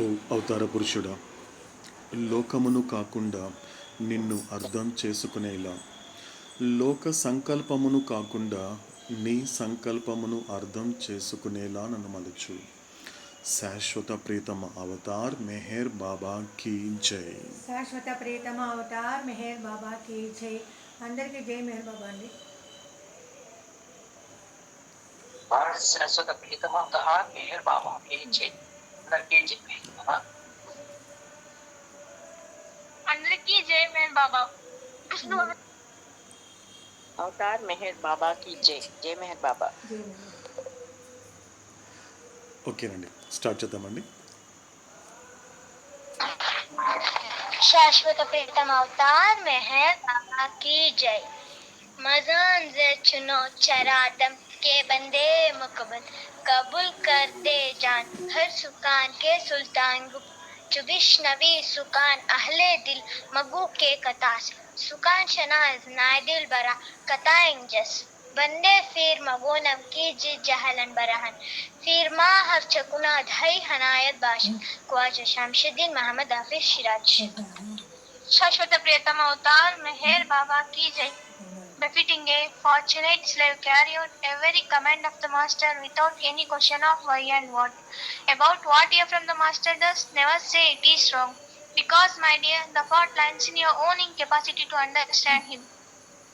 ఓ అవతార పురుషుడా, లోకమును కాకుండా నిన్ను అర్థం చేసుకునేలా, లోక సంకల్పమును కాకుండా నీ సంకల్పమును అర్థం చేసుకునేలా నన్ను మలుచు. శాశ్వత ప్రీతమ అవతార్ మెహర్ బాబా కీ జై. శాశ్వత ప్రియతమ అవతార్ మెహర్ బాబా కీ జై. అందరికీ జై మెహర్ బాబా అండి. శాశ్వత ప్రీతమ అవతార్ మెహర్ బాబా కీ జై. అందరికీ జై మెహర్ బాబా. అందరికీ జై మెహర్ బాబా. అవతార్ మెహర్ బాబా కీ జై. జై మెహర్ బాబా. ఓకేనండి, స్టార్ట్ చేద్దామండి. शाश्वत प्रीतम अवतार मेहर बाबा की जय. मजान से चुनो चरादम के बंदे मुकबल, कबूल कर दे जान हर सुकान के सुल्तान गुप. चुबिश नबी सुकान अहले दिल मगू के कतास, सुकान शनाज नाय दिल बरा कताएं जस. बंदे फिर मगोनम की जी जहलन बरहन, फिर माँ हर चकुना धई हनायत बाशन. ख्वाजा शमशुद्दीन मोहम्मद हाफिज शिराज. शाश्वत प्रियतम अवतार मेहर बाबा की जय. Befitting a fortunate slave carry out every command of the master without any question of why and what. About what you from the master does, never say it is wrong. Because, my dear, the fault lies in your own incapacity to understand him.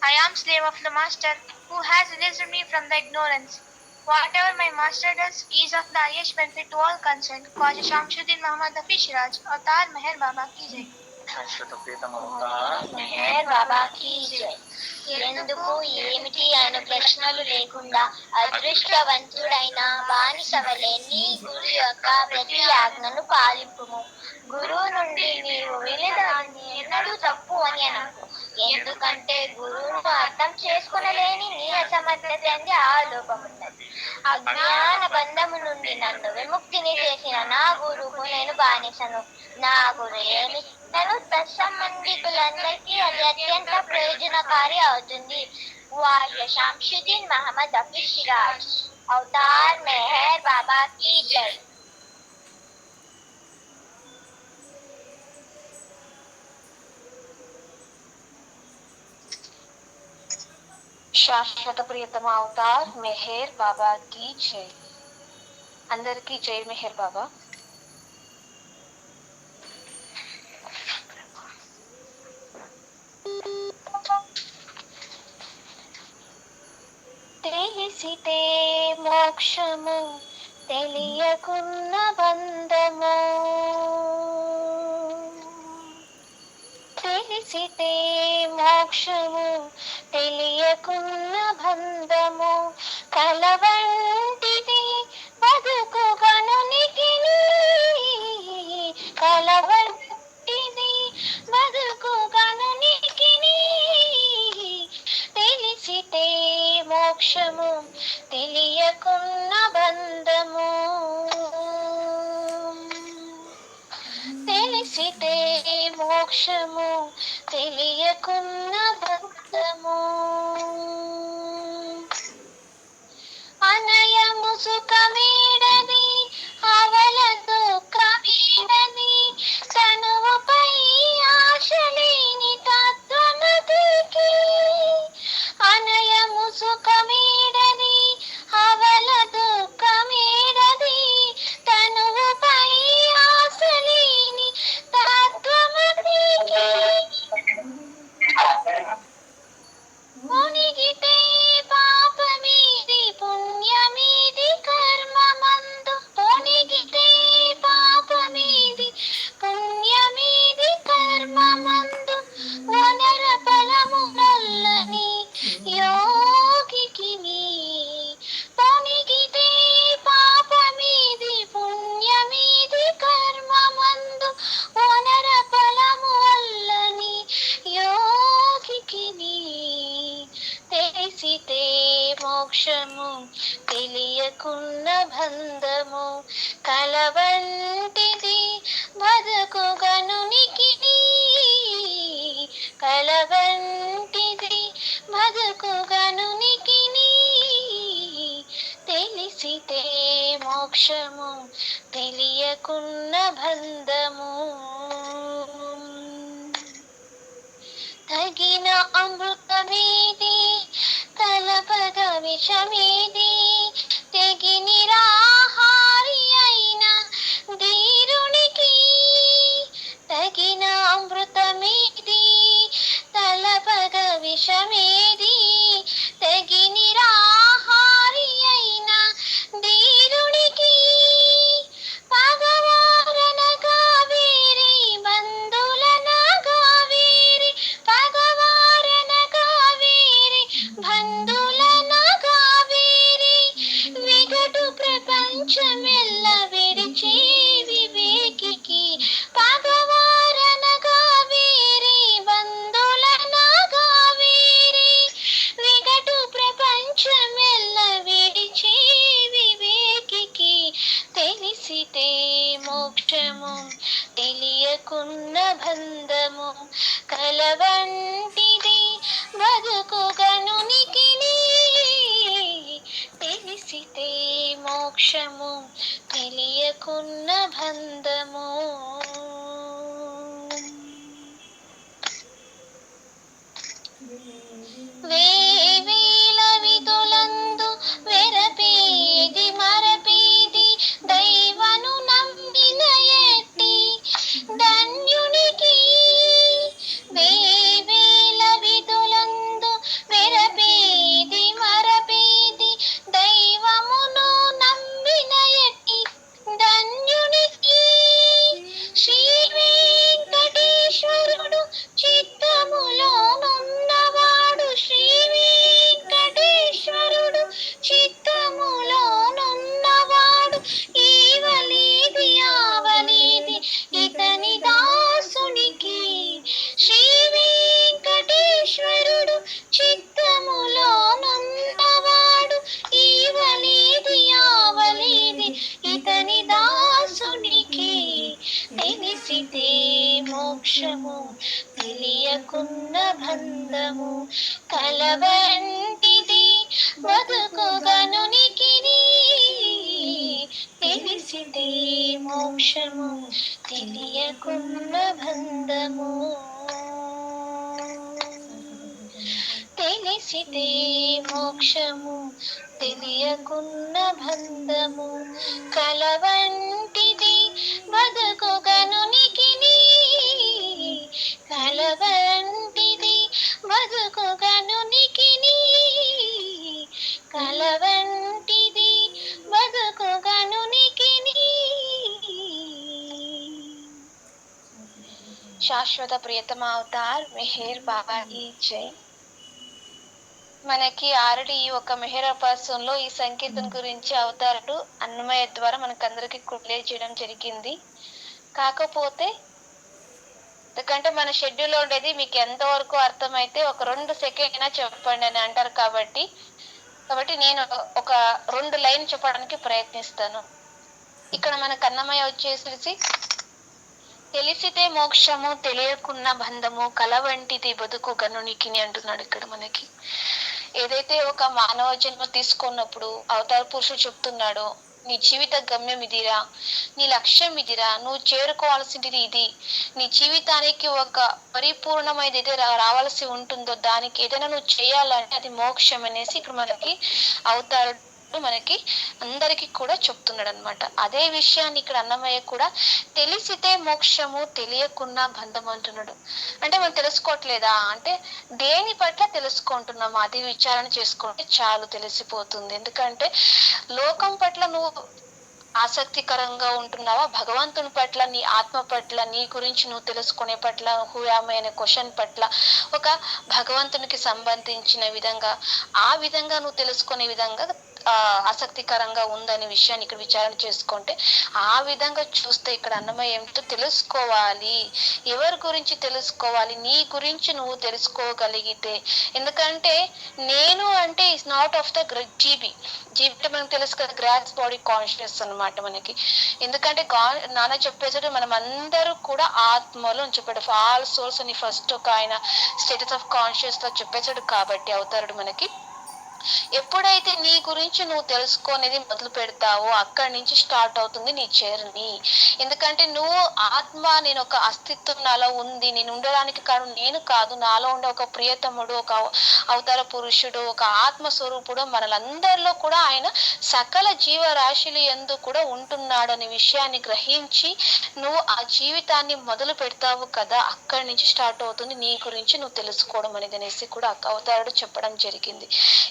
I am slave of the master who has released me from the ignorance. Whatever my master does is of the highest benefit to all concerned. Khwaja Shamsuddin Mohammad Hafeez Siraj. अवतार मेहर बाबा की जय. శాశ్వత ప్రీతమ Avatar Meher Baba కీ జై. ఎందుకు ఏమిటి అను ప్రశ్నలు లేకుండా అదృష్టవంతుడైన బానిసవలే నీ గురు యొక్క ప్రతి ఆజ్ఞను పాలింపుము. గురువు నుండి నీవు వినదాన్ని ఎన్నడూ తప్పు అని అనకు. ఎందుకంటే గురువును అర్థం చేసుకునలేని నీ అసమర్థత అంది ఆ లోపమున్నది. అజ్ఞాన బంధము నుండి నన్ను విముక్తిని చేసిన నా గురువుకు నేను బానిసను. నా గురు ఏమి తత్సంబంధికులందరికీ అది అత్యంత ప్రయోజనకారి అవుతుంది. ख्वाजा शमशुद्दीन मोहम्मद हफीज सिराज. अवतार मेहर बाबा की जय. శాశ్వత ప్రియతమ అవతార్ మెహర్ బాబా కీ జై. అందరికీ జై మెహర్ బాబా. తెలిసితే మోక్షము తెలియకున్న బంధము, తెలిసితే మోక్షము తెలియకున్న బంధము, కలవంటిది బతుకు గనునికి, కలవంటిది బతుకు గనునికి. తెలిసితే మోక్షము తెలియకున్న బంధము, తెలిసితే మోక్షము తెలియకున్న బంధము. అనయము సుఖమేడది అవల దుఃఖమేడది, తనువుపై ఆశలేని తత్వమతికి. అనయము సుఖమేడది అవల దుఃఖమేడది, తనువుపై ఆశలేని తత్వమతికి. మునిగితే పాపమీది పుణ్యమీది కర్మమందు, మునిగితే పాపమీది పుణ్యమీది కర్మమందు, వనర ఫలమునల్లని యోగికి. మునిగితే పాపమీది పుణ్యమీది కర్మమందు, వనర ఫలము వల్లని యోగికి. తెలిసితే మోక్షము తెలియకున్న బంధము, కలవంటిది బతుకు గనునికి, కలవంటిది బతుకు గనునికి. తెలిసితే మోక్షము తెలియకున్న బంధము. తగిన అమృతమేది తలపగ విషమేది, తెగి నిరాహారి అయిన ధీరునికి. తగిన అమృతమేది తలపగ విషమేది, తెగి నిరాహారి అయిన ధీరునికి. పగవారనగా వేరే బంధులనగా వేరే, పగవారనగా వేరే బంధులనగా వేరే, విగటు ప్రపంచమెల్ల విడిచే వివేకికి. పగవారనగా వేరే బంధులనగా వేరే, విగటు ప్రపంచమెల్ల విడిచే వివేకికి. తెలిసితే మోక్షము తెలియకున్న బంధము, కలవంటిది బతుకు గనునికిని. తెలిసితే మోక్షము తెలియకున్న బంధము. వేవేల విధులందు వెరపేది మరపేది, దైవను నమ్మిన ఎట్టి ధన్యునికి. వేవేల విధులందు వెరపేది మరపేది, దైవమును నమ్మిన ఎట్టి ధన్యునికి. శ్రీ వెంకటేశ్వరుడు చిత్తములోనున్నవాడు, శ్రీ వెంకటేశ్వరుడు చిత్తములోనున్నవాడు. ఈవలేది ఆవలేది ఇతని దాసునికి. శ్రీ వెంకటేశ్వరుడు చిత్తములోనున్నవాడు, ఈవలేది ఆవలేది ఇతని దాసునికి. తెలిసితే మోక్షము తెలియకున్న బంధము, కలవంటిది బతుకు గనునికిని. తెలిసితే మోక్షము తెలియకున్న బంధము. తెలిసితే మోక్షము తెలియకున్న బంధము, కలవంటిది బతుకు గనునికిని. కలవంటిది బతుకు గనునికిని. కలవంటిది బతుకు గనునికిని. శాశ్వత ప్రియతమ అవతార్ మెహర్ బాబా की జై. మనకి ఆల్రెడీ ఈ ఒక మెహర్ పర్సన్ లో ఈ సంకీర్తన గురించి అవతారుడు అన్నమయ్య ద్వారా మనకందరికి క్లియర్ చేయడం జరిగింది. కాకపోతే ఎందుకంటే మన షెడ్యూల్ ఉండేది మీకు ఎంతవరకు అర్థమైతే ఒక 2 సెకండ్ అయినా చెప్పండి అని అంటారు. కాబట్టి నేను ఒక 2 లైన్ చెప్పడానికి ప్రయత్నిస్తాను. ఇక్కడ మనకు అన్నమయ్య వచ్చేసి తెలిసితే మోక్షము తెలియకున్న బంధము, కలవంటిది బతుకు గనునికిని అంటున్నాడు. ఇక్కడ మనకి ఏదైతే ఒక మానవ జన్మ తీసుకున్నప్పుడు అవతార పురుషుడు చెప్తున్నాడో, నీ జీవిత గమ్యం ఇదిరా, నీ లక్ష్యం ఇదిరా, నువ్వు చేరుకోవాల్సింది ఇది, నీ జీవితానికి ఒక పరిపూర్ణమైన ఏదైతే రావాల్సి ఉంటుందో దానికి ఏదైనా నువ్వు చేయాలంటే అది మోక్షం అనేసి ఇక్కడ మనకి అవతారుడు మనకి అందరికి కూడా చెప్తున్నాడు అనమాట. అదే విషయాన్ని ఇక్కడ అన్నమయ్య కూడా తెలిసితే మోక్షము తెలియకున్న బంధం అంటున్నాడు. అంటే మనం తెలుసుకోవట్లేదా అంటే దేని పట్ల తెలుసుకుంటున్నాము అది విచారణ చేసుకుంటే చాలు తెలిసిపోతుంది. ఎందుకంటే లోకం పట్ల నువ్వు ఆసక్తికరంగా ఉంటున్నావా, భగవంతుని పట్ల, నీ ఆత్మ పట్ల, నీ గురించి నువ్వు తెలుసుకునే పట్ల, హూయామే అనే క్వశ్చన్ పట్ల, ఒక భగవంతునికి సంబంధించిన విధంగా ఆ విధంగా నువ్వు తెలుసుకునే విధంగా ఆసక్తికరంగా ఉందనే విషయాన్ని ఇక్కడ విచారణ చేసుకుంటే ఆ విధంగా చూస్తే ఇక్కడ అన్నమయ్య ఏమిటో తెలుసుకోవాలి. ఎవరి గురించి తెలుసుకోవాలి, నీ గురించి నువ్వు తెలుసుకోగలిగితే. ఎందుకంటే నేను అంటే is not of the GB అంటే మనకు తెలుసు కదా, గ్రాస్ బాడీ కాన్షియస్ అనమాట మనకి. ఎందుకంటే నాన్న చెప్పేసాడు మనం అందరూ కూడా ఆత్మలో చెప్పాడు, ఆల్ సోల్స్ అని ఫస్ట్ ఒక ఆయన స్టేటస్ ఆఫ్ కాన్షియస్ లో చెప్పేసాడు. కాబట్టి అవుతాడు మనకి ఎప్పుడైతే నీ గురించి నువ్వు తెలుసుకునేది మొదలు పెడతావో అక్కడి నుంచి స్టార్ట్ అవుతుంది నీ జర్నీ. ఎందుకంటే నువ్వు ఆత్మ, నేను ఒక అస్తిత్వం నాలో ఉంది, నేను ఉండడానికి కారణం నేను కాదు, నాలో ఉండే ఒక ప్రియతముడు, ఒక అవతార పురుషుడు, ఒక ఆత్మ స్వరూపుడు మనలందరిలో కూడా ఆయన సకల జీవరాశులు యందు కూడా ఉంటున్నాడు అనే విషయాన్ని గ్రహించి నువ్వు ఆ జీవితాన్ని మొదలు పెడతావు కదా, అక్కడి నుంచి స్టార్ట్ అవుతుంది నీ గురించి నువ్వు తెలుసుకోవడం అనేది అనేసి కూడా అవతారుడు చెప్పడం జరిగింది.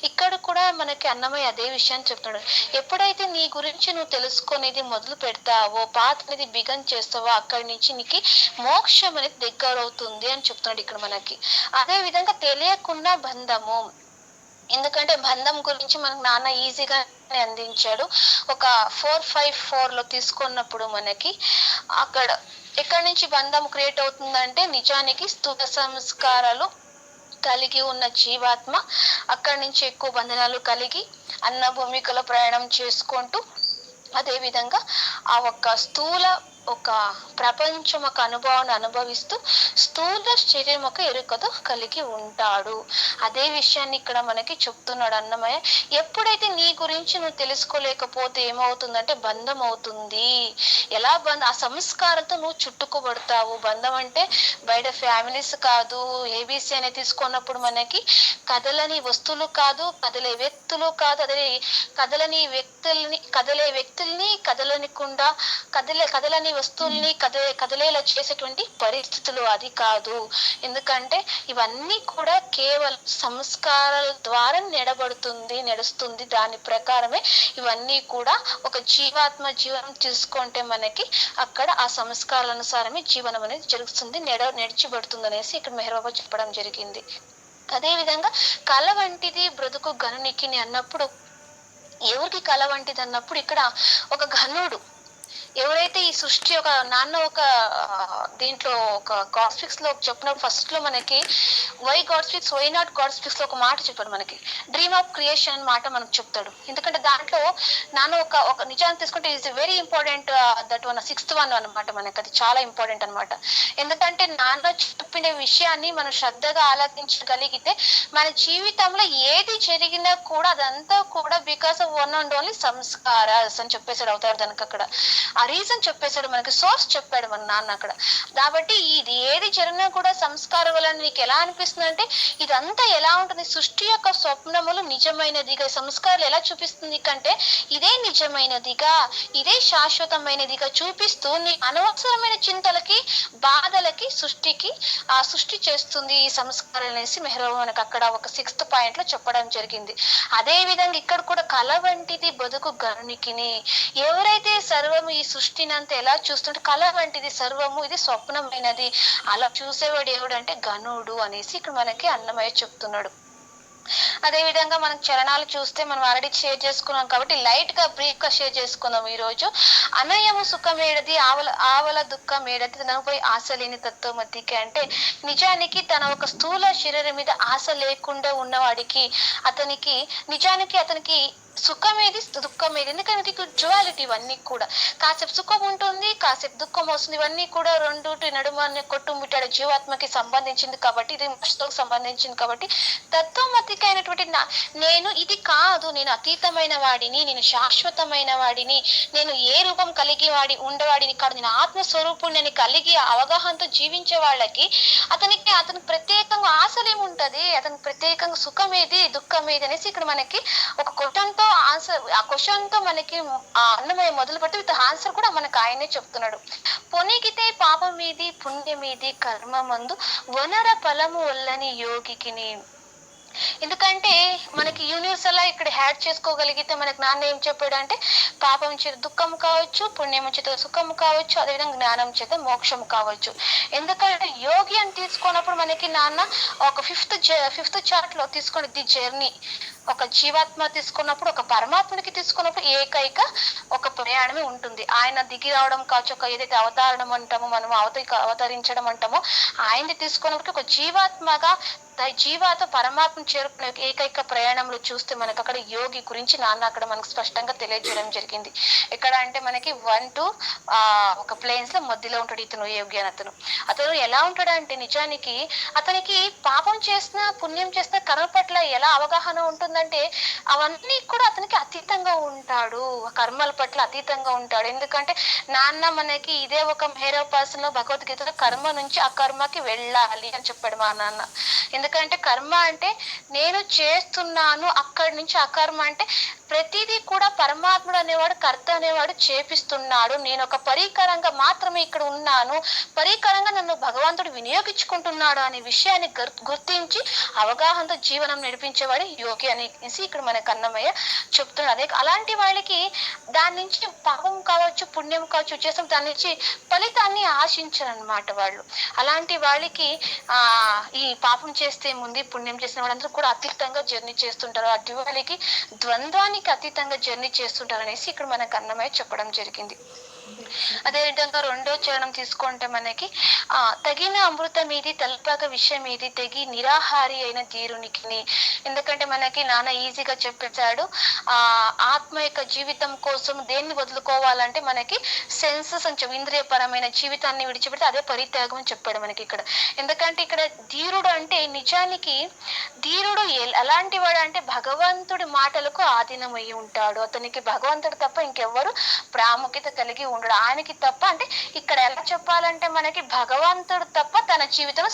ఇక్కడ కూడా మనకి అన్నమయ్య అదే విషయాన్ని చెప్తున్నాడు. ఎప్పుడైతే నీ గురించి నువ్వు తెలుసుకునేది మొదలు పెడతావో, పాత అనేది బిగన్ చేస్తావో, అక్కడి నుంచి నీకు మోక్షం అనేది దగ్గర అవుతుంది అని చెప్తున్నాడు ఇక్కడ మనకి. అదే విధంగా తెలియకుండా బంధము, ఎందుకంటే బంధం గురించి మనకు నాన్న ఈజీగా అందించాడు. ఒక 454 తీసుకున్నప్పుడు మనకి అక్కడ ఎక్కడి నుంచి బంధం క్రియేట్ అవుతుందంటే, నిజానికి స్థూల సంస్కారాలు కలిగి ఉన్న జీవాత్మ అక్కడి నుంచి ఎక్కువ బంధనాలు కలిగి అన్న భూమికలో ప్రయాణం చేసుకుంటూ, అదే విధంగా ఆ ఒక్క స్థూల ఒక ప్రపంచం ఒక అనుభవాన్ని అనుభవిస్తూ స్థూల శరీరం ఒక ఎరుకతో కలిగి ఉంటాడు. అదే విషయాన్ని ఇక్కడ మనకి చెప్తున్నాడు అన్నమయ్య. ఎప్పుడైతే నీ గురించి నువ్వు తెలుసుకోలేకపోతే ఏమవుతుందంటే బంధం అవుతుంది. ఎలా ఆ సంస్కారంతో నువ్వు చుట్టుకోబడతావు. బంధం అంటే బయట ఫ్యామిలీస్ కాదు, ఏబిసి అనేది తీసుకున్నప్పుడు మనకి కదలని వస్తువులు కాదు, కదలే వ్యక్తులు కాదు, అదే కదలే వ్యక్తుల్ని కదలనికుండా కదలని వస్తువుల్ని కదలేలా చేసేటువంటి పరిస్థితులు అది కాదు. ఎందుకంటే ఇవన్నీ కూడా కేవలం సంస్కారాల ద్వారా నడుస్తుంది. దాని ప్రకారమే ఇవన్నీ కూడా ఒక జీవాత్మ జీవనం తీసుకుంటే మనకి అక్కడ ఆ సంస్కారాల అనుసారమే జీవనం అనేది జరుగుతుంది, నడిచిబడుతుంది అనేసి ఇక్కడ మెహర్బాబా చెప్పడం జరిగింది. అదే విధంగా కళ వంటిది బ్రతుకు గనునికి అన్నప్పుడు, ఎవరికి కళ వంటిది అన్నప్పుడు ఇక్కడ ఒక ఘనుడు ఎవరైతే ఈ సృష్టి ఒక నాన్న ఒక దీంట్లో ఒక గాడ్ స్పీక్స్ లో చెప్పినప్పుడు ఫస్ట్ లో మనకి why God speaks why not God speaks లో ఒక మాట చెప్పాడు మనకి, డ్రీమ్ ఆఫ్ క్రియేషన్ అని మాట మనకు చెప్తాడు. ఎందుకంటే దాంట్లో నాన్న ఒక నిజాన్ని తీసుకుంటే is very important, that 6th one అనమాట. మనకి అది చాలా ఇంపార్టెంట్ అనమాట. ఎందుకంటే నాన్న చెప్పిన విషయాన్ని మనం శ్రద్ధగా ఆలోచించగలిగితే మన జీవితంలో ఏది జరిగినా కూడా అదంతా కూడా because of one and only sanskaras అని చెప్పేసాడు అవుతాడు. దానికి అక్కడ ఆ రీజన్ చెప్పేశాడు మనకి, సోర్స్ చెప్పాడు మన నాన్న అక్కడ. కాబట్టి ఇది ఏది జరిగినా కూడా సంస్కారం వల్ల నీకు ఎలా అనిపిస్తుంది అంటే ఇదంతా ఎలా ఉంటుంది, సృష్టి యొక్క స్వప్నములు నిజమైనదిగా సంస్కారాలు ఎలా చూపిస్తుంది కంటే ఇదే నిజమైనదిగా, ఇదే శాశ్వతమైనదిగా చూపిస్తూ నీ అనవసరమైన చింతలకి బాధలకి సృష్టి చేస్తుంది ఈ సంస్కారాలు అనేసి మెహర్బాబా మనకు అక్కడ ఒక 6th point లో చెప్పడం జరిగింది. అదే విధంగా ఇక్కడ కూడా కళ వంటిది బతుకు గరునికిని, ఎవరైతే సర్వము ఈ సృష్టిని అంతా ఎలా చూస్తుంటే కళ వంటిది సర్వము ఇది స్వప్నమైనది అలా చూసేవాడు ఎవడంటే గనుడు అనేసి ఇక్కడ మనకి అన్నమయ్య చెప్తున్నాడు. అదే విధంగా మనం చరణాలు చూస్తే మనం ఆల్రెడీ షేర్ చేసుకున్నాం కాబట్టి లైట్ గా బ్రీఫ్ గా షేర్ చేసుకుందాం ఈ రోజు. అనయము సుఖమేడది ఆవల దుఃఖమేడది తనపై ఆశ లేని తత్వమతికి అంటే, నిజానికి తన ఒక స్థూల శరీరం మీద ఆశ లేకుండా ఉన్నవాడికి అతనికి సుఖమేది దుఃఖమేది, ఎందుకంటే డ్యువాలిటీ ఇవన్నీ కూడా కాసేపు సుఖం ఉంటుంది, కాసేపు దుఃఖం వస్తుంది. ఇవన్నీ కూడా రెండుటి నడుమ కొట్టుమిట్టాడు జీవాత్మకి సంబంధించింది కాబట్టి, ఇది మోక్షకు సంబంధించింది కాబట్టి తత్వమతికైనటువంటి నేను ఇది కాదు, నేను అతీతమైన వాడిని, నేను శాశ్వతమైన వాడిని, నేను ఏ రూపం కలిగి ఉండవాడిని కాదు, నేను ఆత్మస్వరూపుణ్ణి కలిగి అవగాహనతో జీవించే వాళ్ళకి అతనికి ప్రత్యేకంగా ఆశలేముంటది, అతనికి ప్రత్యేకంగా సుఖమేది దుఃఖమేది అనేసి ఇక్కడ మనకి ఒక క్వశ్చన్తో ఆన్సర్, ఆ క్వశ్చన్ తో మనకి ఆ అన్నమయ్య మొదలు పెట్టి విత్ ఆన్సర్ కూడా మనకు ఆయనే చెప్తున్నాడు. పొనిగితే పాపమీది పుణ్యమీది కర్మమందు వనర ఫలము వల్లని యోగికిని. ఎందుకంటే మనకి యూనివర్సల్ ఇక్కడ హ్యాడ్ చేసుకోగలిగితే మనకి నాన్న ఏం చెప్పాడు అంటే పాపం చేత దుఃఖం కావచ్చు, పుణ్యం చేత సుఖం కావచ్చు, అదేవిధంగా జ్ఞానం చేత మోక్షం కావచ్చు. ఎందుకంటే యోగి అని తీసుకున్నప్పుడు మనకి నాన్న ఒక ఫిఫ్త్ చార్ట్ లో తీసుకుని ది జర్నీ, ఒక జీవాత్మ తీసుకున్నప్పుడు ఒక పరమాత్మనికి తీసుకున్నప్పుడు ఏకైక ఒక ప్రయాణమే ఉంటుంది. ఆయన దిగి రావడం కావచ్చు, ఒక ఏదైతే అవతారణం అంటామో మనం అవతరించడం అంటామో ఆయన్ని తీసుకున్నప్పుడు ఒక జీవాత్మగా జీవాతో పరమాత్మ చేరుకునే ఏకైక ప్రయాణంలో చూస్తే మనకు అక్కడ యోగి గురించి నాన్న అక్కడ మనకు స్పష్టంగా తెలియజేయడం జరిగింది. ఎక్కడ అంటే మనకి 1 ఒక ప్లేన్స్ లో మధ్యలో ఉంటాడు ఇతను యోగి అని. అతను ఎలా ఉంటాడంటే నిజానికి అతనికి పాపం చేసిన పుణ్యం చేసిన కర్మ పట్ల ఎలా అవగాహన ఉంటుందంటే అవన్నీ కూడా అతనికి అతీతంగా ఉంటాడు, కర్మల పట్ల అతీతంగా ఉంటాడు. ఎందుకంటే నాన్న మనకి ఇదే ఒక మేరోపాసనలో భగవద్గీతలో కర్మ నుంచి అకర్మకి వెళ్ళాలి అని చెప్పాడు మా నాన్న. ఎందుకంటే కర్మ అంటే నేను చేస్తున్నాను, అక్కడి నుంచి అకర్మ అంటే ప్రతిదీ కూడా పరమాత్ముడు అనేవాడు, కర్త అనేవాడు చేపిస్తున్నాడు, నేను ఒక పరికరంగా మాత్రమే ఇక్కడ ఉన్నాను, పరికరంగా నన్ను భగవంతుడు వినియోగించుకుంటున్నాడు అనే విషయాన్ని గుర్తించి అవగాహనతో జీవనం నడిపించేవాడు యోగి అనేసి ఇక్కడ మనకు అన్నమయ్య చెప్తున్నాడు. అదే అలాంటి వాళ్ళకి దాని నుంచి పాపం కావచ్చు పుణ్యం కావచ్చు చేసిన దాని నుంచి ఫలితాన్ని ఆశించరు అనమాట వాళ్ళు. అలాంటి వాళ్ళకి ఈ పాపం చేస్తే ముందు పుణ్యం చేసిన వాళ్ళందరూ కూడా అతీతంగా జర్నీ చేస్తుంటారు, అటు వాళ్ళకి ద్వంద్వానికి అతీతంగా జర్నీ చేస్తుంటారు అనేసి ఇక్కడ మనకు అన్నమయ్య చెప్పడం జరిగింది. అదే విధంగా 2వ చరణం తీసుకుంటే మనకి తగిన అమృతం ఇది తల్పాక విషయం ఇది తెగి నిరాహారి అయిన ధీరునికి. ఎందుకంటే మనకి నాన్న ఈజీగా చెప్పేశాడు, ఆత్మ యొక్క జీవితం కోసం దేన్ని వదులుకోవాలంటే మనకి సెన్సెస్ అని ఇంద్రియపరమైన జీవితాన్ని విడిచిపెడితే అదే పరిత్యాగం అని చెప్పాడు మనకి ఇక్కడ. ఎందుకంటే ఇక్కడ ధీరుడు అంటే నిజానికి ధీరుడు ఎలాంటి వాడు అంటే భగవంతుడి మాటలకు ఆధీనమయ్యి ఉంటాడు. అతనికి భగవంతుడు తప్ప ఇంకెవ్వరు ప్రాముఖ్యత కలిగి ఉండడు. ఆయనకి తప్ప అంటే ఇక్కడ ఎలా చెప్పాలంటే మనకి భగవంతుడు తప్ప తన జీవితంలో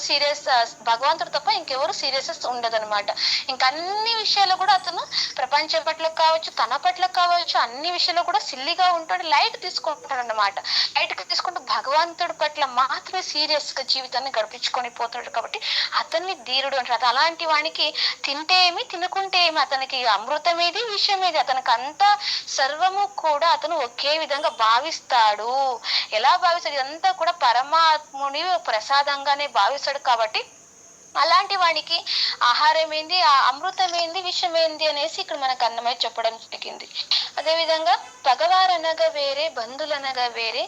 భగవంతుడు తప్ప ఇంకెవరు సీరియస్ ఉండదు అనమాట. ఇంకా అన్ని విషయాలు కూడా అతను ప్రపంచం పట్ల కావచ్చు తన పట్ల కావచ్చు అన్ని విషయాల్లో కూడా సిల్లిగా ఉంటాడు, లైట్ తీసుకుంటాడు అనమాట. లైట్ తీసుకుంటూ భగవంతుడి పట్ల మాత్రమే సీరియస్ గా జీవితాన్ని గడిపించుకొని పోతాడు. కాబట్టి అతన్ని ధీరుడు అంటారు. అలాంటి వానికి తింటే ఏమి తినకుంటే ఏమి, అతనికి అమృతం ఏది విషయం ఏది, అతనికి అంతా సర్వము కూడా అతను ఒకే విధంగా భావిస్తాడు. ఎలా భావిస్తాడు, ఇదంతా కూడా పరమాత్ముని ప్రసాదంగానే భావిస్తాడు. కాబట్టి అలాంటి వాడికి ఆహారం ఏంది, అమృతం ఏంది, విషం ఏంది అనేసి ఇక్కడ మనకు అన్నమయ్య చెప్పడం జరిగింది. అదేవిధంగా పగవారనగా వేరే బంధులనగా వేరే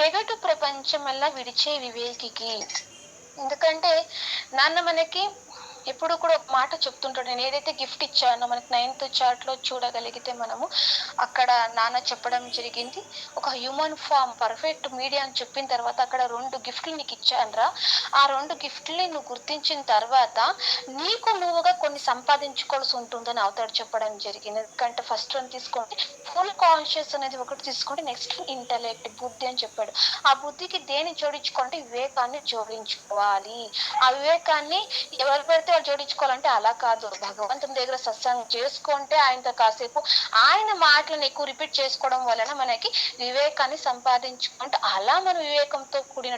వెగటు ప్రపంచమల్లా విడిచే వివేకికి. ఎందుకంటే నాన్న మనకి ఎప్పుడు కూడా ఒక మాట చెప్తుంటాడు. నేను ఏదైతే గిఫ్ట్ ఇచ్చానో మనకి 9th చార్ట్ లో చూడగలిగితే మనము అక్కడ నాన్న చెప్పడం జరిగింది, ఒక హ్యూమన్ ఫామ్ పర్ఫెక్ట్ మీడియా అని చెప్పిన తర్వాత అక్కడ 2 గిఫ్ట్లు నీకు ఇచ్చానరా, ఆ 2 గిఫ్ట్లని నువ్వు గుర్తించిన తర్వాత నీకు నువ్వుగా కొన్ని సంపాదించుకోవాల్సి ఉంటుందని అవతాడు చెప్పడం జరిగింది. ఎందుకంటే ఫస్ట్ వన్ తీసుకుంటే ఫుల్ కాన్షియస్ అనేది ఒకటి తీసుకుంటే నెక్స్ట్ ఇంటలెక్ట్ బుద్ధి అని చెప్పాడు. ఆ బుద్ధికి దేని జోడించుకోవాలంటే వివేకాన్ని జోడించుకోవాలి. ఆ వివేకాన్ని ఎవరు పెడితే వాళ్ళు జోడించుకోవాలంటే అలా కాదు, భగవంతుని దగ్గర సత్సంగం చేసుకుంటే ఆయనతో కాసేపు ఆయన మాటలను ఎక్కువ రిపీట్ చేసుకోవడం వలన మనకి వివేకాన్ని సంపాదించుకుంటే అలా మనం వివేకంతో కూడిన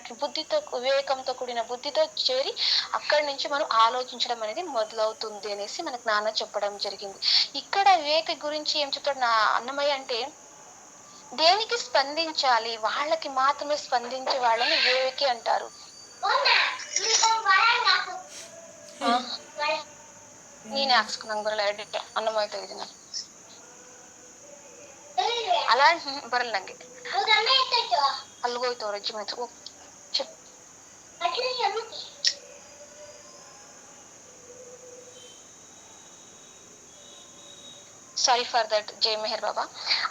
బుద్ధితో చేరి అక్కడి నుంచి మనం ఆలోచించడం అనేది మొదలవుతుంది అనేసి మనకు నాన్న చెప్పడం జరిగింది. ఇక్కడ వివేక గురించి ఏం చెప్తాడు నా అన్నమయ్య అంటే దేనికి స్పందించాలి, వాళ్ళకి మాత్రమే స్పందించే వాళ్ళని వివేకి అంటారు. ನೀನೇ ಹಾಕ್ಸ್ಕೊಂಡಂಗ್ ಬರಲ್ಲ ಎಡಿಟ್ ಅನ್ನಮಯ್ಯ ಇದನ್ನ ಅಲ್ಲ ಬರಲ್ಲ ನಂಗೆ ಅಲ್ಗೋಯ್ತು ಅವ್ರ ಅಜ್ಜಿ ಮನೆ సారీ ఫర్ దట్ జై మెహర్ బాబా.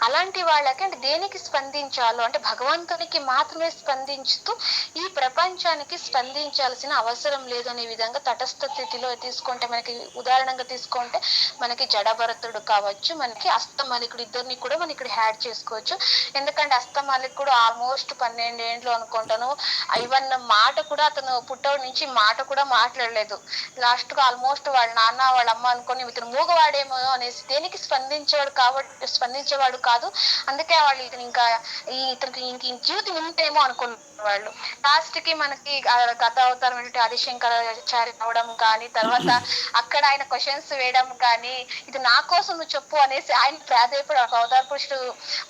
అలాంటి వాళ్ళకి అంటే దేనికి స్పందించాలో అంటే భగవంతునికి మాత్రమే స్పందించుతూ ఈ ప్రపంచానికి స్పందించాల్సిన అవసరం లేదు అనే విధంగా తటస్థ స్థితిలో తీసుకుంటే మనకి ఉదాహరణగా తీసుకుంటే మనకి జడభరతుడు కావచ్చు, మనకి అస్తమాలికుడు ఇద్దరిని కూడా మనం ఇక్కడ యాడ్ చేసుకోవచ్చు. ఎందుకంటే అస్తమాలికుడు ఆల్మోస్ట్ 12 ఏండ్లు అనుకుంటాను, ఈవెన్ మాట కూడా అతను పుట్టోడి నుంచి మాట కూడా మాట్లాడలేదు. లాస్ట్ గా ఆల్మోస్ట్ వాళ్ళ నాన్న వాళ్ళ అమ్మ అనుకొని ఇతను మూగవాడేమో అనేసి దేనికి స్పందించేవాడు కాదు. అందుకే వాళ్ళు ఇతను ఇతనికి ఇంక జీవితం ఉంటేమో అనుకున్న వాళ్ళు. లాస్ట్ కి మనకి గత అవతారం ఏంటంటే ఆదిశంకరాచార్య అవడం కానీ తర్వాత అక్కడ ఆయన క్వశ్చన్స్ వేయడం కానీ ఇది నా కోసం నువ్వు చెప్పు అనేసి ఆయన ప్రాధాయపడాడు, అవతార పురుషుడు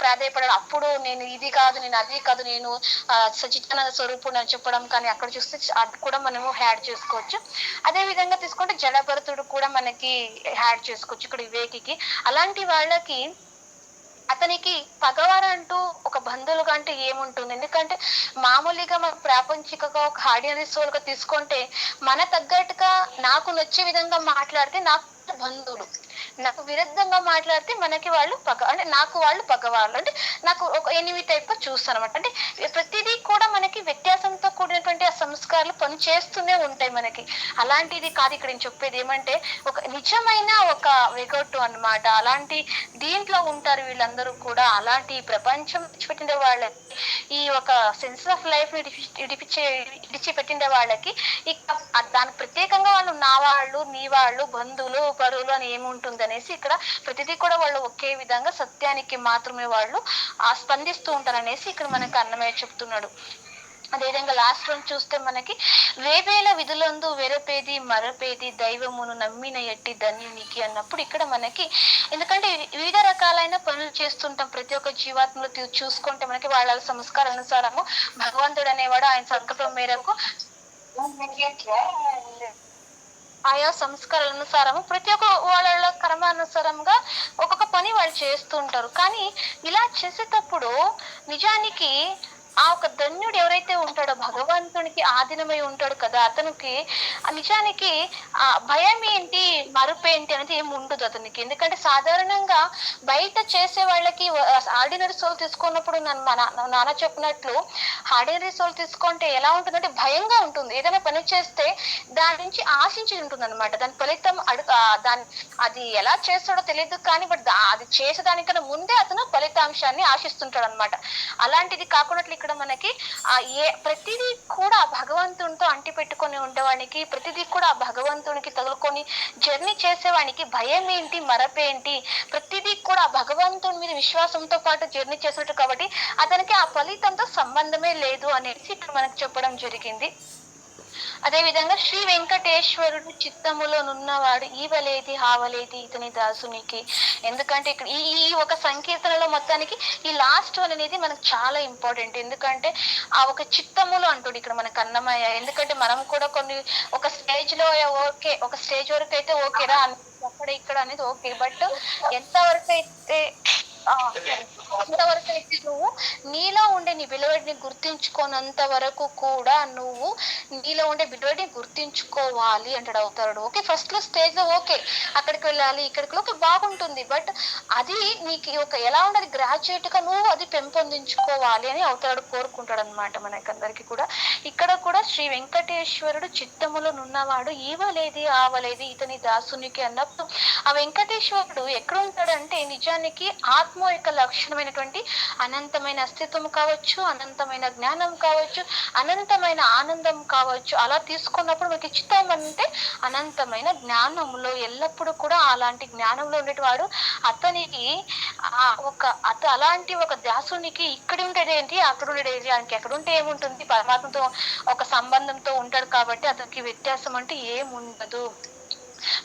ప్రాధాయపడాడు. అప్పుడు నేను ఇది కాదు నేను అది కాదు నేను సచితానంద స్వరూపుడు అని చెప్పడం కానీ అక్కడ చూస్తే అది కూడా మనము యాడ్ చేసుకోవచ్చు. అదే విధంగా తీసుకుంటే జడభరతుడు కూడా మనకి యాడ్ చేసుకోవచ్చు ఇక్కడ వివేకికి. అలాంటి వాళ్ళకి అతనికి పగవారంటూ ఒక బంధువులుగా అంటే ఏముంటుంది? ఎందుకంటే మామూలుగా మనం ప్రాపంచికగా ఒక ఆర్డినరీ సోల్ గా తీసుకుంటే మన తగ్గట్టుగా నాకు నచ్చే విధంగా మాట్లాడితే నాకు బంధువులు, నాకు విరుద్ధంగా మాట్లాడితే మనకి వాళ్ళు పగ, అంటే నాకు వాళ్ళు పగవాళ్ళు, అంటే నాకు ఒక ఎనిమి టైప్ గా చూస్తాను అనమాట. అంటే ప్రతిదీ కూడా మనకి వ్యత్యాసంతో కూడినటువంటి ఆ సంస్కారాలు పని చేస్తూనే ఉంటాయి మనకి. అలాంటిది కాదు ఇక్కడ నేను చెప్పేది. ఏమంటే ఒక నిజమైన ఒక వెగొట్టు అన్నమాట. అలాంటి దీంట్లో ఉంటారు వీళ్ళందరూ కూడా. అలాంటి ప్రపంచం విడిచిపెట్టిన వాళ్ళకి, ఈ ఒక సెన్స్ ఆఫ్ లైఫ్ ని విడిచిపెట్టిన వాళ్ళకి ఇక దానికి ప్రత్యేకంగా వాళ్ళు నా వాళ్ళు, నీ వాళ్ళు, బంధువులు, పరువులు అని ఏముంటుంది అనేసి ఇక్కడ ప్రతిదీ కూడా వాళ్ళు ఒకే విధంగా సత్యానికి మాత్రమే వాళ్ళు స్పందిస్తూ ఉంటారు అనేసి ఇక్కడ మనకి అన్నమయ్య చెప్తున్నాడు. అదేవిధంగా లాస్ట్ వన్ చూస్తే మనకి వేవేల విధులందు వెరపేది మరపేది దైవమును నమ్మిన ఎట్టి ధన్యునికి అన్నప్పుడు ఇక్కడ మనకి, ఎందుకంటే వివిధ రకాలైన పనులు చేస్తుంటాం ప్రతి ఒక్క జీవాత్మలో చూసుకుంటే మనకి వాళ్ళ సంస్కారం అనుసారము భగవంతుడు అనేవాడు ఆయన సంకల్పం మేరకు ఆయా సంస్కారాల అనుసారము ప్రతి ఒక్క వాళ్ళ కర్మానుసారంగా ఒక్కొక్క పని వాళ్ళు చేస్తుంటారు. కానీ ఇలా చేసేటప్పుడు నిజానికి ఆ ఒక ధన్యుడు ఎవరైతే ఉంటాడో భగవంతునికి ఆధీనమై ఉంటాడు కదా, అతనికి నిజానికి ఆ భయం ఏంటి మరుపేంటి అనేది ఏమి ఉండదు అతనికి. ఎందుకంటే సాధారణంగా బయట చేసే వాళ్ళకి ఆర్డినరీ సోల్ తీసుకున్నప్పుడు నాన్న చెప్పినట్లు ఆర్డినరీ సోల్ తీసుకుంటే ఎలా ఉంటుందంటే భయంగా ఉంటుంది. ఏదైనా పని చేస్తే దాని నుంచి ఆశించి ఉంటుంది అనమాట. దాని ఫలితం దాని అది ఎలా చేస్తాడో తెలియదు కానీ బట్ అది చేసేదానికన్నా ముందే అతను ఫలితాంశాన్ని ఆశిస్తుంటాడు అనమాట. అలాంటిది కాకుండా ఇక్కడ మనకి ప్రతిదీ కూడా భగవంతునితో అంటి పెట్టుకొని ఉండేవానికి, ప్రతిదీ కూడా భగవంతునికి తగులుకొని జర్నీ చేసేవానికి భయం ఏంటి మరపేంటి, ప్రతిదీ కూడా భగవంతుని మీద విశ్వాసంతో పాటు జర్నీ చేసినట్టు కాబట్టి అతనికి ఆ ఫలితంతో సంబంధమే లేదు అనేసి ఇక్కడ మనకు చెప్పడం జరిగింది. అదే విధంగా శ్రీ వెంకటేశ్వరుడు చిత్తములో నున్నవాడు ఈవలేది హావలేది ఇతని దాసునికి. ఎందుకంటే ఇక్కడ ఈ ఒక సంకీర్తనలో మొత్తానికి ఈ లాస్ట్ వన్ అనేది మనకు చాలా ఇంపార్టెంట్. ఎందుకంటే ఆ ఒక చిత్తములో అంటాడు ఇక్కడ మనకు అన్నమయ్య. ఎందుకంటే మనం కూడా కొన్ని ఒక స్టేజ్ లో ఓకే, ఒక స్టేజ్ వరకు అయితే ఓకేరా అక్కడ ఇక్కడ అనేది ఓకే, బట్ ఎంతవరకు అయితే అంతవరకు అయితే నువ్వు నీలో ఉండే నీ విలువడిని గుర్తించుకోనంత వరకు కూడా నువ్వు నీలో ఉండే విలువడిని గుర్తించుకోవాలి అంటాడు అవుతాడు. ఓకే, ఫస్ట్ లో స్టేజ్ లో ఓకే అక్కడికి వెళ్ళాలి ఇక్కడికి ఓకే బాగుంటుంది, బట్ అది నీకు ఒక ఎలా ఉండదు గ్రాడ్యుయేట్ గా నువ్వు అది పెంపొందించుకోవాలి అని అవుతాడు కోరుకుంటాడు అనమాట. మనకందరికి కూడా ఇక్కడ కూడా శ్రీ వెంకటేశ్వరుడు చిత్తములో నున్నవాడు ఈవలేది ఆవలేది ఇతని దాసునికి అన్నప్పుడు ఆ వెంకటేశ్వరుడు ఎక్కడ ఉంటాడంటే నిజానికి ఆత్మ యొక్క లక్షణమైనటువంటి అనంతమైన అస్తిత్వం కావచ్చు, అనంతమైన జ్ఞానం కావచ్చు, అనంతమైన ఆనందం కావచ్చు. అలా తీసుకున్నప్పుడు మనకి చిత్తం అంటే అనంతమైన జ్ఞానంలో ఎల్లప్పుడూ కూడా అలాంటి జ్ఞానంలో ఉండేవాడు. అతనికి అలాంటి ఒక దాసునికి ఇక్కడ ఉండేది ఏంటి అక్కడ ఉండేది ఏంటి, ఆయనకి ఎక్కడుంటే ఏముంటుంది పరమాత్మతో ఒక సంబంధంతో ఉంటాడు కాబట్టి అతనికి వ్యత్యాసం అంటే ఏముండదు.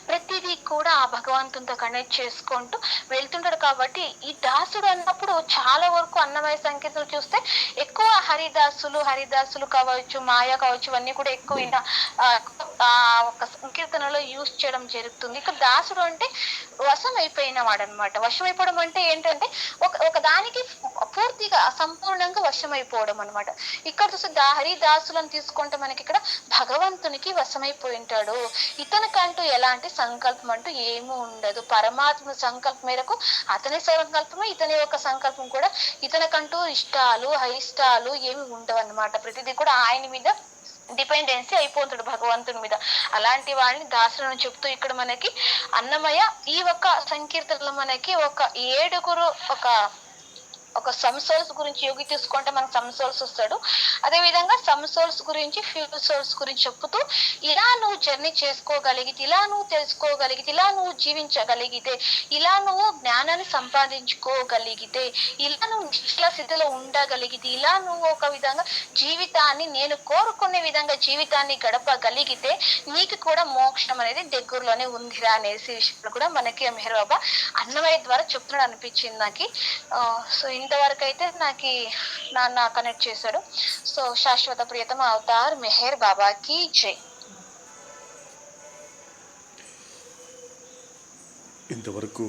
ప్రతిదీ కూడా ఆ భగవంతునితో కనెక్ట్ చేసుకుంటూ వెళ్తుంటాడు. కాబట్టి ఈ దాసుడు అన్నప్పుడు చాలా వరకు అన్నమయ్య సంకీర్తనలు చూస్తే ఎక్కువ హరిదాసులు కావచ్చు, మాయ కావచ్చు, ఇవన్నీ కూడా ఎక్కువ ఒక సంకీర్తనలో యూజ్ చేయడం జరుగుతుంది. ఇక దాసుడు అంటే వశం అయిపోయిన వాడు అనమాట. వశం అయిపోవడం అంటే ఏంటంటే ఒక దానికి పూర్తిగా సంపూర్ణంగా వశమైపోవడం అనమాట. ఇక్కడ చూస్తే హరిదాసులను తీసుకుంటే మనకి ఇక్కడ భగవంతునికి వశమైపోయి ఉంటాడు. ఇతనికంటూ ఎలాంటి సంకల్పం అంటూ ఏమీ ఉండదు. పరమాత్మ సంకల్పం మేరకు అతని సంకల్పము ఇతని యొక్క సంకల్పం కూడా, ఇతనికంటూ ఇష్టాలు అయిష్టాలు ఏమి ఉండవు అన్నమాట. ప్రతిదీ కూడా ఆయన మీద డిపెండెన్సీ అయిపోతాడు భగవంతుని మీద. అలాంటి వాళ్ళని దాసులను చెప్తూ ఇక్కడ మనకి అన్నమయ్య ఈ ఒక్క సంకీర్తనలో మనకి ఒక 7 ఒక సమ్ సోల్స్ గురించి యోగి తీసుకుంటే మనకు సమ్ సోల్స్ వస్తాడు. అదే విధంగా సమ్ సోల్స్ గురించి ఫ్యూ సోల్స్ గురించి చెప్పుతూ ఇలా నువ్వు జర్నీ చేసుకోగలిగితే, ఇలా నువ్వు తెలుసుకోగలిగితే, ఇలా నువ్వు జీవించగలిగితే, ఇలా నువ్వు జ్ఞానాన్ని సంపాదించుకోగలిగితే, ఇలా నువ్వు నిశ్చల స్థితిలో ఉండగలిగితే, ఇలా నువ్వు ఒక విధంగా జీవితాన్ని నేను కోరుకునే విధంగా జీవితాన్ని గడపగలిగితే నీకు కూడా మోక్షం అనేది దగ్గరలోనే ఉందిరా అనేసి విషయాలు కూడా మనకి మెహర్ బాబా అన్నమయ్య ద్వారా చెప్తున్నాడు అనిపించింది నాకు. సో ఇంతవరకు అయితే నాకు నాన్న కనెక్ట్ చేశాడు. సో శాశ్వత ప్రియతమ అవతార్ మెహర్ బాబాకి జై. ఇంతవరకు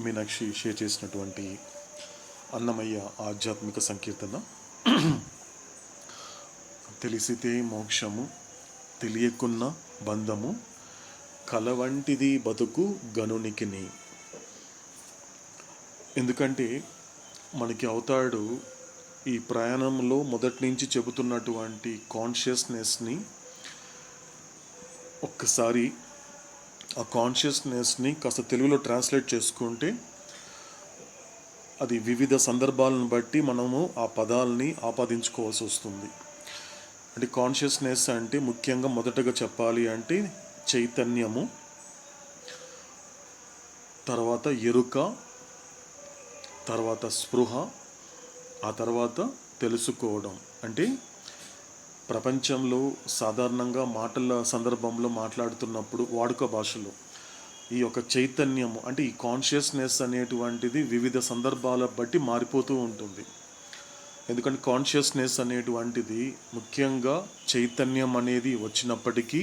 మీనాక్షి షేర్ చేసినటువంటి అన్నమయ్య ఆధ్యాత్మిక సంకీర్తన. తెలిసితే మోక్షము, తెలియకున్న బంధము, కలవంటిది బతుకు గనునికిని. ఎందుకంటే మనకి అవుతాడు ఈ ప్రయాణంలో మొదటి నుంచి చెబుతున్నటువంటి కాన్షియస్నెస్ని ఒక్కసారి ఆ కాన్షియస్నెస్ని కాస్త తెలుగులో ట్రాన్స్లేట్ చేసుకుంటే అది వివిధ సందర్భాలను బట్టి మనము ఆ పదాలని ఆపాదించుకోవాల్సి వస్తుంది. అంటే కాన్షియస్నెస్ అంటే ముఖ్యంగా మొదటగా చెప్పాలి అంటే చైతన్యము, తర్వాత ఎరుక, తర్వాత స్పృహ, ఆ తర్వాత తెలుసుకోవడం. అంటే ప్రపంచంలో సాధారణంగా మాటల సందర్భంలో మాట్లాడుతున్నప్పుడు వాడుక భాషలో ఈ యొక్క చైతన్యము అంటే ఈ కాన్షియస్నెస్ అనేటువంటిది వివిధ సందర్భాల బట్టి మారిపోతూ ఉంటుంది. ఎందుకంటే కాన్షియస్నెస్ అనేటువంటిది ముఖ్యంగా చైతన్యం అనేది వచ్చినప్పటికీ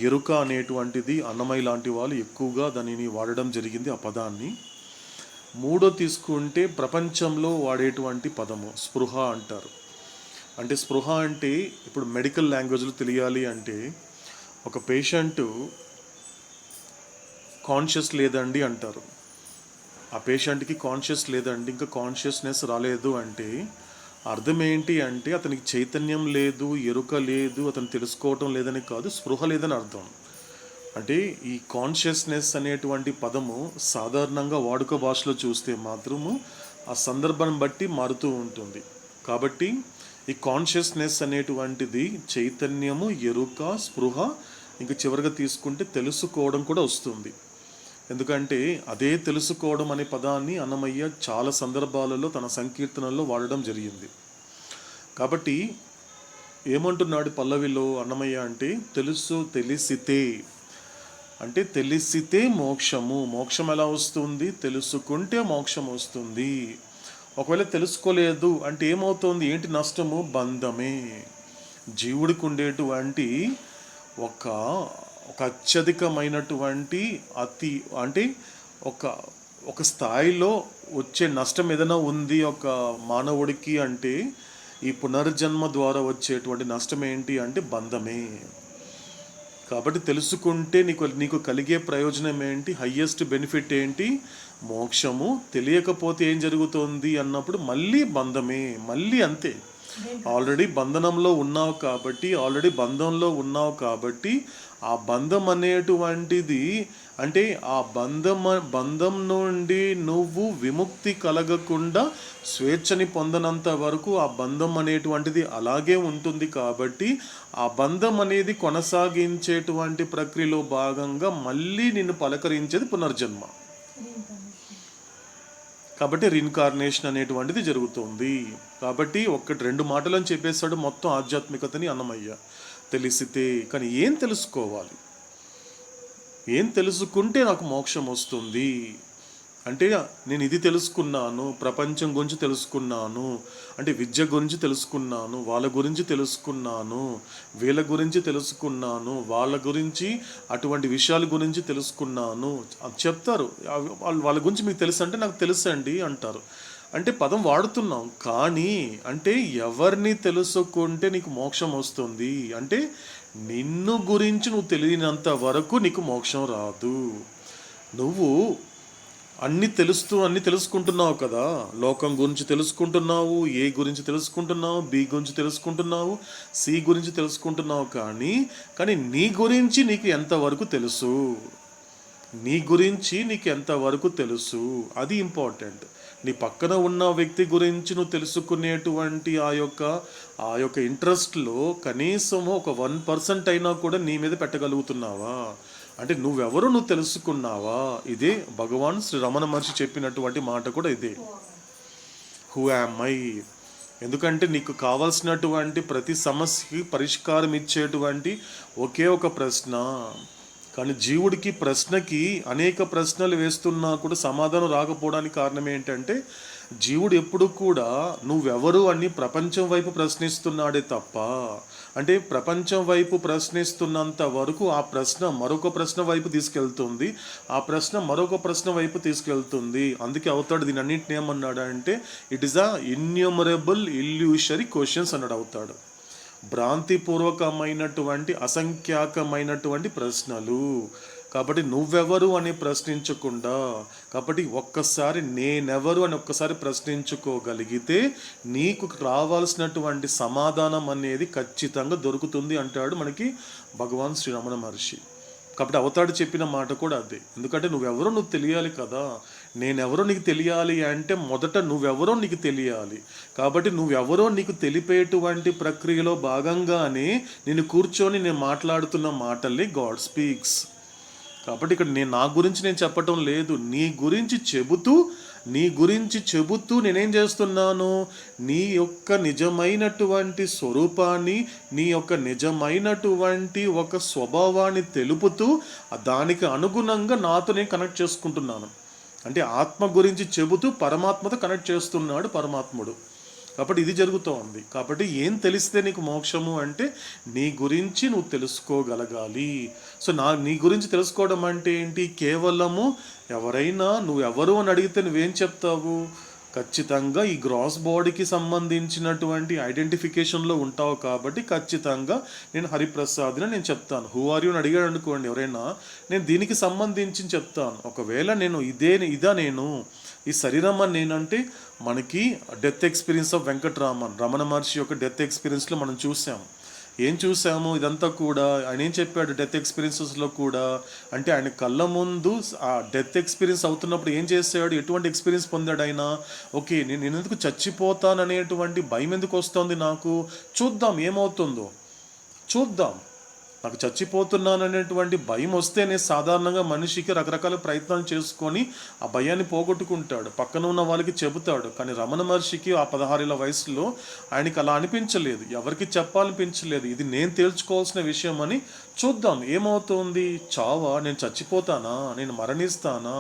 ఎరుక అనేటువంటిది అన్నమయ్య లాంటి వాళ్ళు ఎక్కువగా దానిని వాడడం జరిగింది ఆ పదాన్ని. మూడో తీసుకుంటే ప్రపంచంలో వాడేటువంటి పదము స్పృహ అంటారు. అంటే స్పృహ అంటే ఇప్పుడు మెడికల్ లాంగ్వేజ్లో తెలియాలి అంటే ఒక పేషెంట్ కాన్షియస్ లేదండి అంటారు. ఆ పేషెంట్కి కాన్షియస్ లేదండి, ఇంకా కాన్షియస్నెస్ రాలేదు అంటే అర్థం ఏంటి అంటే అతనికి చైతన్యం లేదు, ఎరుక లేదు, అతను తెలుసుకోవటం లేదని కాదు, స్పృహ లేదని అర్థం. అంటే ఈ కాన్షియస్నెస్ అనేటువంటి పదము సాధారణంగా వాడుక భాషలో చూస్తే మాత్రము ఆ సందర్భాన్ని బట్టి మారుతూ ఉంటుంది. కాబట్టి ఈ కాన్షియస్నెస్ అనేటువంటిది చైతన్యము, ఎరుక, స్పృహ, ఇంకా చివరిగా తీసుకుంటే తెలుసుకోవడం కూడా వస్తుంది. ఎందుకంటే అదే తెలుసుకోవడం అనే పదాన్ని అన్నమయ్య చాలా సందర్భాలలో తన సంకీర్తనల్లో వాడడం జరిగింది. కాబట్టి ఏమంటున్నాడు పల్లవిలో అన్నమయ్య అంటే తెలిసితే అంటే తెలిసితే మోక్షము. మోక్షం ఎలా వస్తుంది? తెలుసుకుంటే మోక్షం వస్తుంది. ఒకవేళ తెలుసుకోలేదు అంటే ఏమవుతుంది? ఏంటి నష్టము? బంధమే. జీవుడికి ఉండేటువంటి ఒక అత్యధికమైనటువంటి అంటే ఒక స్థాయిలో వచ్చే నష్టం ఏదైనా ఉంది ఒక మానవుడికి అంటే ఈ పునర్జన్మ ద్వారా వచ్చేటువంటి నష్టం ఏంటి అంటే బంధమే. కాబట్టి తెలుసుకుంటే నీకు కలిగే ప్రయోజనం ఏంటి? హయ్యెస్ట్ బెనిఫిట్ ఏంటి? మోక్షము. తెలియకపోతే ఏం జరుగుతుంది అన్నప్పుడు మళ్ళీ బంధమే, మళ్ళీ అంతే. ఆల్రెడీ బంధంలో ఉన్నావు కాబట్టి ఆ బంధం అనేటువంటిది అంటే ఆ బంధం నుండి నువ్వు విముక్తి కలగకుండా స్వేచ్ఛని పొందనంత వరకు ఆ బంధం అనేటువంటిది అలాగే ఉంటుంది. కాబట్టి ఆ బంధం అనేది కొనసాగించేటువంటి ప్రక్రియలో భాగంగా మళ్ళీ నిన్ను పలకరించేది పునర్జన్మ. కాబట్టి రీఇన్కార్నేషన్ అనేటువంటిది జరుగుతుంది. కాబట్టి రెండు మాటలను చెప్పేశాడు మొత్తం ఆధ్యాత్మికతని అన్నమయ్య. తెలిసితే, కానీ ఏం తెలుసుకోవాలి? ఏం తెలుసుకుంటే నాకు మోక్షం వస్తుంది అంటే నేను ఇది తెలుసుకున్నాను, ప్రపంచం గురించి తెలుసుకున్నాను, అంటే విద్య గురించి తెలుసుకున్నాను, వాళ్ళ గురించి తెలుసుకున్నాను, వీళ్ళ గురించి తెలుసుకున్నాను, వాళ్ళ గురించి అటువంటి విషయాల గురించి తెలుసుకున్నాను చెప్తారు. వాళ్ళ గురించి మీకు తెలుసు అంటే నాకు తెలుసు అండి అంటారు. అంటే పదం వాడుతున్నాం, కానీ అంటే ఎవరిని తెలుసుకుంటే నీకు మోక్షం వస్తుంది అంటే నిన్ను గురించి నువ్వు తెలియనంత వరకు నీకు మోక్షం రాదు. నువ్వు అన్నీ తెలుసుకుంటున్నావు కదా. లోకం గురించి తెలుసుకుంటున్నావు, ఏ గురించి తెలుసుకుంటున్నావు, బి గురించి తెలుసుకుంటున్నావు, సి గురించి తెలుసుకుంటున్నావు. కానీ నీ గురించి నీకు ఎంతవరకు తెలుసు? అది ఇంపార్టెంట్. నీ పక్కన ఉన్న వ్యక్తి గురించి నువ్వు తెలుసుకునేటువంటి ఆ యొక్క ఇంట్రెస్ట్లో కనీసం ఒక 1% అయినా కూడా నీ మీద పెట్టగలుగుతున్నావా? అంటే నువ్వెవరు నువ్వు తెలుసుకున్నావా? ఇదే భగవాన్ శ్రీ రమణ మహర్షి చెప్పినటువంటి మాట కూడా ఇదే, హూ యామ్ ఐ. ఎందుకంటే నీకు కావాల్సినటువంటి ప్రతి సమస్యకి పరిష్కారం ఇచ్చేటువంటి ఒకే ఒక ప్రశ్న, కానీ జీవుడికి ప్రశ్నకి అనేక ప్రశ్నలు వేస్తున్నా కూడా సమాధానం రాకపోవడానికి కారణం ఏంటంటే జీవుడు ఎప్పుడు కూడా నువ్వెవరు అని ప్రపంచం వైపు ప్రశ్నిస్తున్నాడే తప్ప, అంటే ప్రపంచం వైపు ప్రశ్నిస్తున్నంత వరకు ఆ ప్రశ్న మరొక ప్రశ్న వైపు తీసుకెళ్తుంది, ఆ ప్రశ్న మరొక ప్రశ్న వైపు తీసుకెళ్తుంది. అందుకే అవుతాడు దీని అన్నింటిని ఏమన్నాడు అంటే it is a innumerable illusory questions అన్నాడు అవుతాడు. భ్రాంతిపూర్వకమైనటువంటి అసంఖ్యాకమైనటువంటి ప్రశ్నలు. కాబట్టి నువ్వెవరు అని ప్రశ్నించకుండా, కాబట్టి ఒక్కసారి నేనెవరు అని ఒక్కసారి ప్రశ్నించుకోగలిగితే నీకు రావాల్సినటువంటి సమాధానం అనేది ఖచ్చితంగా దొరుకుతుంది అంటాడు మనకి భగవాన్ శ్రీ రమణ మహర్షి. కాబట్టి అవతాడు చెప్పిన మాట కూడా అదే. ఎందుకంటే నువ్వెవరో నువ్వు తెలియాలి కదా. నేనెవరో నీకు తెలియాలి అంటే మొదట నువ్వెవరో నీకు తెలియాలి. కాబట్టి నువ్వెవరో నీకు తెలిపేటువంటి ప్రక్రియలో భాగంగానే నేను కూర్చొని నేను మాట్లాడుతున్న మాటల్ని గాడ్ స్పీక్స్. కాబట్టి ఇక్కడ నా గురించి నేను చెప్పటం లేదు, నీ గురించి చెబుతూ నేనేం చేస్తున్నాను, నీ యొక్క నిజమైనటువంటి స్వరూపాన్ని, నీ యొక్క నిజమైనటువంటి ఒక స్వభావాన్ని తెలుపుతూ దానికి అనుగుణంగా నాతో నేను కనెక్ట్ చేసుకుంటున్నాను. అంటే ఆత్మ గురించి చెబుతూ పరమాత్మతో కనెక్ట్ చేస్తున్నాడు పరమాత్ముడు. కాబట్టి ఇది జరుగుతూ ఉంది. కాబట్టి ఏం తెలిస్తే నీకు మోక్షము అంటే నీ గురించి నువ్వు తెలుసుకోగలగాలి. సో నీ గురించి తెలుసుకోవడం అంటే ఏంటి, కేవలము ఎవరైనా నువ్వెవరు అని అడిగితే నువ్వేం చెప్తావు, ఖచ్చితంగా ఈ గ్రాస్ బాడీకి సంబంధించినటువంటి ఐడెంటిఫికేషన్లో ఉంటావు. కాబట్టి ఖచ్చితంగా నేను హరిప్రసాద్ని నేను చెప్తాను. హూ ఆర్ యూ అని అడిగాడు అనుకోండి ఎవరైనా, నేను దీనికి సంబంధించి చెప్తాను. ఒకవేళ నేను నేను ఈ శరీరం అని నేనంటే మనకి death experience of Venkataraman Ramana Maharshi యొక్క డెత్ ఎక్స్పీరియన్స్లో మనం ఏం చూసాము ఇదంతా కూడా ఆయన ఏం చెప్పాడు డెత్ ఎక్స్పీరియన్సెస్లో కూడా అంటే ఆయన కళ్ళ ముందు ఆ డెత్ ఎక్స్పీరియన్స్ అవుతున్నప్పుడు ఏం చేశాడు, ఎటువంటి ఎక్స్పీరియన్స్ పొందాడు ఆయన. ఓకే నేను ఎందుకు చచ్చిపోతాననేటువంటి భయం ఎందుకు వస్తుంది నాకు, చూద్దాం ఏమవుతుందో చూద్దాం. నాకు చచ్చిపోతున్నాను అనేటువంటి భయం వస్తేనే సాధారణంగా మనిషికి రకరకాల ప్రయత్నాలు చేసుకొని ఆ భయాన్ని పోగొట్టుకుంటాడు, పక్కన ఉన్న వాళ్ళకి చెబుతాడు. కానీ రమణ మహర్షికి ఆ 16 ఏళ్ల వయసులో ఆయనకి అలా అనిపించలేదు, ఎవరికి చెప్పాలనిపించలేదు. ఇది నేను తేల్చుకోవాల్సిన విషయం అని, చూద్దాం ఏమవుతుంది, చావా, నేను చచ్చిపోతానా, నేను మరణిస్తానా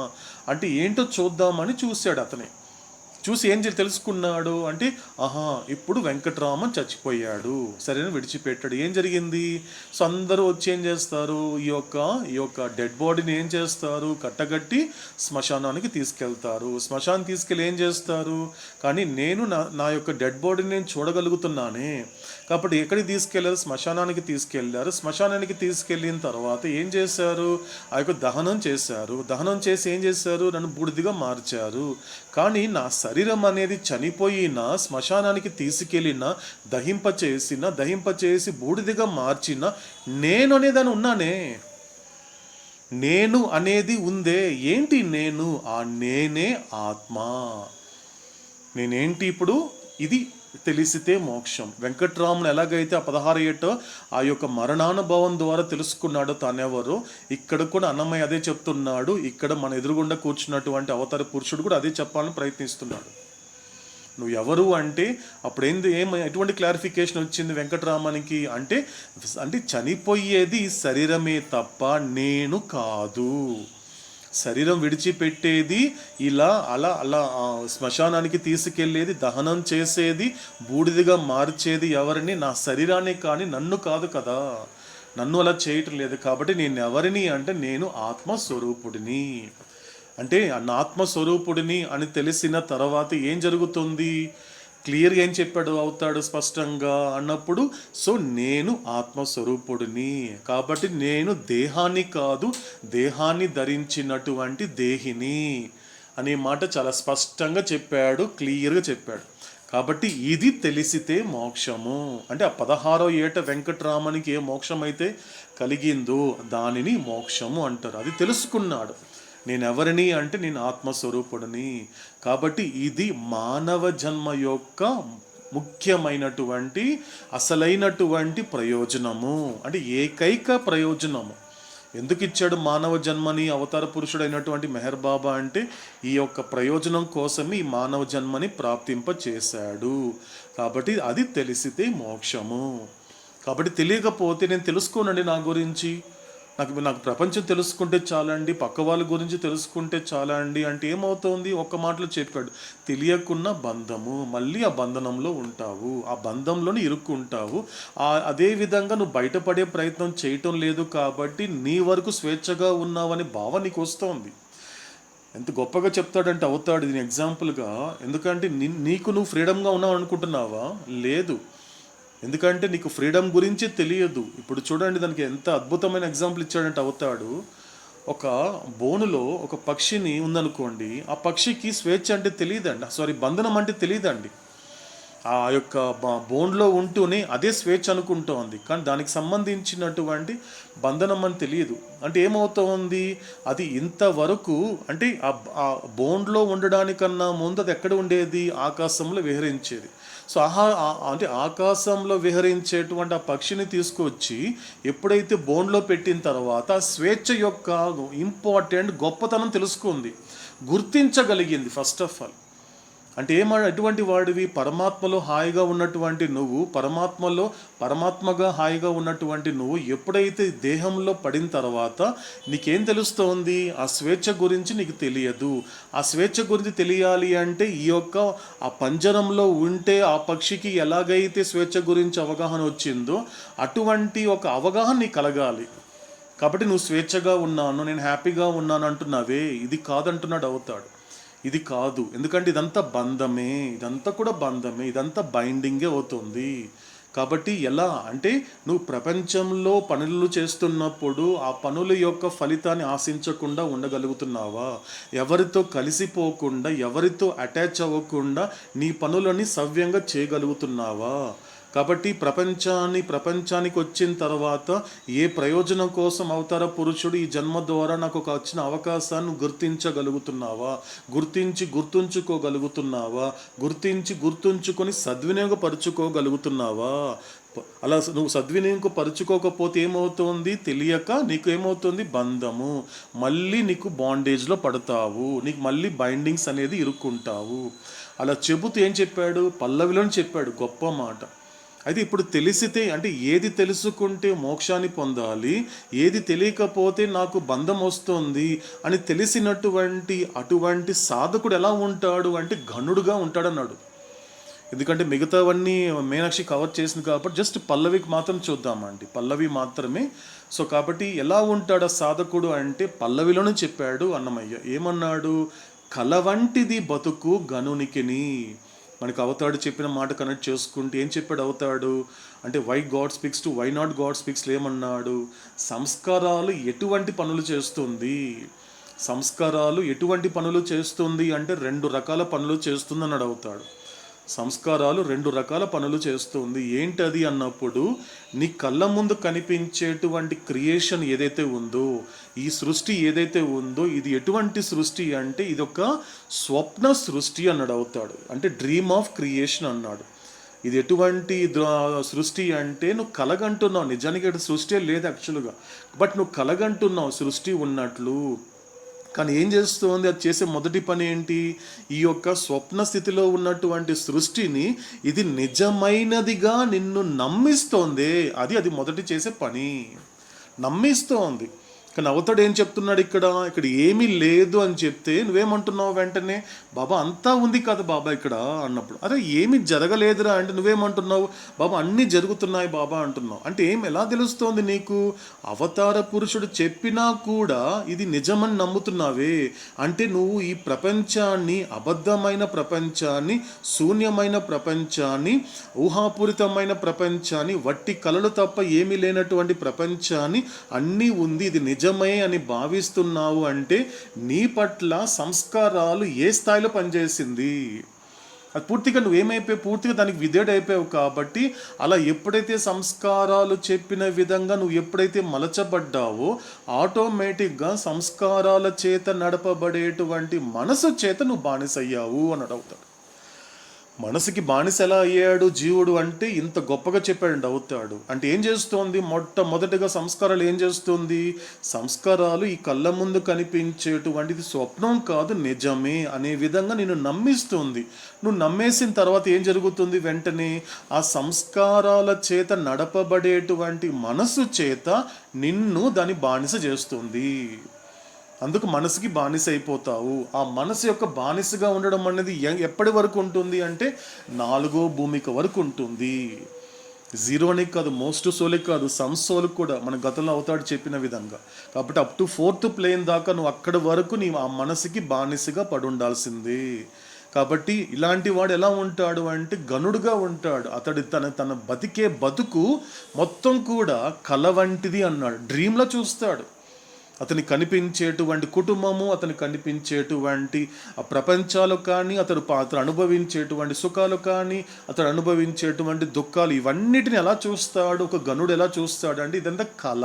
అంటే ఏంటో చూద్దామని చూశాడు. అతనే చూసి ఏం తెలుసుకున్నాడు అంటే ఇప్పుడు వెంకటరామన్ చచ్చిపోయాడు, సరేనా విడిచిపెట్టాడు. ఏం జరిగింది, సో అందరూ వచ్చి ఏం చేస్తారు, ఈ యొక్క డెడ్ బాడీని ఏం చేస్తారు, కట్టగట్టి శ్మశానానికి తీసుకెళ్తారు. శ్మశానం తీసుకెళ్ళి ఏం చేస్తారు, కానీ నేను నా యొక్క డెడ్ బాడీని నేను చూడగలుగుతున్నానే. కాబట్టి ఎక్కడికి తీసుకెళ్లారు, శ్మశానానికి తీసుకెళ్లారు. శ్మశానానికి తీసుకెళ్ళిన తర్వాత ఏం చేశారు, ఆ యొక్క దహనం చేశారు. దహనం చేసి ఏం చేశారు, నన్ను బూడిదిగా మార్చారు. కానీ నా శరీరం అనేది చనిపోయిన శ్మశానానికి తీసుకెళ్ళిన దహింపచేసి బూడిదిగా మార్చిన నేను అనేదాన్ని ఉన్నానే, నేను అనేది ఉందే. ఏంటి నేను, ఆ నేనే ఆత్మ. నేనేంటి ఇప్పుడు, ఇది తెలిసితే మోక్షం. వెంకటరాముని ఎలాగైతే ఆ 16 ఏట ఆ యొక్క మరణానుభవం ద్వారా తెలుసుకున్నాడో తానెవరో, ఇక్కడ కూడా అన్నమయ్య అదే చెప్తున్నాడు. ఇక్కడ మన ఎదురుగుండా కూర్చున్నటువంటి అవతార పురుషుడు కూడా అదే చెప్పాలని ప్రయత్నిస్తున్నాడు. నువ్వు ఎవరు అంటే అప్పుడు ఎటువంటి క్లారిఫికేషన్ వచ్చింది వెంకటరామనికి అంటే చనిపోయేది శరీరమే తప్ప నేను కాదు. శరీరం విడిచిపెట్టేది అలా శ్మశానానికి తీసుకెళ్లేది, దహనం చేసేది, బూడిదిగా మార్చేది ఎవరిని, నా శరీరాన్ని కానీ నన్ను కాదు కదా. నన్ను అలా చేయటం లేదు. కాబట్టి నేను ఎవరిని అంటే నేను ఆత్మస్వరూపుడిని. అంటే ఆత్మస్వరూపుడిని అని తెలిసిన తర్వాత ఏం జరుగుతుంది, క్లియర్గా ఏం చెప్పాడు అవుతాడు స్పష్టంగా అన్నప్పుడు, సో నేను ఆత్మస్వరూపుడిని. కాబట్టి నేను దేహాన్ని కాదు, దేహాన్ని ధరించినటువంటి దేహిని అనే మాట చాలా స్పష్టంగా చెప్పాడు, క్లియర్గా చెప్పాడు. కాబట్టి ఇది తెలిసితే మోక్షము. అంటే ఆ 16వ ఏట వెంకటరామనికి ఏ మోక్షం అయితే కలిగిందో దానిని మోక్షము అంటారు. అది తెలుసుకున్నాడు. నేను ఎవరిని అంటే నేను ఆత్మస్వరూపుడిని. కాబట్టి ఇది మానవ జన్మ యొక్క ముఖ్యమైనటువంటి అసలైనటువంటి ప్రయోజనము, అంటే ఏకైక ప్రయోజనము. ఎందుకు ఇచ్చాడు మానవ జన్మని అవతార పురుషుడైనటువంటి మెహర్ బాబా అంటే ఈ యొక్క ప్రయోజనం కోసమే ఈ మానవ జన్మని ప్రాప్తింప చేశాడు. కాబట్టి అది తెలిసితే మోక్షము. కాబట్టి తెలియకపోతే నేను తెలుసుకోనండి నా గురించి, నాకు నాకు ప్రపంచం తెలుసుకుంటే చాలా అండి, పక్క వాళ్ళ గురించి తెలుసుకుంటే చాలా అండి అంటే ఏమవుతుంది? ఒక్క మాటలో చెప్పాడు, తెలియకున్న బంధము, మళ్ళీ ఆ బంధనంలో ఉంటావు, ఆ బంధంలోనే ఇరుక్కుంటావు. అదే విధంగా నువ్వు బయటపడే ప్రయత్నం చేయటం లేదు కాబట్టి నీ వరకు స్వేచ్ఛగా ఉన్నావనే భావం నీకు వస్తుంది. ఎంత గొప్పగా చెప్తాడంటే అవుతాడు దీని ఎగ్జాంపుల్గా. ఎందుకంటే నీకు నువ్వు ఫ్రీడమ్గా ఉన్నావు అనుకుంటున్నావా? లేదు. ఎందుకంటే నీకు ఫ్రీడమ్ గురించి తెలియదు. ఇప్పుడు చూడండి, దానికి ఎంత అద్భుతమైన ఎగ్జాంపుల్ ఇచ్చాడంటే అవుతాడు. ఒక బోనులో ఒక పక్షిని ఉందనుకోండి, ఆ పక్షికి స్వేచ్ఛ అంటే తెలియదండి, సారీ బంధనం అంటే తెలియదండి. ఆ యొక్క బోన్లో ఉంటూనే అదే స్వేచ్ఛ అనుకుంటోంది, కానీ దానికి సంబంధించినటువంటి బంధనం అని తెలియదు. అంటే ఏమవుతోంది, అది ఇంతవరకు అంటే ఆ బోన్లో ఉండడానికన్నా ముందు అది ఎక్కడ ఉండేది? ఆకాశంలో విహరించేది. సో అంటే ఆకాశంలో విహరించేటువంటి ఆ పక్షిని తీసుకొచ్చి ఎప్పుడైతే బోన్లో పెట్టిన తర్వాత స్వేచ్ఛ యొక్క ఇంపార్టెంట్ గొప్పతనం తెలుసుకుంది, గుర్తించగలిగింది ఫస్ట్ ఆఫ్ ఆల్. అంటే ఎటువంటి వాడివి? పరమాత్మలో హాయిగా ఉన్నటువంటి నువ్వు, పరమాత్మగా హాయిగా ఉన్నటువంటి నువ్వు ఎప్పుడైతే దేహంలో పడిన తర్వాత నీకేం తెలుస్తోంది? ఆ స్వేచ్ఛ గురించి నీకు తెలియదు. ఆ స్వేచ్ఛ గురించి తెలియాలి అంటే ఈ యొక్క ఆ పంజరంలో ఉంటే ఆ పక్షికి ఎలాగైతే స్వేచ్ఛ గురించి అవగాహన వచ్చిందో అటువంటి ఒక అవగాహన నీకు కలగాలి. కాబట్టి నువ్వు స్వేచ్ఛగా ఉన్నాను, నేను హ్యాపీగా ఉన్నాను అంటున్నావే, ఇది కాదంటున్నాడు అవుతాడు. ఇది కాదు, ఎందుకంటే ఇదంతా బంధమే, ఇదంతా కూడా బంధమే, ఇదంతా బైండింగే అవుతుంది. కాబట్టి ఎలా అంటే నువ్వు ప్రపంచంలో పనులు చేస్తున్నప్పుడు ఆ పనుల యొక్క ఫలితాన్ని ఆశించకుండా ఉండగలుగుతున్నావా? ఎవరితో కలిసిపోకుండా, ఎవరితో అటాచ్ అవ్వకుండా నీ పనులని సవ్యంగా చేయగలుగుతున్నావా? కాబట్టి ప్రపంచానికి వచ్చిన తర్వాత ఏ ప్రయోజనం కోసం అవతార పురుషుడు ఈ జన్మ ద్వారా నాకు ఒక వచ్చిన అవకాశాన్ని గుర్తించగలుగుతున్నావా? గుర్తుంచుకోగలుగుతున్నావా? గుర్తుంచుకొని సద్వినియోగపరుచుకోగలుగుతున్నావా? అలా నువ్వు సద్వినియోగపరుచుకోకపోతే ఏమవుతుంది? తెలియక నీకు ఏమవుతుంది? బంధము, మళ్ళీ నీకు బాండేజ్లో పడతావు, నీకు మళ్ళీ బైండింగ్స్ అనేది ఇరుక్కుంటావు. అలా చెబుతూ ఏం చెప్పాడు? పల్లవిలోని చెప్పాడు గొప్ప మాట. అయితే ఇప్పుడు తెలిసితే అంటే ఏది తెలుసుకుంటే మోక్షాన్ని పొందాలి, ఏది తెలియకపోతే నాకు బంధం వస్తుంది అని అటువంటి సాధకుడు ఎలా ఉంటాడు అంటే ఘనుడుగా ఉంటాడన్నాడు. ఎందుకంటే మిగతావన్నీ మీనాక్షి కవర్ చేసింది కాబట్టి జస్ట్ పల్లవికి మాత్రం చూద్దామండి, పల్లవి మాత్రమే. సో కాబట్టి ఎలా ఉంటాడు ఆ సాధకుడు అంటే పల్లవిలోనే చెప్పాడు అన్నమయ్య. ఏమన్నాడు? కల వంటిది బతుకు గనునికిని. మనకు అవతాడు చెప్పిన మాట కనెక్ట్ చేసుకుంటే ఏం చెప్పాడు అవతాడు అంటే why God speaks to why not God speaks ఏమన్నాడు? సంస్కారాలు ఎటువంటి పనులు చేస్తుంది అంటే 2 రకాల పనులు చేస్తుంది అన్నాడు అవుతాడు. సంస్కారాలు 2 రకాల పనులు చేస్తుంది. ఏంటది అన్నప్పుడు నీ కళ్ళ ముందు కనిపించేటువంటి క్రియేషన్ ఏదైతే ఉందో, ఈ సృష్టి ఏదైతే ఉందో, ఇది ఎటువంటి సృష్టి అంటే ఇది ఒక స్వప్న సృష్టి అన్నాడు అవుతాడు. అంటే డ్రీమ్ ఆఫ్ క్రియేషన్ అన్నాడు. ఇది ఎటువంటి సృష్టి అంటే నువ్వు కలగంటున్నావు, నిజానికి ఇక్కడ సృష్టి లేదు యాక్చువల్గా, బట్ నువ్వు కలగంటున్నావు సృష్టి ఉన్నట్లు. కానీ ఏం చేస్తుంది? అది చేసే మొదటి పని ఏంటి? ఈ యొక్క స్వప్న స్థితిలో ఉన్నటువంటి సృష్టిని ఇది నిజమైనదిగా నిన్ను నమ్మిస్తోంది. అది మొదటి చేసే పని, నమ్మిస్తోంది. కానీ అవతడు ఏం చెప్తున్నాడు? ఇక్కడ ఏమీ లేదు అని చెప్తే నువ్వేమంటున్నావు వెంటనే? బాబా అంతా ఉంది కదా బాబా ఇక్కడ అన్నప్పుడు, అరే ఏమీ జరగలేదురా అంటే నువ్వేమంటున్నావు? బాబా అన్నీ జరుగుతున్నాయి బాబా అంటున్నావు. అంటే ఎలా తెలుస్తోంది నీకు? అవతార పురుషుడు చెప్పినా కూడా ఇది నిజమని నమ్ముతున్నావే. అంటే నువ్వు ఈ ప్రపంచాన్ని, అబద్ధమైన ప్రపంచాన్ని, శూన్యమైన ప్రపంచాన్ని, ఊహాపూరితమైన ప్రపంచాన్ని, వట్టి కలలు తప్ప ఏమీ లేనటువంటి ప్రపంచాన్ని అన్నీ ఉంది, ఇది నిజమే అని భావిస్తున్నావు. అంటే నీ పట్ల సంస్కారాలు ఏ స్థాయిలో పనిచేసింది? అది పూర్తిగా పూర్తిగా దానికి విధేయుడైపోయావు. కాబట్టి అలా ఎప్పుడైతే సంస్కారాలు చెప్పిన విధంగా నువ్వు ఎప్పుడైతే మలచబడ్డావో ఆటోమేటిక్గా సంస్కారాల చేత నడపబడేటువంటి మనసు చేత నువ్వు బానిసయ్యావు అని అడుగుతాడు. మనసుకి బానిస ఎలా అయ్యాడు జీవుడు అంటే ఇంత గొప్పగా చెప్పాడు అవుతాడు అంటే ఏం చేస్తోంది? మొట్టమొదటిగా సంస్కారాలు ఏం చేస్తుంది? సంస్కారాలు ఈ కళ్ళ ముందు కనిపించేటువంటిది స్వప్నం కాదు, నిజమే అనే విధంగా నేను నమ్మిస్తుంది. నువ్వు నమ్మేసిన తర్వాత ఏం జరుగుతుంది? వెంటనే ఆ సంస్కారాల చేత నడపబడేటువంటి మనసు చేత నిన్ను దాని బానిస చేస్తుంది. అందుకు మనసుకి బానిస అయిపోతావు. ఆ మనసు యొక్క బానిసగా ఉండడం అనేది ఎప్పటి వరకు ఉంటుంది అంటే 4వ భూమిక వరకు ఉంటుంది. జీరోని కాదు, మోస్ట్ సోలే కాదు, సమ్ సోల్ కూడా మన గతంలో అవుతాడు చెప్పిన విధంగా. కాబట్టి అప్ టు 4th ప్లేన్ దాకా నువ్వు అక్కడి వరకు నీ ఆ మనసుకి బానిసగా పడి ఉండాల్సిందే. కాబట్టి ఇలాంటి వాడు ఎలా ఉంటాడు అంటే గనుడుగా ఉంటాడు. అతడు తన బతికే బతుకు మొత్తం కూడా కల వంటిది అన్నాడు. డ్రీమ్లో చూస్తాడు. అతని కనిపించేటువంటి కుటుంబము, అతను కనిపించేటువంటి ప్రపంచాలు కానీ, అతడు అనుభవించేటువంటి సుఖాలు కానీ, అతడు అనుభవించేటువంటి దుఃఖాలు, ఇవన్నిటిని ఎలా చూస్తాడు? ఒక గనుడు ఎలా చూస్తాడు అంటే ఇదంతా కళ,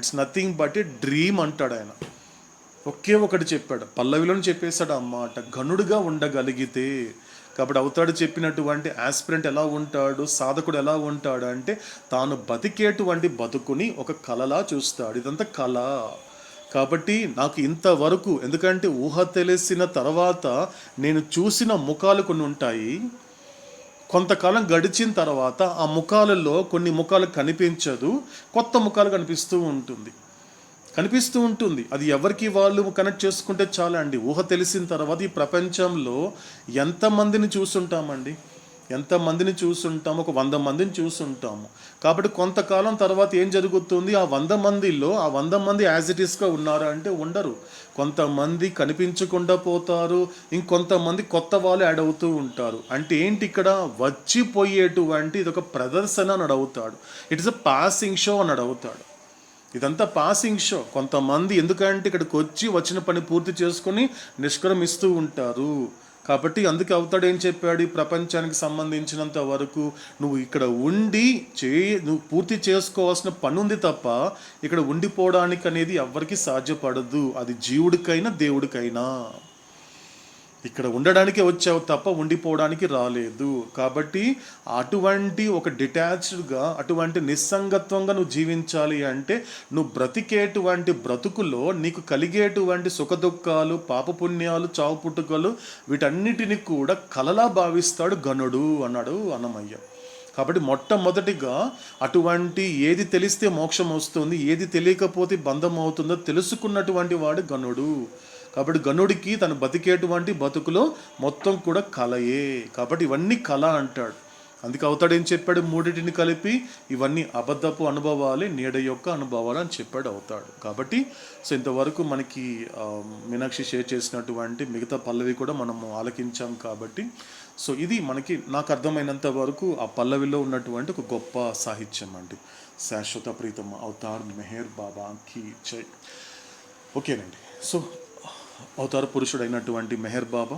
it's nothing but A dream అంటాడు ఆయన. ఒకే ఒకటి చెప్పాడు, పల్లవిలోని చెప్పేశాడు అన్నమాట, గనుడుగా ఉండగలిగితే. కాబట్టి అవుతాడు చెప్పినటువంటి ఆస్పిరెంట్ ఎలా ఉంటాడు, సాధకుడు ఎలా ఉంటాడు అంటే తాను బతికేటువంటి బతుకుని ఒక కళలా చూస్తాడు. ఇదంతా కళ. కాబట్టి నాకు ఇంతవరకు, ఎందుకంటే ఊహ తెలిసిన తర్వాత నేను చూసిన ముఖాలు కొన్ని ఉంటాయి. కొంతకాలం గడిచిన తర్వాత ఆ ముఖాలలో కొన్ని ముఖాలు కనిపించదు, కొత్త ముఖాలు కనిపిస్తూ ఉంటుంది. అది ఎవరికి వాళ్ళు కనెక్ట్ చేసుకుంటే చాలా అండి. ఊహ తెలిసిన తర్వాత ఈ ప్రపంచంలో ఎంతమందిని చూసుంటామండి? ఎంతమందిని చూసుంటాము? ఒక 100 మందిని చూసుంటాము. కాబట్టి కొంతకాలం తర్వాత ఏం జరుగుతుంది? ఆ 100 మందిలో ఆ 100 మంది యాజ్ ఇట్ ఈస్గా ఉన్నారా అంటే ఉండరు. కొంతమంది కనిపించకుండా పోతారు, ఇంకొంతమంది కొత్త వాళ్ళు యాడ్ అవుతూ ఉంటారు. అంటే ఏంటి? ఇక్కడ వచ్చిపోయేటువంటి ఇది ఒక ప్రదర్శన అని అడుగుతాడు. It is a passing show అని అడుగుతాడు. ఇదంతా పాసింగ్ షో. కొంతమంది ఎందుకంటే ఇక్కడికి వచ్చిన పని పూర్తి చేసుకొని నిష్క్రమిస్తూ ఉంటారు. కాబట్టి అందుకే అవుతాడు ఏం చెప్పాడు? ఈ ప్రపంచానికి సంబంధించినంత వరకు నువ్వు ఇక్కడ ఉండి నువ్వు పూర్తి చేసుకోవాల్సిన పని ఉంది తప్ప ఇక్కడ ఉండిపోవడానికి అనేది ఎవరికి సాధ్యపడదు. అది జీవుడికైనా దేవుడికైనా. ఇక్కడ ఉండడానికే వచ్చావు తప్ప ఉండిపోవడానికి రాలేదు. కాబట్టి అటువంటి ఒక డిటాచ్డ్గా, అటువంటి నిస్సంగత్వంగా నువ్వు జీవించాలి అంటే నువ్వు బ్రతికేటువంటి బ్రతుకులో నీకు కలిగేటువంటి సుఖదుఖాలు, పాపపుణ్యాలు, చావు పుట్టుకలు, వీటన్నిటిని కూడా కలలా భావిస్తాడు గనుడు అన్నాడు అన్నమయ్య. కాబట్టి మొట్టమొదటిగా అటువంటి ఏది తెలిస్తే మోక్షం వస్తుంది, ఏది తెలియకపోతే బంధం అవుతుందో తెలుసుకున్నటువంటి వాడు గనుడు. కాబట్టి గనుడికి తను బతికేటువంటి బతుకులో మొత్తం కూడా కలయే. కాబట్టి ఇవన్నీ కళ అంటాడు. అందుకే అవుతాడు ఏం చెప్పాడు? మూడింటిని కలిపి ఇవన్నీ అబద్ధపు అనుభవాలే, నీడ యొక్క అనుభవాలు అని చెప్పాడు అవుతాడు. కాబట్టి ఇంతవరకు మనకి మీనాక్షి షేర్ చేసినటువంటి మిగతా పల్లవి కూడా మనము ఆలకించాం. కాబట్టి ఇది నాకు అర్థమైనంత వరకు ఆ పల్లవిలో ఉన్నటువంటి ఒక గొప్ప సాహిత్యం అండి. శాశ్వత ప్రీతమ అవతార్ మెహర్ బాబా కి జై. ఓకేనండి. అవతార పురుషుడైనటువంటి మెహర్ బాబా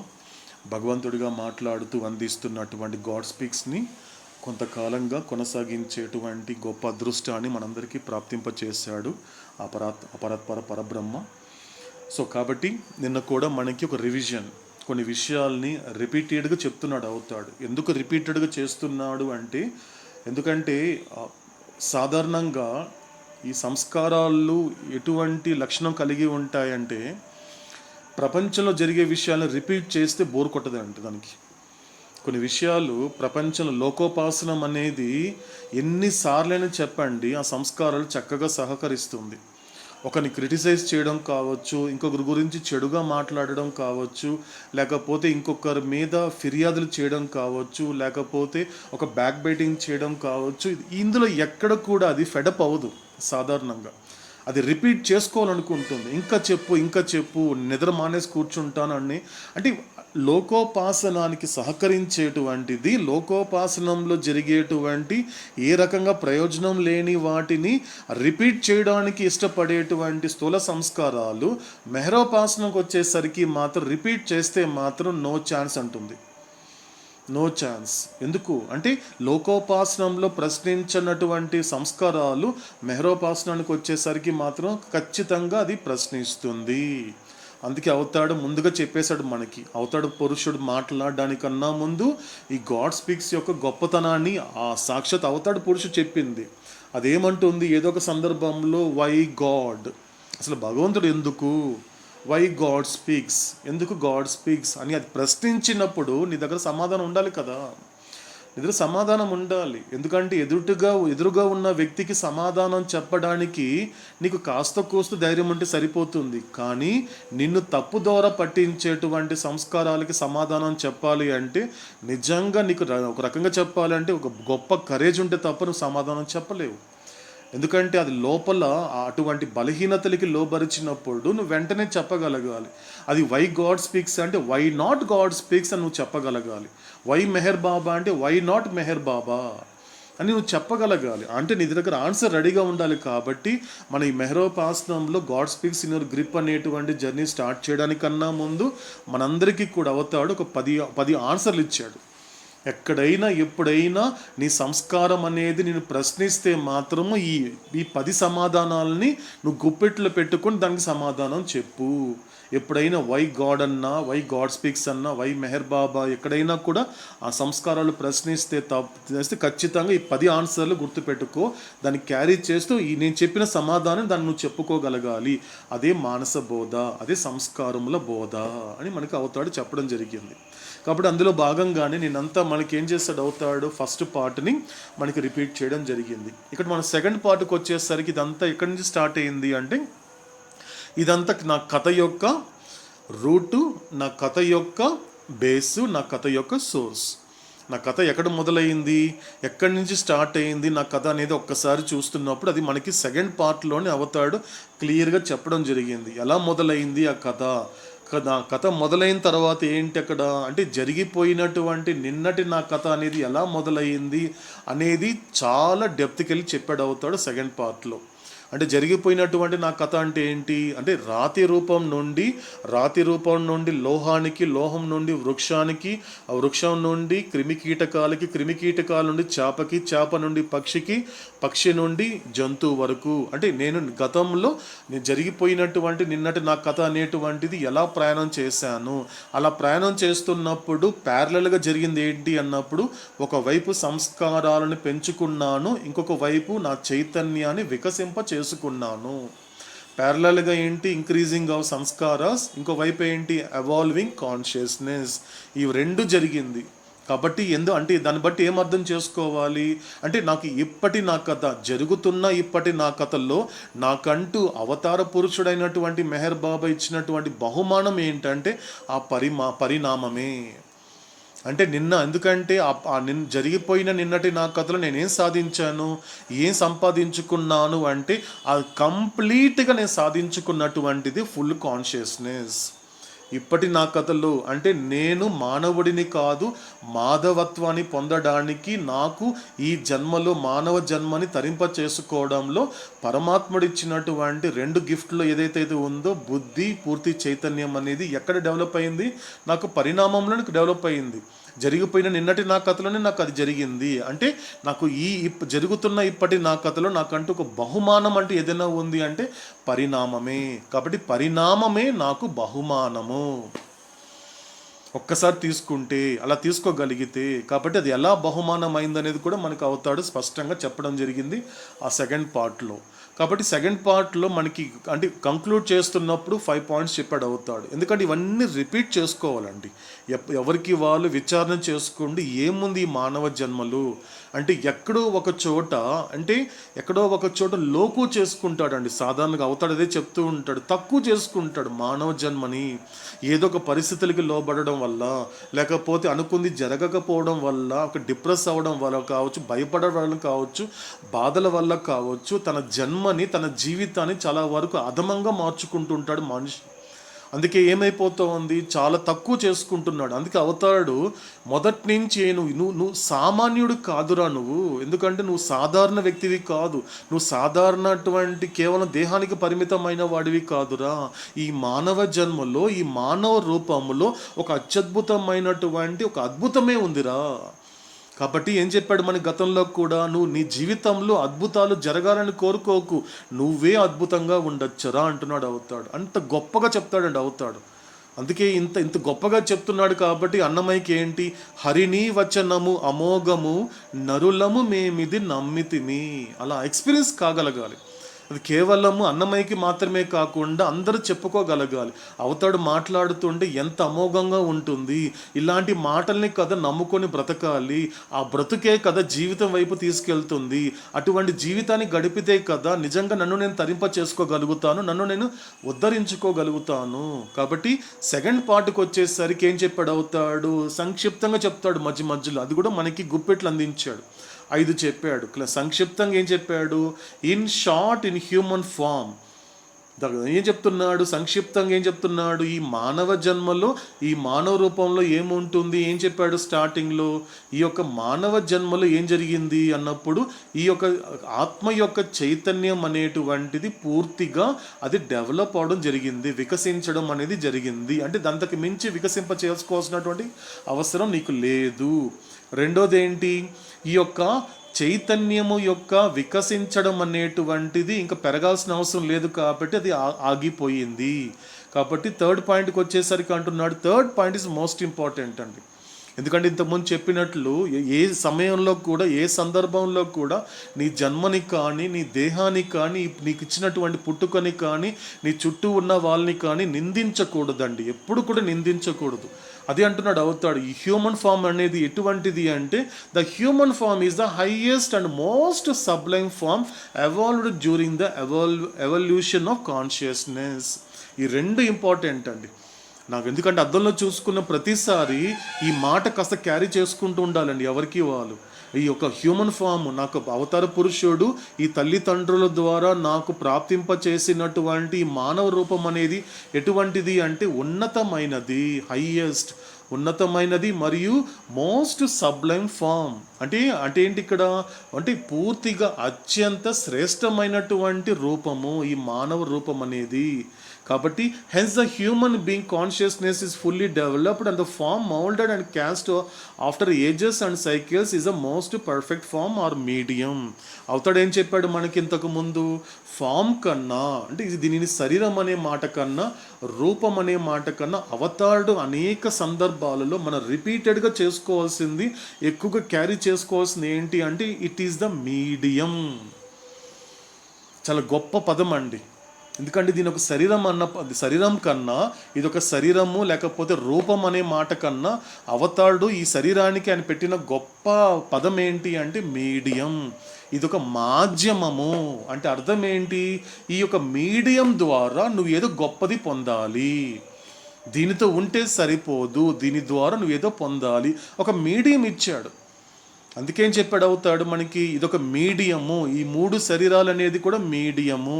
భగవంతుడిగా మాట్లాడుతూ అందిస్తున్నటువంటి గాడ్ స్పీక్స్ని కొంతకాలంగా కొనసాగించేటువంటి గొప్ప అదృష్టాన్ని మనందరికీ ప్రాప్తింపచేశాడు అపరాత్పర పరబ్రహ్మ. కాబట్టి నిన్న కూడా మనకి ఒక రివిజన్, కొన్ని విషయాల్ని రిపీటెడ్గా చెప్తున్నాడు అవుతాడు. ఎందుకు రిపీటెడ్గా చేస్తున్నాడు అంటే, ఎందుకంటే సాధారణంగా ఈ సంస్కారాలు ఎటువంటి లక్షణం కలిగి ఉంటాయంటే, ప్రపంచంలో జరిగే విషయాలను రిపీట్ చేస్తే బోర్ కొట్టదండి. దానికి కొన్ని విషయాలు ప్రపంచంలో లోకోపాసనం అనేది ఎన్నిసార్లైనా చెప్పండి, ఆ సంస్కారాలు చక్కగా సహకరిస్తుంది. ఒకరిని క్రిటిసైజ్ చేయడం కావచ్చు, ఇంకొకరి గురించి చెడుగా మాట్లాడడం కావచ్చు, లేకపోతే ఇంకొకరి మీద ఫిర్యాదులు చేయడం కావచ్చు, లేకపోతే ఒక బ్యాక్ బైటింగ్ చేయడం కావచ్చు. ఇందులో ఎక్కడ కూడా అది ఫెడప్ అవ్వదు. సాధారణంగా అది రిపీట్ చేసుకోవాలనుకుంటుంది. ఇంకా చెప్పు నిద్ర మానేసి కూర్చుంటానని. అంటే లోకోపాసనానికి సహకరించేటువంటిది, లోకోపాసనంలో జరిగేటువంటి ఏ రకంగా ప్రయోజనం లేని వాటిని రిపీట్ చేయడానికి ఇష్టపడేటువంటి స్థూల సంస్కారాలు మెహరోపాసనకు వచ్చేసరికి మాత్రం రిపీట్ చేస్తే మాత్రం నో ఛాన్స్ అంటుంది. No chance. ఎందుకు అంటే లోకోపాసనంలో ప్రశ్నించినటువంటి సంస్కారాలు మెహరోపాసనానికి వచ్చేసరికి మాత్రం ఖచ్చితంగా అది ప్రశ్నిస్తుంది. అందుకే అవతాడు ముందుగా చెప్పేశాడు మనకి, అవతాడు పురుషుడు మాట్లాడడానికన్నా ముందు ఈ గాడ్ స్పీక్స్ యొక్క గొప్పతనాన్ని ఆ సాక్షాత్ అవతాడు పురుషుడు చెప్పింది. అదేమంటుంది ఏదో ఒక సందర్భంలో, వై గాడ్, అసలు భగవంతుడు ఎందుకు, వై గాడ్ స్పీక్స్, ఎందుకు గాడ్ స్పీక్స్ అని అది ప్రశ్నించినప్పుడు నీ దగ్గర సమాధానం ఉండాలి కదా, ఎదురు సమాధానం ఉండాలి. ఎందుకంటే ఎదురుగా ఉన్న వ్యక్తికి సమాధానం చెప్పడానికి నీకు కాస్త కోస్తూ ధైర్యం ఉంటే సరిపోతుంది. కానీ నిన్ను తప్పుదోవ పట్టించేటువంటి సంస్కారాలకి సమాధానం చెప్పాలి అంటే నిజంగా నీకు ఒక రకంగా చెప్పాలంటే ఒక గొప్ప కరేజ్ ఉంటే తప్ప నువ్వు సమాధానం చెప్పలేవు. ఎందుకంటే అది లోపల అటువంటి బలహీనతలకి లోబరిచినప్పుడు నువ్వు వెంటనే చెప్పగలగాలి. అది వై గాడ్ స్పీక్స్ అంటే వై నాట్ గాడ్ స్పీక్స్ అని నువ్వు చెప్పగలగాలి. వై మెహర్ బాబా అంటే వై నాట్ మెహర్ బాబా అని నువ్వు చెప్పగలగాలి. అంటే నీ దగ్గర ఆన్సర్ రెడీగా ఉండాలి. కాబట్టి మన ఈ మెహరోపాసనంలో God speaks in your grip అనేటువంటి జర్నీ స్టార్ట్ చేయడానికన్నా ముందు మనందరికీ కూడా అవతాడు ఒక 10 ఆన్సర్లు ఇచ్చాడు. ఎక్కడైనా ఎప్పుడైనా నీ సంస్కారం అనేది నేను ప్రశ్నిస్తే మాత్రము ఈ 10 సమాధానాలని నువ్వు గుప్పెట్లో పెట్టుకొని దానికి సమాధానం చెప్పు. ఎప్పుడైనా వై గాడ్ అన్నా, వై గాడ్ స్పీక్స్ అన్నా, వై మెహర్ బాబా ఎక్కడైనా కూడా ఆ సంస్కారాలు ప్రశ్నిస్తే ఖచ్చితంగా ఈ 10 ఆన్సర్లు గుర్తుపెట్టుకో. దాన్ని క్యారీ చేస్తూ నేను చెప్పిన సమాధానం దాన్ని నువ్వు చెప్పుకోగలగాలి. అదే మానస బోధ, అదే సంస్కారముల బోధ అని మనకి అవతాడు చెప్పడం జరిగింది. కాబట్టి అందులో భాగంగానే నేనంతా మనకి ఏం చేస్తాడు అవతాడు ఫస్ట్ పార్ట్ని మనకి రిపీట్ చేయడం జరిగింది. ఇక్కడ మన సెకండ్ పార్ట్కి వచ్చేసరికి ఇదంతా ఎక్కడి నుంచి స్టార్ట్ అయింది అంటే ఇదంతా నా కథ యొక్క రూటు, నా కథ యొక్క బేసు, నా కథ యొక్క సోర్స్. నా కథ ఎక్కడ మొదలైంది, ఎక్కడి నుంచి స్టార్ట్ అయింది నా కథ అనేది ఒక్కసారి చూస్తున్నప్పుడు అది మనకి సెకండ్ పార్ట్లోనే అవతాడు క్లియర్గా చెప్పడం జరిగింది. ఎలా మొదలైంది ఆ కథ మొదలైన తర్వాత ఏంటి అక్కడ అంటే జరిగిపోయినటువంటి నిన్నటి నా కథ అనేది ఎలా మొదలైంది అనేది చాలా డెప్త్కి వెళ్ళి చెప్పాడు అవుతాడు సెకండ్ పార్ట్లో. అంటే జరిగిపోయినటువంటి నా కథ అంటే ఏంటి అంటే రాతి రూపం నుండి లోహానికి, లోహం నుండి వృక్షానికి, ఆ వృక్షం నుండి క్రిమికీటకాల నుండి చేపకి, చేప నుండి పక్షికి, పక్షి నుండి జంతువు వరకు. అంటే నేను గతంలో జరిగిపోయినటువంటి నిన్నటి నా కథ అనేటువంటిది ఎలా ప్రయాణం చేశాను. అలా ప్రయాణం చేస్తున్నప్పుడు ప్యారలల్గా జరిగింది ఏంటి అన్నప్పుడు ఒకవైపు సంస్కారాలను పెంచుకున్నాను, ఇంకొక వైపు నా చైతన్యాన్ని చేసుకున్నాను. ప్యారలల్గా ఏంటి ఇంక్రీజింగ్ ఆఫ్ సంస్కారాస్, ఇంకోవైపు ఏంటి ఎవాల్వింగ్ కాన్షియస్నెస్. ఇవి రెండు జరిగింది. కాబట్టి అంటే దాన్ని బట్టి ఏం అర్థం చేసుకోవాలి అంటే నాకు ఇప్పటి నా కథ జరుగుతున్న ఇప్పటి నా కథల్లో నాకంటూ అవతార పురుషుడైనటువంటి మెహర్ బాబా ఇచ్చినటువంటి బహుమానం ఏంటంటే ఆ పరిణామమే. అంటే ఎందుకంటే జరిగిపోయిన నిన్నటి నా కథలో నేనేం సాధించాను, ఏం సంపాదించుకున్నాను అంటే అది కంప్లీట్గా నేను సాధించుకున్నటువంటిది ఫుల్ కాన్షియస్నెస్. ఇప్పటి నా కథలో అంటే నేను మానవుడిని కాదు, మాధవత్వాన్ని పొందడానికి నాకు ఈ జన్మలో మానవ జన్మని తరింప చేసుకోవడంలో పరమాత్ముడిచ్చినటువంటి 2 గిఫ్ట్లు ఏదైతే ఉందో బుద్ధి, పూర్తి చైతన్యం అనేది ఎక్కడ డెవలప్ అయింది, నాకు పరిణామంలో డెవలప్ అయింది. జరిగిపోయిన నిన్నటి నా కథలోనే నాకు అది జరిగింది. అంటే నాకు జరుగుతున్న ఇప్పటి నా కథలో నాకంటూ ఒక బహుమానం అంటే ఏదైనా ఉంది అంటే పరిణామమే. కాబట్టి పరిణామమే నాకు బహుమానము. ఒక్కసారి తీసుకుంటే అలా తీసుకోగలిగితే కాబట్టి అది ఎలా బహుమానం అయిందనేది కూడా మనకు అవుతాడు స్పష్టంగా చెప్పడం జరిగింది ఆ సెకండ్ పార్ట్లో. కాబట్టి సెకండ్ పార్ట్లో మనకి అంటే కంక్లూడ్ చేస్తున్నప్పుడు 5 పాయింట్స్ చెప్పాడు అవుతాడు. ఎందుకంటే ఇవన్నీ రిపీట్ చేసుకోవాలండి. ఎవరికి వాళ్ళు విచారణ చేసుకోండి ఏముంది ఈ మానవ జన్మలు అంటే ఎక్కడో ఒక చోట లోకు చేసుకుంటాడండి. సాధారణంగా అవుతాడు అదే చెప్తూ ఉంటాడు, తక్కువ చేసుకుంటాడు మానవ జన్మని. ఏదో ఒక పరిస్థితులకి లోబడడం వల్ల, లేకపోతే అనుకుంది జరగకపోవడం వల్ల, ఒక డిప్రెస్ అవ్వడం వల్ల కావచ్చు, భయపడడం వల్ల కావచ్చు, బాధల వల్ల కావచ్చు, తన జన్మని తన జీవితాన్ని చాలా వరకు అధమంగా మార్చుకుంటుంటాడు మనిషి. అందుకే ఏమైపోతూ ఉంది చాలా తక్కువ చేసుకుంటున్నాడు. అందుకే అవతాడు మొదటి నుంచి నువ్వు సామాన్యుడు కాదురా నువ్వు, ఎందుకంటే నువ్వు సాధారణ వ్యక్తివి కాదు, నువ్వు సాధారణటువంటి కేవలం దేహానికి పరిమితమైన వాడివి కాదురా. ఈ మానవ జన్మలో ఈ మానవ రూపంలో ఒక అత్యద్భుతమైనటువంటి ఒక అద్భుతమే ఉందిరా. కాబట్టి ఏం చెప్పాడు మన గతంలో కూడా, నువ్వు నీ జీవితంలో అద్భుతాలు జరగాలని కోరుకోకు, నువ్వే అద్భుతంగా ఉండొచ్చరా అంటున్నాడు అవుతాడు. అంత గొప్పగా చెప్తాడండి అవుతాడు. అందుకే ఇంత ఇంత గొప్పగా చెప్తున్నాడు కాబట్టి అన్నమయ్యకి ఏంటి, హరిని వచనము అమోఘము నరులము మేమిది నమ్మితిమి, అలా ఎక్స్పీరియన్స్ కాగలగాలి. అది కేవలము అన్నమయ్యకి మాత్రమే కాకుండా అందరూ చెప్పుకోగలగాలి. అవతాడు మాట్లాడుతుంటే ఎంత అమోఘంగా ఉంటుంది, ఇలాంటి మాటల్ని కదా నమ్ముకొని బ్రతకాలి, ఆ బ్రతుకే కదా జీవితం వైపు తీసుకెళ్తుంది, అటువంటి జీవితాన్ని గడిపితే కదా నిజంగా నన్ను నేను తరింప చేసుకోగలుగుతాను, నన్ను నేను ఉద్ధరించుకోగలుగుతాను. కాబట్టి సెకండ్ పార్ట్కి వచ్చేసరికి ఏం చెప్పాడు అవుతాడు, సంక్షిప్తంగా చెప్తాడు మధ్య మధ్యలో, అది కూడా మనకి గుప్పెట్లు అందించాడు. 5 చెప్పాడు. సంక్షిప్తంగా ఏం చెప్పాడు, in short in human form. ఏం చెప్తున్నాడు, సంక్షిప్తంగా ఏం చెప్తున్నాడు, ఈ మానవ జన్మలో ఈ మానవ రూపంలో ఏముంటుంది, ఏం చెప్పాడు స్టార్టింగ్లో, ఈ యొక్క మానవ జన్మలో ఏం జరిగింది అన్నప్పుడు ఈ యొక్క ఆత్మ యొక్క చైతన్యం అనేటువంటిది పూర్తిగా అది డెవలప్ అవడం జరిగింది, వికసించడం అనేది జరిగింది. అంటే దాంతకు మించి వికసింప చేసుకోవాల్సినటువంటి అవసరం నీకు లేదు. రెండోది ఏంటి, ఈ యొక్క చైతన్యము యొక్క వికసించడం అనేటువంటిది ఇంకా పెరగాల్సిన అవసరం లేదు కాబట్టి అది ఆగిపోయింది. కాబట్టి థర్డ్ పాయింట్కి వచ్చేసరికి అంటున్నాడు, third point is most important అండి. ఎందుకంటే ఇంతకుముందు చెప్పినట్లు ఏ సమయంలో కూడా ఏ సందర్భంలో కూడా నీ జన్మని కానీ నీ దేహానికి కానీ నీకు ఇచ్చినటువంటి పుట్టుకని కానీ నీ చుట్టూ ఉన్న వాళ్ళని కానీ నిందించకూడదండి, ఎప్పుడు కూడా నిందించకూడదు. అదే అంటున్నాడు అవుతాడు. ఈ హ్యూమన్ ఫామ్ అనేది ఎటువంటిది అంటే, the human form is the highest and most sublime form evolved during the evolution of consciousness. ఈ రెండు ఇంపార్టెంట్ అండి నాకు. ఎందుకంటే అద్దంలో చూసుకున్న ప్రతిసారి ఈ మాట కాస్త క్యారీ చేసుకుంటూ ఉండాలండి ఎవరికి వాళ్ళు. ఈ యొక్క హ్యూమన్ ఫామ్ నాకు అవతార పురుషుడు ఈ తల్లిదండ్రుల ద్వారా నాకు ప్రాప్తింప చేసినటువంటి ఈ మానవ రూపం అనేది ఎటువంటిది అంటే ఉన్నతమైనది, హైయెస్ట్ ఉన్నతమైనది మరియు మోస్ట్ సబ్లైమ్ ఫామ్. అంటే ఏంటి ఇక్కడ అంటే పూర్తిగా అత్యంత శ్రేష్టమైనటువంటి రూపము ఈ మానవ రూపం అనేది. కాబట్టి hence the human being consciousness is fully developed and the form molded and cast after ages and cycles is a most perfect form or medium. అవుతాడు ఏం చెప్పాడు మనకి ఇంతకు ముందు, ఫామ్ కన్నా అంటే దీనిని శరీరం అనే మాట కన్నా రూపం అనే మాట కన్నా అవతారుడు అనేక సందర్భాలలో మనం రిపీటెడ్గా చేసుకోవాల్సింది, ఎక్కువగా క్యారీ చేసుకోవాల్సింది ఏంటి అంటే ఇట్ ఈస్ ద మీడియం. చాలా గొప్ప పదం అండి. ఎందుకంటే దీని ఒక శరీరం శరీరం కన్నా ఇది ఒక శరీరము లేకపోతే రూపం అనే మాట కన్నా అవతారుడు ఈ శరీరానికి ఆయన పెట్టిన గొప్ప పదం ఏంటి అంటే మీడియం. ఇది ఒక మాధ్యమము. అంటే అర్థం ఏంటి, ఈ యొక్క మీడియం ద్వారా నువ్వు ఏదో గొప్పది పొందాలి, దీనితో ఉంటే సరిపోదు, దీని ద్వారా నువ్వు ఏదో పొందాలి. ఒక మీడియం ఇచ్చాడు. అందుకేం చెప్పాడు అవుతాడు మనకి, ఇదొక మీడియము, ఈ 3 శరీరాలు అనేది కూడా మీడియము.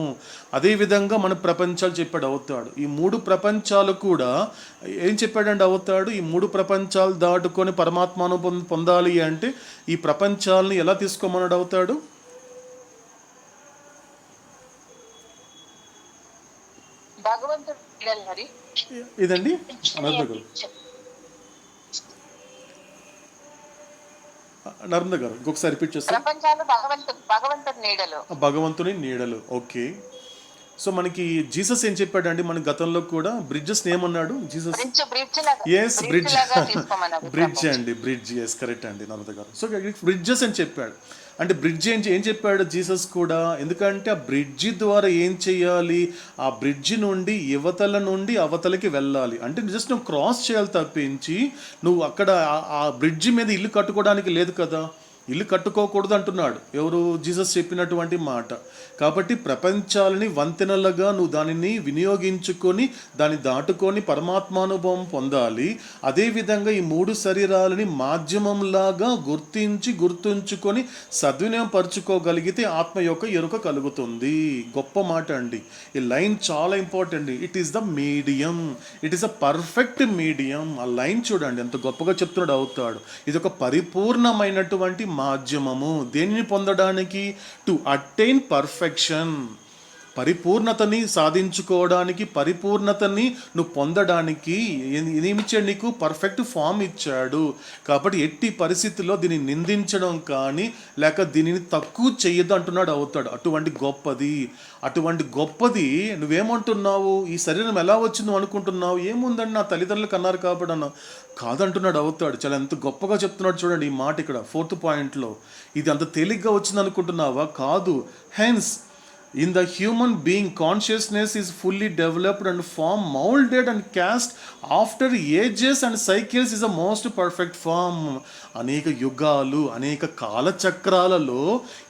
అదేవిధంగా మన ప్రపంచాలు చెప్పాడు అవుతాడు. ఈ 3 ప్రపంచాలు కూడా ఏం చెప్పాడండి అవుతాడు, ఈ 3 ప్రపంచాలు దాటుకొని పరమాత్మను పొందాలి అంటే ఈ ప్రపంచాలని ఎలా తీసుకోమన్నాడు అవుతాడు. ఇదండి అనంతగారు నర్మద గారు ఇంకొకసారి రిపీట్ చేస్తారు. భగవంతుని నీడలు. ఓకే, సో మనకి జీసస్ ఏం చెప్పాడండి మన గతంలో కూడా, బ్రిడ్జెస్ ఏమన్నాడు జీసస్? ఎస్ బ్రిడ్జ్ అండి, బ్రిడ్జ్. ఎస్ కరెక్ట్ అండి నర్మద గారు. సో బ్రిడ్జెస్ అని చెప్పాడు. అంటే బ్రిడ్జ్ ఏం చెప్పాడు జీసస్ కూడా, ఎందుకంటే ఆ బ్రిడ్జి ద్వారా ఏం చేయాలి, ఆ బ్రిడ్జి నుండి యువతల నుండి అవతలకి వెళ్ళాలి. అంటే జస్ట్ నువ్వు క్రాస్ చేయాలి తప్పించి నువ్వు అక్కడ ఆ బ్రిడ్జి మీద ఇల్లు కట్టుకోవడానికి లేదు కదా, ఇల్లు కట్టుకోకూడదు అంటున్నాడు ఎవరు, జీసస్ చెప్పినటువంటి మాట. కాబట్టి ప్రపంచాలని వంతెనలుగా నువ్వు దానిని వినియోగించుకొని దాన్ని దాటుకొని పరమాత్మానుభవం పొందాలి. అదేవిధంగా ఈ 3 శరీరాలని మాధ్యమంలాగా గుర్తుంచుకొని సద్వినియోగపరచుకోగలిగితే ఆత్మ యొక్క ఎరుక కలుగుతుంది. గొప్ప మాట అండి. ఈ లైన్ చాలా important. It is the medium, it is a perfect medium. ఆ లైన్ చూడండి ఎంత గొప్పగా చెప్తున్నాడు అవుతాడు. ఇది ఒక పరిపూర్ణమైనటువంటి మాధ్యమము. దేనిని పొందడానికి? To attain perfection. పరిపూర్ణతని సాధించుకోవడానికి, పరిపూర్ణతని నువ్వు పొందడానికి ఏమిచ్చాడు నీకు? పర్ఫెక్ట్ ఫామ్ ఇచ్చాడు. కాబట్టి ఎట్టి పరిస్థితుల్లో దీన్ని నిందించడం కానీ లేక దీనిని తక్కువ చెయ్యదు అంటున్నాడు అవుతాడు. అటువంటి గొప్పది నువ్వేమంటున్నావు? ఈ శరీరం ఎలా వచ్చింది అనుకుంటున్నావు? ఏముందండి, నా తల్లిదండ్రులు కన్నారు కాబట్టి అన్న కాదంటున్నాడు అవుతాడు. చాలా ఎంత గొప్పగా చెప్తున్నాడు చూడండి ఈ మాట ఇక్కడ 4th పాయింట్లో. ఇది అంత తేలిగ్గా వచ్చింది అనుకుంటున్నావా? కాదు. Hence in the human being consciousness is fully developed and form molded and cast after ages and cycles is the most perfect form. అనేక యుగాలు, అనేక కాలచక్రాలలో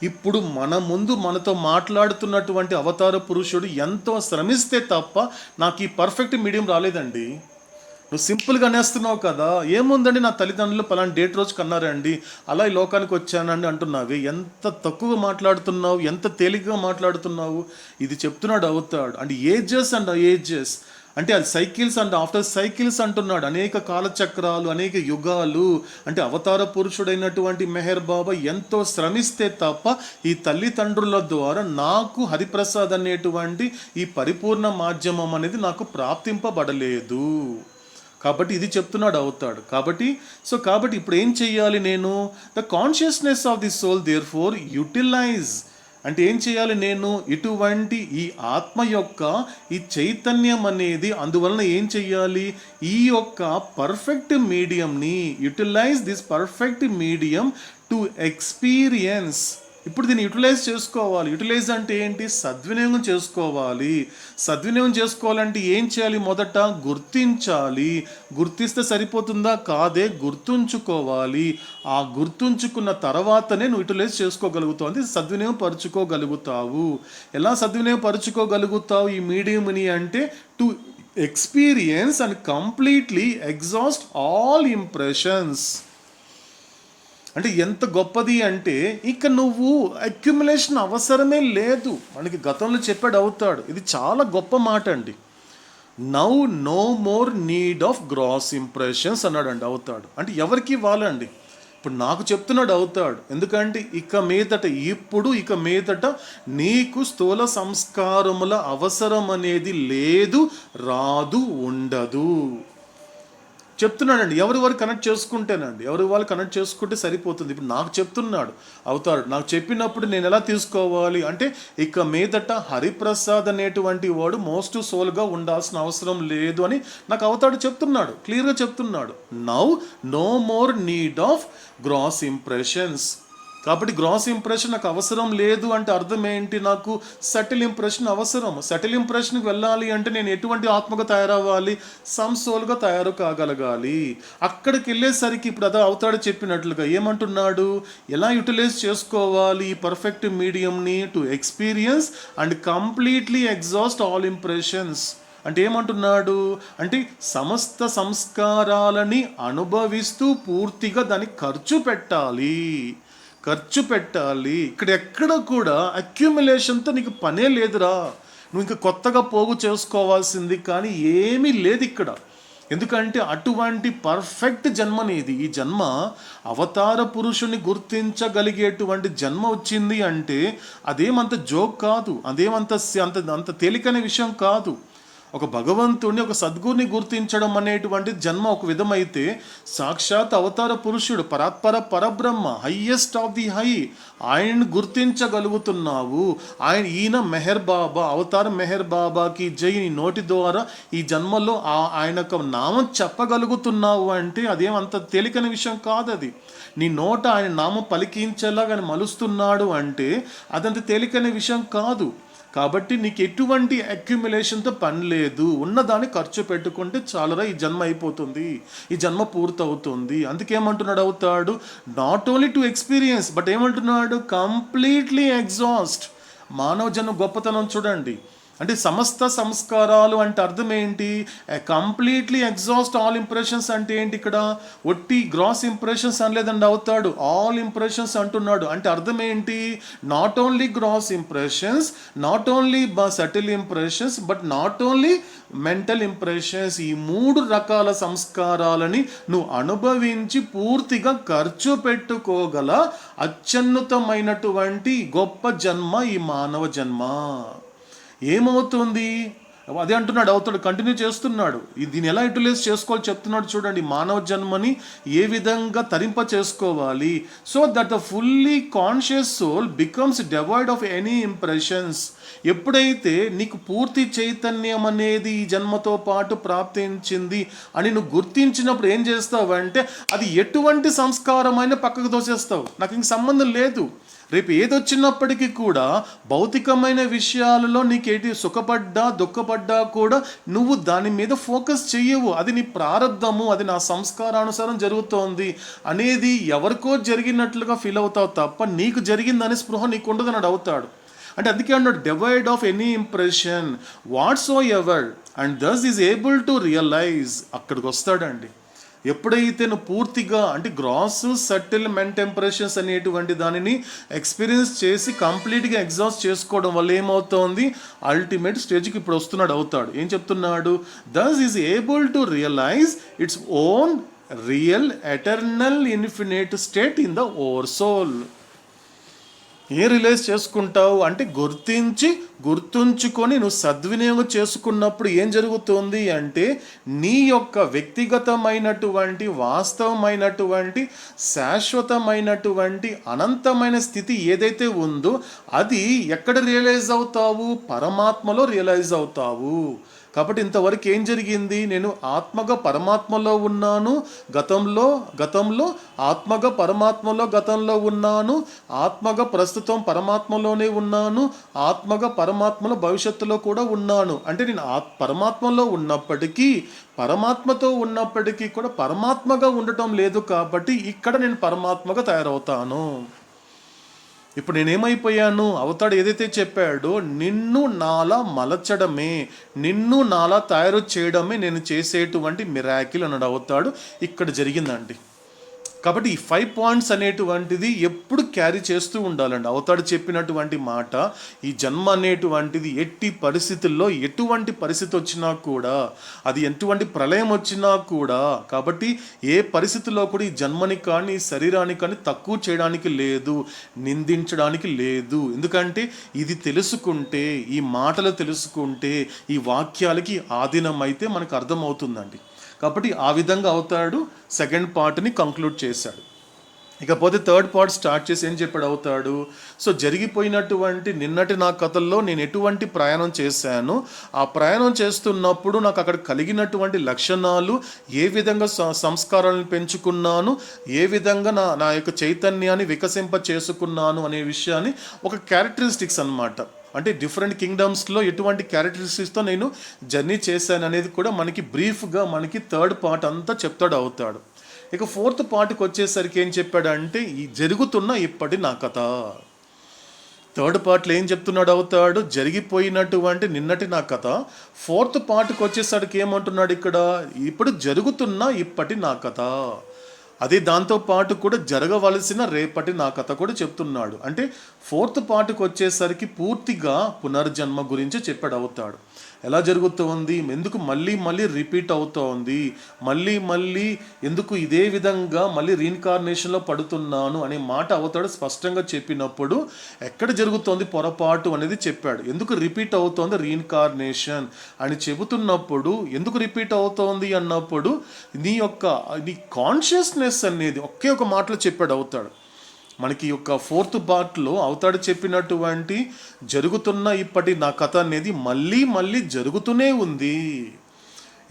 ఇప్పుడు మన ముందు మనతో మాట్లాడుతున్నటువంటి అవతార పురుషుడు ఎంతో శ్రమిస్తే తప్ప నాకు ఈ పర్ఫెక్ట్ మీడియం రాలేదండి. నువ్వు సింపుల్గా అనేస్తున్నావు కదా, ఏముందండి నా తల్లిదండ్రులు పలానా డేట్ రోజు కన్నారండి, అలా ఈ లోకానికి వచ్చానండి అంటున్నావు. ఎంత తక్కువ మాట్లాడుతున్నావు, ఎంత తేలిగ్గా మాట్లాడుతున్నావు. ఇది చెప్తున్నాడు అవుతాడు. అండ్ ఏజెస్ అంటే అది సైకిల్స్ అండ్ ఆఫ్టర్ సైకిల్స్ అంటున్నాడు. అనేక కాలచక్రాలు, అనేక యుగాలు. అంటే అవతార పురుషుడైనటువంటి మెహర్ బాబా ఎంతో శ్రమిస్తే తప్ప ఈ తల్లిదండ్రుల ద్వారా నాకు హరిప్రసాద్ అనేటువంటి ఈ పరిపూర్ణ మాధ్యమం అనేది నాకు ప్రాప్తింపబడలేదు. కాబట్టి ఇది చెప్తున్నాడు అవుతాడు. కాబట్టి ఇప్పుడు ఏం చెయ్యాలి నేను? The consciousness of the soul therefore utilize. అంటే ఏం చేయాలి నేను? ఇటువంటి ఈ ఆత్మ యొక్క ఈ చైతన్యం అనేది అందువలన ఏం చెయ్యాలి? ఈ యొక్క పర్ఫెక్ట్ మీడియంని utilize this perfect medium to experience. ఇప్పుడు దీన్ని యూటిలైజ్ చేసుకోవాలి. యూటిలైజ్ అంటే ఏంటి? సద్వినియోగం చేసుకోవాలి. సద్వినియోగం చేసుకోవాలంటే ఏం చేయాలి? మొదట గుర్తించాలి. గుర్తిస్తే సరిపోతుందా? కాదే, గుర్తుంచుకోవాలి. ఆ గుర్తుంచుకున్న తర్వాతనే నువ్వు యూటిలైజ్ చేసుకోగలుగుతావు, అంటే సద్వినియోగం పరుచుకోగలుగుతావు. ఎలా సద్వినియోగం పరుచుకోగలుగుతావు ఈ మీడియంని అంటే to experience and completely exhaust all impressions. అంటే ఎంత గొప్పది అంటే ఇక నువ్వు అక్యుములేషన్ అవసరమే లేదు. మనకి గతంలో చెప్పాడు అవుతాడు. ఇది చాలా గొప్ప మాట అండి. Now no more need of gross impressions అన్నాడు అండి అవుతాడు. అంటే ఎవరికి ఇవ్వాలండి? ఇప్పుడు నాకు చెప్తున్నాడు అవుతాడు. ఎందుకంటే ఇక మీదట నీకు స్థూల సంస్కారముల అవసరం అనేది లేదు, రాదు, ఉండదు చెప్తున్నాడండి. ఎవరు కనెక్ట్ చేసుకుంటేనండి, ఎవరు వాళ్ళు కనెక్ట్ చేసుకుంటే సరిపోతుంది. ఇప్పుడు నాకు చెప్తున్నాడు అవుతాడు. నాకు చెప్పినప్పుడు నేను ఎలా తీసుకోవాలి అంటే ఇక మీదట హరిప్రసాద్ అనేటువంటి వాడు మోస్ట్ సోల్గా ఉండాల్సిన అవసరం లేదు అని నాకు అవుతాడు చెప్తున్నాడు, క్లియర్గా చెప్తున్నాడు. Now no more need of gross impressions. కాబట్టి గ్రాస్ ఇంప్రెషన్ నాకు అవసరం లేదు అంటే అర్థం ఏంటి? నాకు సటిల్ ఇంప్రెషన్ అవసరం. సటిల్ ఇంప్రెషన్కి వెళ్ళాలి అంటే నేను ఎటువంటి ఆత్మగా తయారవ్వాలి? సంసోల్గా తయారు కాగలగాలి. అక్కడికి వెళ్ళేసరికి ఇప్పుడు అదే అవుతాడు చెప్పినట్లుగా ఏమంటున్నాడు? ఎలా యూటిలైజ్ చేసుకోవాలి పర్ఫెక్ట్ మీడియంని? To experience and completely exhaust all impressions. అంటే ఏమంటున్నాడు అంటే సమస్త సంస్కారాలని అనుభవిస్తూ పూర్తిగా దానికి ఖర్చు పెట్టాలి. ఇక్కడ ఎక్కడ కూడా అక్యుములేషన్తో నీకు పనే లేదురా. నువ్వు ఇంకా కొత్తగా పోగు చేసుకోవాల్సింది కానీ ఏమీ లేదు ఇక్కడ. ఎందుకంటే అటువంటి పర్ఫెక్ట్ జన్మ నీది. ఈ జన్మ అవతార పురుషుని గుర్తించగలిగేటువంటి జన్మ వచ్చింది అంటే అదేమంత జోక్ కాదు, అంత తేలికైన విషయం కాదు. ఒక భగవంతుడిని, ఒక సద్గురుని గుర్తించడం అనేటువంటి జన్మ ఒక విధమైతే, సాక్షాత్ అవతార పురుషుడు పరబ్రహ్మ, హైయెస్ట్ ఆఫ్ ది హై, ఆయన్ని గుర్తించగలుగుతున్నావు. ఈయన మెహర్ బాబా, అవతార మెహర్ బాబాకి జై, నీ నోటి ద్వారా ఈ జన్మలో ఆయన యొక్క నామం చెప్పగలుగుతున్నావు అంటే అదేమంత తేలికైన విషయం కాదు. అది నీ నోట ఆయన నామం పలికించేలాగా ఆయన మలుస్తున్నాడు అంటే అదంత తేలికైన విషయం కాదు. కాబట్టి నీకు ఎటువంటి అక్యుములేషన్తో పని లేదు. ఉన్నదాన్ని ఖర్చు పెట్టుకుంటే చాలరా, ఈ జన్మ అయిపోతుంది, ఈ జన్మ పూర్తవుతుంది. అందుకేమంటున్నాడు అవుతాడు? Not only to experience but ఏమంటున్నాడు? Completely exhaust. మానవ జన్మ గొప్పతనం చూడండి. అంటే సమస్త సంస్కారాలు అంటే అర్థం ఏంటి? కంప్లీట్లీ ఎగ్జాస్ట్ ఆల్ ఇంప్రెషన్స్ అంటే ఏంటి? ఇక్కడ ఒట్టి గ్రాస్ ఇంప్రెషన్స్ అనలేదండి అవుతాడు, ఆల్ ఇంప్రెషన్స్ అంటున్నాడు. అంటే అర్థం ఏంటి? Not only gross impressions, not only subtle impressions, but not only mental impressions. ఈ 3 రకాల సంస్కారాలని నువ్వు అనుభవించి పూర్తిగా ఖర్చు పెట్టుకోగల అత్యున్నతమైనటువంటి గొప్ప జన్మ ఈ మానవ జన్మ. ఏమవుతుంది? అదే అంటున్నాడు, అవుతాడు, కంటిన్యూ చేస్తున్నాడు. దీన్ని ఎలా యూటిలైజ్ చేసుకోవాలి చెప్తున్నాడు చూడండి. మానవ జన్మని ఏ విధంగా తరింప చేసుకోవాలి, so that the fully conscious soul becomes devoid of any impressions. ఎప్పుడైతే నీకు పూర్తి చైతన్యం అనేది ఈ జన్మతో పాటు ప్రాప్తించింది అని నువ్వు గుర్తించినప్పుడు ఏం చేస్తావంటే అది ఎటువంటి సంస్కారమైన పక్కకు తోసేస్తావు. నాకు ఇంక సంబంధం లేదు. రేపు ఏదొచ్చినప్పటికీ కూడా భౌతికమైన విషయాలలో నీకేటి సుఖపడ్డా దుఃఖపడ్డా కూడా నువ్వు దాని మీద ఫోకస్ చెయ్యవు. అది నీ ప్రారంధము, అది నా సంస్కారానుసారం జరుగుతోంది అనేది ఎవరికో జరిగినట్లుగా ఫీల్ అవుతావు తప్ప నీకు జరిగిందని స్పృహ నీకు ఉండదు అని అవుతాడు. అంటే అందుకే అన్నాడు devoid of any impression whatsoever and thus is able to realize. అక్కడికి వస్తాడండి. ఎప్పుడైతే నువ్వు పూర్తిగా అంటే గ్రాస్ సటిల్ మెంట్ ఇంప్రెషన్స్ అనేటువంటి దానిని ఎక్స్పీరియన్స్ చేసి కంప్లీట్గా ఎగ్జాస్ట్ చేసుకోవడం వల్ల ఏమవుతోంది, అల్టిమేట్ స్టేజ్కి ఇప్పుడు వస్తున్నాడు, అవుతాడు. ఏం చెప్తున్నాడు? Thus is able to realize its own real eternal infinite state in the over soul. ఏం రిలైజ్ చేసుకుంటావు అంటే గుర్తుంచుకొని నువ్వు సద్వినియోగం చేసుకున్నప్పుడు ఏం జరుగుతుంది అంటే నీ యొక్క వ్యక్తిగతమైనటువంటి వాస్తవమైనటువంటి శాశ్వతమైనటువంటి అనంతమైన స్థితి ఏదైతే ఉందో అది ఎక్కడ రియలైజ్ అవుతావు? పరమాత్మలో రియలైజ్ అవుతావు. కాబట్టి ఇంతవరకు ఏం జరిగింది? నేను ఆత్మగా పరమాత్మలో ఉన్నాను, గతంలో ఆత్మగా పరమాత్మలో గతంలో ఉన్నాను, ఆత్మగా ప్రస్తుతం పరమాత్మలోనే ఉన్నాను, ఆత్మగా పరమాత్మలో భవిష్యత్తులో కూడా ఉన్నాను. అంటే నేను పరమాత్మలో ఉన్నప్పటికీ పరమాత్మతో ఉన్నప్పటికీ కూడా పరమాత్మగా ఉండటం లేదు. కాబట్టి ఇక్కడ నేను పరమాత్మగా తయారవుతాను. ఇప్పుడు నేనేమైపోయాను? అవతాడు ఏదైతే చెప్పాడో నిన్ను నాలా మలచడమే, నిన్ను నాలా తయారు చేయడమే నేను చేసేటువంటి మిరాకిల్ అన్నాడు అవతాడు. ఇక్కడ జరిగిందండి. కాబట్టి ఈ 5 పాయింట్స్ అనేటువంటిది ఎప్పుడు క్యారీ చేస్తూ ఉండాలండి. అవతాడు చెప్పినటువంటి మాట, ఈ జన్మ అనేటువంటిది ఎట్టి పరిస్థితుల్లో ఎటువంటి పరిస్థితి వచ్చినా కూడా, అది ఎటువంటి ప్రళయం వచ్చినా కూడా, కాబట్టి ఏ పరిస్థితుల్లో కూడా ఈ జన్మని కానీ శరీరాన్ని కానీ తక్కువ చేయడానికి లేదు, నిందించడానికి లేదు. ఎందుకంటే ఇది తెలుసుకుంటే, ఈ మాటలు తెలుసుకుంటే, ఈ వాక్యాలకి ఆధీనమైతే మనకు అర్థమవుతుందండి. కాబట్టి ఆ విధంగా అవుతాడు సెకండ్ పార్ట్ని కంక్లూడ్ చేశాడు. ఇకపోతే థర్డ్ పార్ట్ స్టార్ట్ చేసి ఏం చెప్పాడు అవుతాడు? సో జరిగిపోయినటువంటి నిన్నటి నా కథల్లో నేను ఎటువంటి ప్రయాణం చేశాను, ఆ ప్రయాణం చేస్తున్నప్పుడు నాకు అక్కడ కలిగినటువంటి లక్షణాలు, ఏ విధంగా సంస్కారాలను పెంచుకున్నాను, ఏ విధంగా నా యొక్క చైతన్యాన్ని వికసింప చేసుకున్నాను అనే విషయాన్ని ఒక క్యారెక్టరిస్టిక్స్ అన్నమాట. అంటే డిఫరెంట్ కింగ్డమ్స్లో ఎటువంటి క్యారెక్టరిస్టిక్స్తో నేను జర్నీ చేశాను అనేది కూడా మనకి బ్రీఫ్గా మనకి థర్డ్ పార్ట్ అంతా చెప్తాడు అవుతాడు. ఇక ఫోర్త్ పార్ట్కి వచ్చేసరికి ఏం చెప్పాడంటే ఈ జరుగుతున్న ఇప్పటి నా కథ. థర్డ్ పార్ట్లో ఏం చెప్తున్నాడు అవుతాడు? జరిగిపోయినటువంటి నిన్నటి నా కథ. ఫోర్త్ పార్ట్కి వచ్చేసరికి ఏమంటున్నాడు ఇక్కడ? ఇప్పుడు జరుగుతున్న ఇప్పటి నా కథ. అదే దాంతోపాటు కూడా జరగవలసిన రేపటి నా కథ కూడా చెప్తున్నాడు. అంటే ఫోర్త్ పార్ట్కి వచ్చేసరికి పూర్తిగా పునర్జన్మ గురించి చెప్పాడు అవుతాడు. ఎలా జరుగుతుంది, ఎందుకు మళ్ళీ రిపీట్ అవుతోంది, మళ్ళీ ఎందుకు ఇదే విధంగా మళ్ళీ రీఇన్కార్నేషన్లో పడుతున్నాను అనే మాట అవుతాడు స్పష్టంగా చెప్పినప్పుడు ఎక్కడ జరుగుతోంది పొరపాటు అనేది చెప్పాడు. ఎందుకు రిపీట్ అవుతోంది రీఇన్కార్నేషన్ అని చెబుతున్నప్పుడు, ఎందుకు రిపీట్ అవుతోంది అన్నప్పుడు నీ కాన్షియస్నెస్ అనేది ఒకే ఒక మాటలో చెప్పాడు అవుతాడు. మనకి యొక్క ఫోర్త్ పార్ట్లో అవుతాడు చెప్పినటువంటి జరుగుతున్న ఇప్పటి నా కథ అనేది మళ్ళీ జరుగుతూనే ఉంది.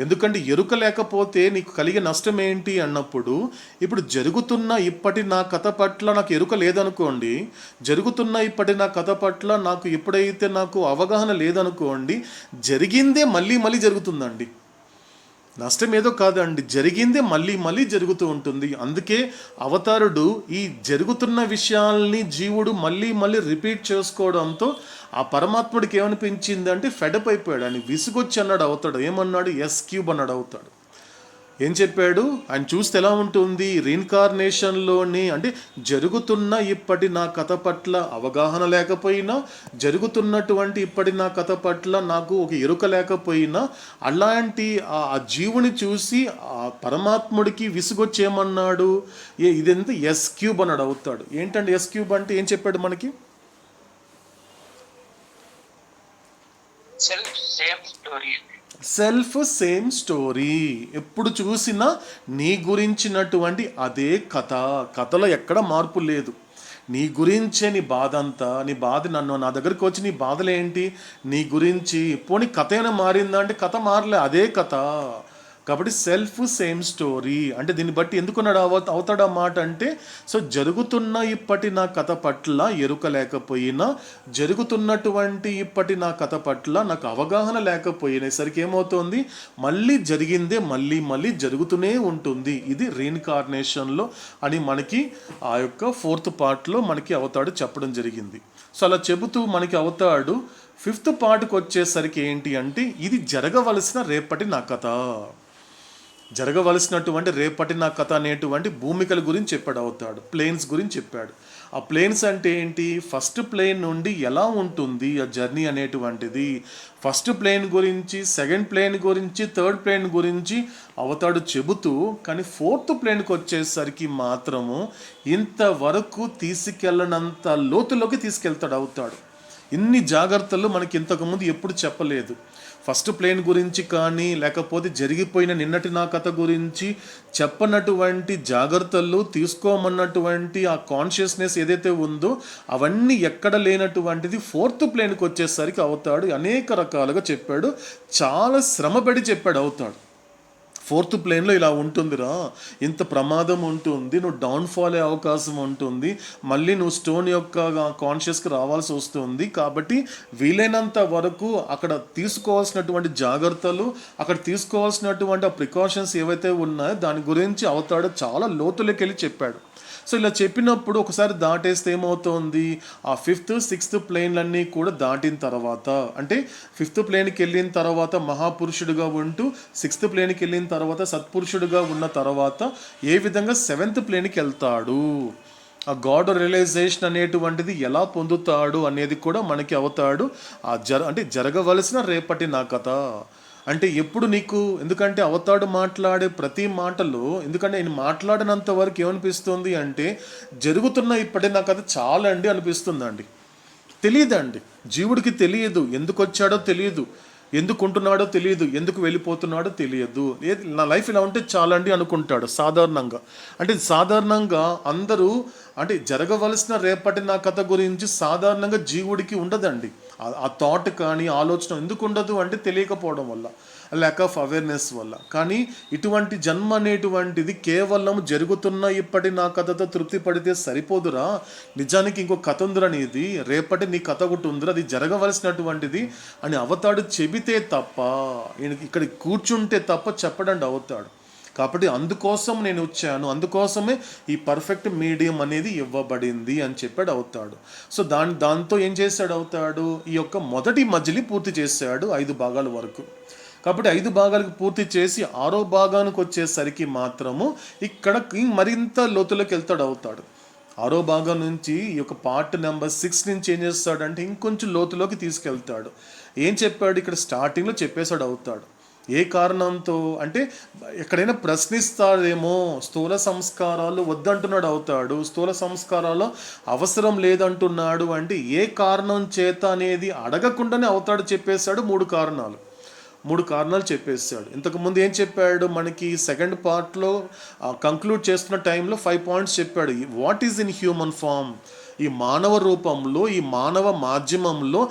ఎందుకంటే ఎరుక లేకపోతే నీకు కలిగే నష్టం ఏంటి అన్నప్పుడు, ఇప్పుడు జరుగుతున్న ఇప్పటి నా కథ పట్ల నాకు ఎరుక లేదనుకోండి, జరుగుతున్న ఇప్పటి నా కథ పట్ల నాకు ఎప్పుడైతే నాకు అవగాహన లేదనుకోండి, జరిగిందే మళ్ళీ జరుగుతుందండి. నష్టం ఏదో కాదండి, జరిగిందే మళ్ళీ జరుగుతూ ఉంటుంది. అందుకే అవతారుడు ఈ జరుగుతున్న విషయాల్ని జీవుడు మళ్ళీ రిపీట్ చేసుకోవడంతో ఆ పరమాత్ముడికి ఏమనిపించిందంటే ఫెడప్ అయిపోయాడు, అని విసుగొచ్చి అన్నాడు అవుతాడు. ఏమన్నాడు? S³ అన్నాడు అవుతాడు. ఏం చెప్పాడు? ఆయన చూస్తే ఎలా ఉంటుంది? రీఇన్కార్నేషన్లోని అంటే జరుగుతున్న ఇప్పటి నా కథ పట్ల అవగాహన లేకపోయినా, జరుగుతున్నటువంటి ఇప్పటి నా కథ పట్ల నాకు ఒక ఎరుక లేకపోయినా, అలాంటి ఆ జీవుని చూసి ఆ పరమాత్ముడికి విసుగొచ్చేమన్నాడు? ఇదెంత S³ అన్నాడు అవుతాడు. ఏంటంటే S³ అంటే ఏం చెప్పాడు మనకి? Self same story. Self same story. ఎప్పుడు చూసినా నీ గురించినటువంటి అదే కథ. కథలో ఎక్కడ మార్పు లేదు. నీ గురించే నీ బాధ అంతా. నీ బాధ నా దగ్గరికి వచ్చి నీ బాధలు ఏంటి, నీ గురించి. పోనీ కథ ఏమైనా మారిందా అంటే కథ మారలే, అదే కథ. కాబట్టి సెల్ఫ్ సేమ్ స్టోరీ అంటే దీన్ని బట్టి ఎందుకున్నాడు అవుతాడు ఆ మాట అంటే, సో జరుగుతున్న ఇప్పటి నా కథ పట్ల ఎరుక లేకపోయినా, జరుగుతున్నటువంటి ఇప్పటి నా కథ పట్ల నాకు అవగాహన లేకపోయినసరికి ఏమవుతుంది, మళ్ళీ జరిగిందే మళ్ళీ మళ్ళీ జరుగుతూనే ఉంటుంది. ఇది రీఇన్కార్నేషన్లో అని మనకి ఆ యొక్క 4th పార్ట్లో మనకి అవతాడు చెప్పడం జరిగింది. సో అలా చెబుతూ మనకి అవతాడు 5th పార్ట్కి వచ్చేసరికి ఏంటి అంటే, ఇది జరగవలసిన రేపటి నా కథ, జరగవలసినటువంటి రేపటి నా కథ అనేటువంటి భూమికల గురించి చెప్పాడు అవుతాడు. ప్లేన్స్ గురించి చెప్పాడు. ఆ ప్లేన్స్ అంటే ఏంటి, ఫస్ట్ ప్లేన్ నుండి ఎలా ఉంటుంది ఆ జర్నీ అనేటువంటిది, ఫస్ట్ ప్లేన్ గురించి, సెకండ్ ప్లేన్ గురించి, థర్డ్ ప్లేన్ గురించి అవతాడు చెబుతూ, కానీ 4th ప్లేన్కి వచ్చేసరికి మాత్రము ఇంతవరకు తీసుకెళ్ళనంత లోతులోకి తీసుకెళ్తాడు అవుతాడు. ఇన్ని జాగ్రత్తలు మనకి ఇంతకుముందు ఎప్పుడు చెప్పలేదు. ఫస్ట్ ప్లేన్ గురించి కానీ, లేకపోతే జరిగిపోయిన నిన్నటి నా కథ గురించి చెప్పనటువంటి జాగ్రత్తలు, తీసుకోమన్నటువంటి ఆ కాన్షియస్నెస్ ఏదైతే ఉందో అవన్నీ ఎక్కడ లేనటువంటిది 4th ప్లేన్కి వచ్చేసరికి అవుతాడు అనేక రకాలుగా చెప్పాడు. చాలా శ్రమపడి చెప్పాడు అవుతాడు. 4th ప్లేన్లో ఇలా ఉంటుందిరా, ఇంత ప్రమాదం ఉంటుంది, నువ్వు డౌన్ఫాల్ అయ్యే అవకాశం ఉంటుంది, మళ్ళీ నువ్వు స్టోన్ యొక్క కాన్షియస్కి రావాల్సి వస్తుంది. కాబట్టి వీలైనంత వరకు అక్కడ తీసుకోవాల్సినటువంటి జాగ్రత్తలు, అక్కడ తీసుకోవాల్సినటువంటి ఆ ప్రికాషన్స్ ఏవైతే ఉన్నాయో దాని గురించి అవతాడు చాలా లోతులోకి వెళ్ళి చెప్పాడు. సో ఇలా చెప్పినప్పుడు ఒకసారి దాటేస్తే ఏమవుతుంది, ఆ 5th 6th ప్లేన్లన్నీ కూడా దాటిన తర్వాత, అంటే 5th ప్లేన్కి వెళ్ళిన తర్వాత మహాపురుషుడిగా ఉంటూ 6th ప్లేన్కి వెళ్ళిన తర్వాత సత్పురుషుడిగా ఉన్న తర్వాత ఏ విధంగా 7th ప్లేన్కి వెళ్తాడు, ఆ గాడ్ రియలైజేషన్ అనేటువంటిది ఎలా పొందుతాడు అనేది కూడా మనకి అవుతాడు. అంటే జరగవలసిన రేపటి నా కథ అంటే ఎప్పుడు నీకు, ఎందుకంటే అవతాడు మాట్లాడే ప్రతి మాటలో, ఎందుకంటే ఆయన మాట్లాడినంత వరకు ఏమనిపిస్తుంది అంటే జరుగుతున్న ఇప్పటి నాకు అది చాలా అండి అనిపిస్తుందండి. తెలియదండి, జీవుడికి తెలియదు, ఎందుకు వచ్చాడో తెలియదు, ఎందుకు ఉంటున్నాడో తెలియదు, ఎందుకు వెళ్ళిపోతున్నాడో తెలియదు. నా లైఫ్ ఇలా ఉంటే చాలండి అనుకుంటాడు సాధారణంగా. అంటే సాధారణంగా అందరూ అంటే జరగవలసిన రేపటి నా కథ గురించి సాధారణంగా జీవుడికి ఉండదండి. ఆ థాట్ కానీ ఆలోచన ఎందుకు ఉండదు అంటే తెలియకపోవడం వల్ల, ల్యాక్ ఆఫ్ అవేర్నెస్ వల్ల. కానీ ఇటువంటి జన్మ అనేటువంటిది కేవలం జరుగుతున్న ఇప్పటి నా కథతో తృప్తి పడితే సరిపోదురా, నిజానికి ఇంకో కథ ఉందిరా నీది, రేపటి నీ కథ ఒకటి ఉందిరా, అది జరగవలసినటువంటిది అని అవతాడు చెబితే తప్ప, ఇక్కడ కూర్చుంటే తప్ప చెప్పడండి అవుతాడు. కాబట్టి అందుకోసం నేను వచ్చాను, అందుకోసమే ఈ పర్ఫెక్ట్ మీడియం అనేది ఇవ్వబడింది అని చెప్పాడు అవుతాడు. సో దాంతో ఏం చేశాడు అవుతాడు, ఈ యొక్క మొదటి మజిలీ పూర్తి చేశాడు 5 భాగాల వరకు. కాబట్టి 5 భాగాలకు పూర్తి చేసి 6వ భాగానికి వచ్చేసరికి మాత్రము ఇక్కడ మరింత లోతులోకి వెళ్తాడు అవుతాడు. 6వ భాగం నుంచి ఈ యొక్క పార్ట్ నెంబర్ 6 నుంచి ఏం చేస్తాడంటే ఇంకొంచెం లోతులోకి తీసుకెళ్తాడు. ఏం చెప్పాడు ఇక్కడ స్టార్టింగ్లో చెప్పేశాడు అవుతాడు. ఏ కారణంతో అంటే ఎక్కడైనా ప్రశ్నిస్తాడేమో, స్థూల సంస్కారాలు వద్దంటున్నాడు అవుతాడు, స్థూల సంస్కారాలు అవసరం లేదంటున్నాడు అంటే ఏ కారణం చేత అనేది అడగకుండానే అవుతాడు చెప్పేశాడు. 3 కారణాలు చెప్పేశాడు. ఇంతకుముందు ఏం చెప్పాడు మనకి సెకండ్ పార్ట్లో కంక్లూడ్ చేస్తున్న టైంలో 5 పాయింట్స్ చెప్పాడు. What is in human form, ఈ మానవ రూపంలో, ఈ మానవ మాధ్యమంలో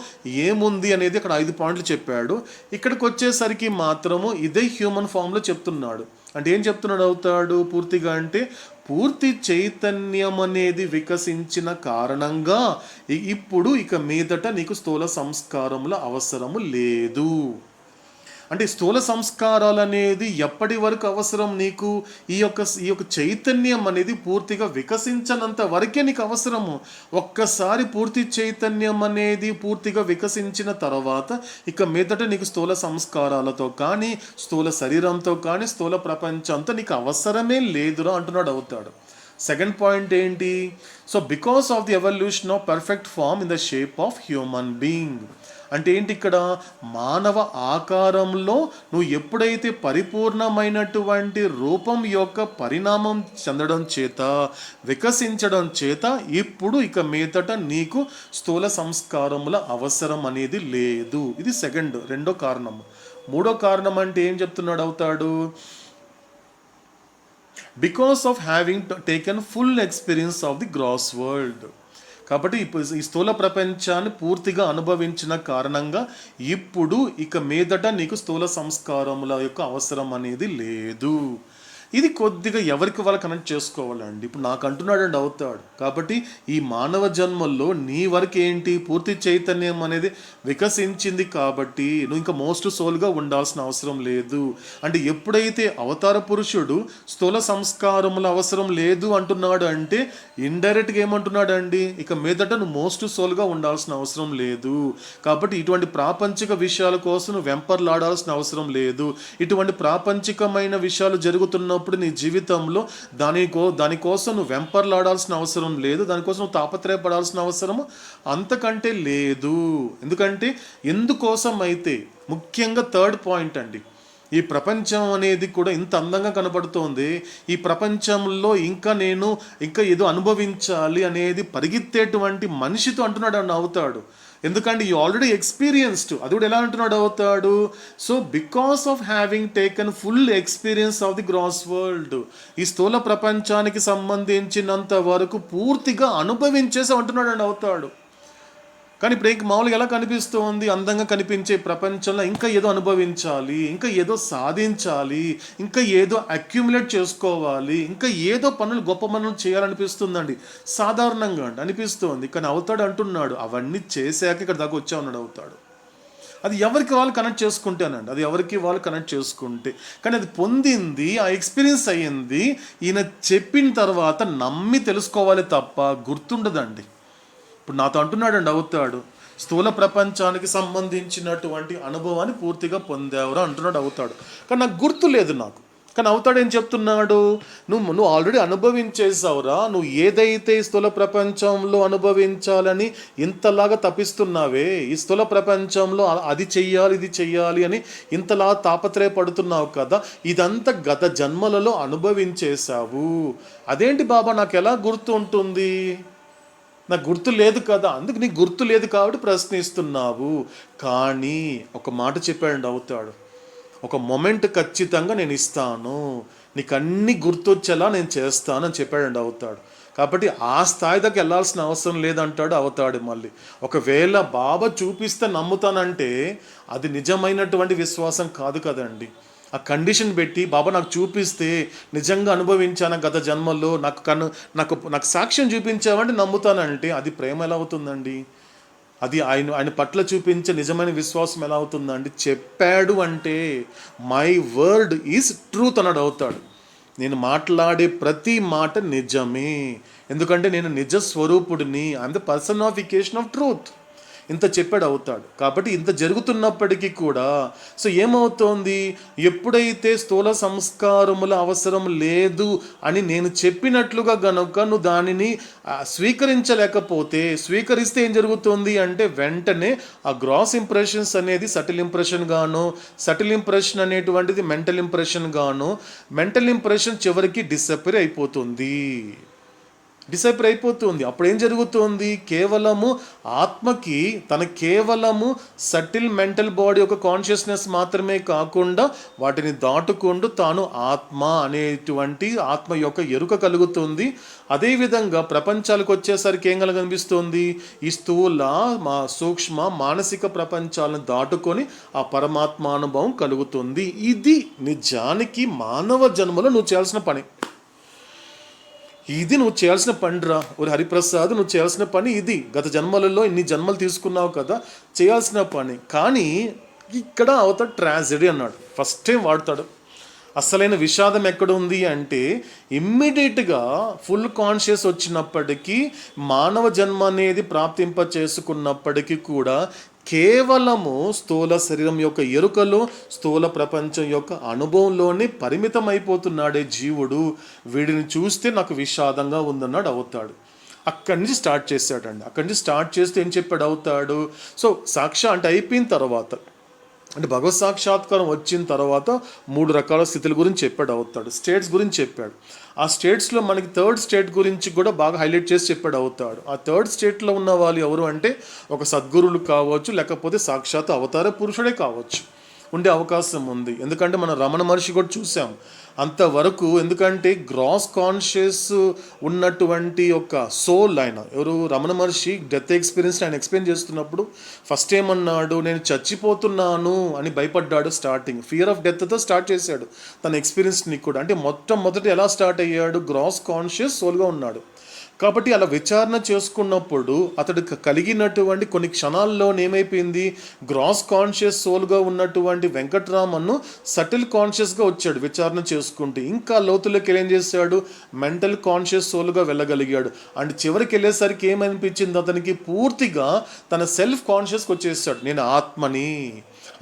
ఏముంది అనేది అక్కడ 5 పాయింట్లు చెప్పాడు. ఇక్కడికి వచ్చేసరికి మాత్రము ఇదే హ్యూమన్ ఫామ్లో చెప్తున్నాడు. అంటే ఏం చెప్తున్నాడు అవుతాడు పూర్తిగా అంటే, పూర్తి చైతన్యం అనేది వికసించిన కారణంగా ఇప్పుడు ఇక మీదట నీకు స్థూల సంస్కారముల అవసరము లేదు. అంటే స్థూల సంస్కారాలు అనేది ఎప్పటి వరకు అవసరం నీకు, ఈ యొక్క చైతన్యం అనేది పూర్తిగా వికసించనంత వరకే నీకు అవసరము. ఒక్కసారి పూర్తి చైతన్యం అనేది పూర్తిగా వికసించిన తర్వాత ఇక మీదట నీకు స్థూల సంస్కారాలతో కానీ, స్థూల శరీరంతో కానీ, స్థూల ప్రపంచంతో నీకు అవసరమే లేదురా అంటున్నాడు అవుతాడు. సెకండ్ పాయింట్ ఏంటి, so because of the evolution of perfect form in the shape of human being, అంటే ఏంటి ఇక్కడ? మానవ ఆకారంలో నువ్వు ఎప్పుడైతే పరిపూర్ణమైనటువంటి రూపం యొక్క పరిణామం చెందడం చేత, వికసించడం చేత, ఇప్పుడు ఇక మీదట నీకు స్థూల సంస్కారముల అవసరం అనేది లేదు. ఇది రెండో కారణం. మూడో కారణం అంటే ఏం చెప్తున్నాడు అవుతాడు? Because of having taken full experience of the gross world. కాబట్టి ఈ స్థూల ప్రపంచాన్ని పూర్తిగా అనుభవించిన కారణంగా ఇప్పుడు ఇక మీదట నీకు స్థూల సంస్కారముల యొక్క అవసరం అనేది లేదు. ఇది కొద్దిగా ఎవరికి వాళ్ళు కనెక్ట్ చేసుకోవాలండి. ఇప్పుడు నాకు అంటున్నాడండి అవుతాడు. కాబట్టి ఈ మానవ జన్మల్లో నీ వరకు ఏంటి? పూర్తి చైతన్యం అనేది వికసించింది కాబట్టి నువ్వు ఇంకా మోస్ట్ సోల్గా ఉండాల్సిన అవసరం లేదు. అంటే ఎప్పుడైతే అవతార పురుషుడు స్థూల సంస్కారముల అవసరం లేదు అంటున్నాడు అంటే ఇండైరెక్ట్గా ఏమంటున్నాడు అండి? ఇక మీదట నువ్వు మోస్ట్ సోల్గా ఉండాల్సిన అవసరం లేదు. కాబట్టి ఇటువంటి ప్రాపంచిక విషయాల కోసం నువ్వు వెంపర్లాడాల్సిన అవసరం లేదు. ఇటువంటి ప్రాపంచికమైన విషయాలు జరుగుతున్నప్పుడు నీ జీవితంలో దానికోసం నువ్వు వెంపర్లాడాల్సిన అవసరం లేదు. దానికోసం నువ్వు తాపత్రయపడాల్సిన అవసరం అంతకంటే లేదు. ఎందుకోసం అయితే ముఖ్యంగా థర్డ్ పాయింట్ అండి, ఈ ప్రపంచం అనేది కూడా ఇంత అందంగా కనబడుతోంది. ఈ ప్రపంచంలో ఇంకా ఏదో అనుభవించాలి అనేది పరిగెత్తేటువంటి మనిషితో అంటున్నాడు అని అవుతాడు. ఎందుకంటే ఈ ఆల్రెడీ ఎక్స్పీరియన్స్డ్. అది కూడా ఎలా అంటున్నాడు అవుతాడు? So because of having taken full experience of the gross world, ఈ స్థూల ప్రపంచానికి సంబంధించినంత వరకు పూర్తిగా అనుభవించేసి అంటున్నాడు అని అవుతాడు. కానీ ఇప్పుడు మామూలుగా ఎలా కనిపిస్తుంది? అందంగా కనిపించే ప్రపంచంలో ఇంకా ఏదో అనుభవించాలి, ఇంకా ఏదో సాధించాలి, ఇంకా ఏదో అక్యుములేట్ చేసుకోవాలి, ఇంకా ఏదో గొప్ప పనులు చేయాలనిపిస్తుందండి సాధారణంగా అనిపిస్తుంది. కానీ అవుతాడు అంటున్నాడు అవన్నీ చేశాక ఇక్కడ దాకా వచ్చా ఉన్నాడు అవుతాడు. అది ఎవరికి వాళ్ళు కనెక్ట్ చేసుకుంటేనండి, అది ఎవరికి వాళ్ళు కనెక్ట్ చేసుకుంటే. కానీ అది పొందింది, ఆ ఎక్స్పీరియన్స్ అయ్యింది ఈయన చెప్పిన తర్వాత నమ్మి తెలుసుకోవాలి తప్ప గుర్తుండదండి. ఇప్పుడు నాతో అంటున్నాడండి అవుతాడు, స్థూల ప్రపంచానికి సంబంధించినటువంటి అనుభవాన్ని పూర్తిగా పొందేవరా అంటున్నాడు అవుతాడు. కానీ నాకు గుర్తు లేదు నాకు. కానీ అవుతాడు ఏం చెప్తున్నాడు? నువ్వు ఆల్రెడీ అనుభవించేసావురా. నువ్వు ఏదైతే స్థూల ప్రపంచంలో అనుభవించాలని ఇంతలాగా తపిస్తున్నావే, ఈ స్థూల ప్రపంచంలో అది చెయ్యాలి ఇది చెయ్యాలి అని ఇంతలా తాపత్రయపడుతున్నావు కదా, ఇదంతా గత జన్మలలో అనుభవించేశావు. అదేంటి బాబా నాకు ఎలా గుర్తు ఉంటుంది? నాకు గుర్తు లేదు కదా. అందుకు నీకు గుర్తు లేదు కాబట్టి ప్రశ్నిస్తున్నావు. కానీ ఒక మాట చెప్పాడు అవుతాడు, ఒక మొమెంట్ ఖచ్చితంగా నేను ఇస్తాను, నీకు అన్ని గుర్తొచ్చేలా నేను చేస్తాను అని చెప్పాడు అవుతాడు. కాబట్టి ఆ స్థాయి దాకా వెళ్ళాల్సిన అవసరం లేదంటాడు అవుతాడు. మళ్ళీ ఒకవేళ బాబా చూపిస్తే నమ్ముతానంటే అది నిజమైనటువంటి విశ్వాసం కాదు కదండి. ఆ కండిషన్ పెట్టి బాబా నాకు చూపిస్తే నిజంగా అనుభవించాను గత జన్మల్లో, నాకు సాక్ష్యం చూపించావంటే నమ్ముతానంటే అది ప్రేమ ఎలా అవుతుందండి? అది ఆయన పట్ల చూపించే నిజమైన విశ్వాసం ఎలా అవుతుందండి? చెప్పాడు అంటే మై వర్డ్ ఈజ్ ట్రూత్ అన్నాడు అవుతాడు. నేను మాట్లాడే ప్రతి మాట నిజమే, ఎందుకంటే నేను నిజ స్వరూపుడిని. I'm the personification of truth. ఇంత చెప్పాడు అవుతాడు. కాబట్టి ఇంత జరుగుతున్నప్పటికీ కూడా సో ఏమవుతోంది? ఎప్పుడైతే స్థూల సంస్కారముల అవసరం లేదు అని నేను చెప్పినట్లుగా గనుక నువ్వు దానిని స్వీకరించలేకపోతే, స్వీకరిస్తే ఏం జరుగుతుంది అంటే వెంటనే ఆ గ్రాస్ ఇంప్రెషన్స్ అనేది సటిల్ ఇంప్రెషన్ గాను, సటిల్ ఇంప్రెషన్ అనేటువంటిది మెంటల్ ఇంప్రెషన్ గాను, మెంటల్ ఇంప్రెషన్ చివరికి డిసప్పేర్ అయిపోతుంది. అప్పుడు ఏం జరుగుతుంది? కేవలము ఆత్మకి కేవలము సటిల్ మెంటల్ బాడీ యొక్క కాన్షియస్నెస్ మాత్రమే కాకుండా వాటిని దాటుకుంటూ తాను ఆత్మ అనేటువంటి ఆత్మ యొక్క ఎరుక కలుగుతుంది. అదేవిధంగా ప్రపంచాలకు వచ్చేసరికి ఏం కనిపిస్తుంది? ఈ స్థూల సూక్ష్మ మానసిక ప్రపంచాలను దాటుకొని ఆ పరమాత్మ అనుభవం కలుగుతుంది. ఇది నిజానికి మానవ జన్మలో నువ్వు చేయాల్సిన పని. ఇది నువ్వు చేయాల్సిన పనిరా ఒక హరిప్రసాద్, నువ్వు చేయాల్సిన పని ఇది. గత జన్మలలో ఇన్ని జన్మలు తీసుకున్నావు కదా, చేయాల్సిన పని. కానీ ఇక్కడ అవుతాడు ట్రాజెడీ అన్నాడు, ఫస్ట్ టైం వాడతాడు. అసలైన విషాదం ఎక్కడ ఉంది అంటే ఇమ్మీడియట్గా ఫుల్ కాన్షియస్ వచ్చినప్పటికీ, మానవ జన్మ అనేది ప్రాప్తింప చేసుకున్నప్పటికీ కూడా కేవలము స్థూల శరీరం యొక్క ఎరుకలో, స్థూల ప్రపంచం యొక్క అనుభవంలోనే పరిమితం అయిపోతున్నాడే జీవుడు. వీడిని చూస్తే నాకు విషాదంగా ఉందన్నాడు అవుతాడు. అక్కడి నుంచి స్టార్ట్ చేశాడండి. అక్కడి నుంచి స్టార్ట్ చేస్తే ఏం చెప్పాడు అవుతాడు. సో అంటే అయిపోయిన తర్వాత, అంటే భగవత్ సాక్షాత్కారం వచ్చిన తర్వాత 3 రకాల స్థితుల గురించి చెప్పాడు అవుతాడు. స్టేట్స్ గురించి చెప్పాడు. ఆ స్టేట్స్లో మనకి థర్డ్ స్టేట్ గురించి కూడా బాగా హైలైట్ చేసి చెప్పాడు అవుతాడు. ఆ థర్డ్ స్టేట్లో ఉన్న వాళ్ళు ఎవరు అంటే ఒక సద్గురువులు కావచ్చు, లేకపోతే సాక్షాత్ అవతార పురుషుడే కావచ్చు, ఉండే అవకాశం ఉంది. ఎందుకంటే మనం రమణ మహర్షి కూడా చూసాం అంతవరకు. ఎందుకంటే గ్రాస్ కాన్షియస్ ఉన్నటువంటి ఒక సోల్ ఆయన ఎవరు, రమణ మహర్షి డెత్ ఎక్స్పీరియన్స్ ఆయన ఎక్స్ప్లెయిన్ చేస్తున్నప్పుడు ఫస్ట్ ఏమన్నాడు, నేను చచ్చిపోతున్నాను అని భయపడ్డాడు. స్టార్టింగ్ ఫియర్ ఆఫ్ డెత్తో స్టార్ట్ చేశాడు తన ఎక్స్పీరియన్స్ని కూడా. అంటే మొట్టమొదటి ఎలా స్టార్ట్ అయ్యాడు, గ్రాస్ కాన్షియస్ సోల్గా ఉన్నాడు. కాబట్టి అలా విచారణ చేసుకున్నప్పుడు అతడికి కలిగినటువంటి కొన్ని క్షణాల్లో ఏమైపోయింది, గ్రాస్ కాన్షియస్ సోల్గా ఉన్నటువంటి వెంకట్రామన్ను సటిల్ కాన్షియస్గా వచ్చాడు విచారణ చేసుకుంటూ. ఇంకా లోతులోకి ఏం చేశాడు, మెంటల్ కాన్షియస్ సోల్గా వెళ్ళగలిగాడు. అండ్ చివరికి వెళ్ళేసరికి ఏమనిపించింది అతనికి, పూర్తిగా తన సెల్ఫ్ కాన్షియస్కి వచ్చేసాడు. నేను ఆత్మని,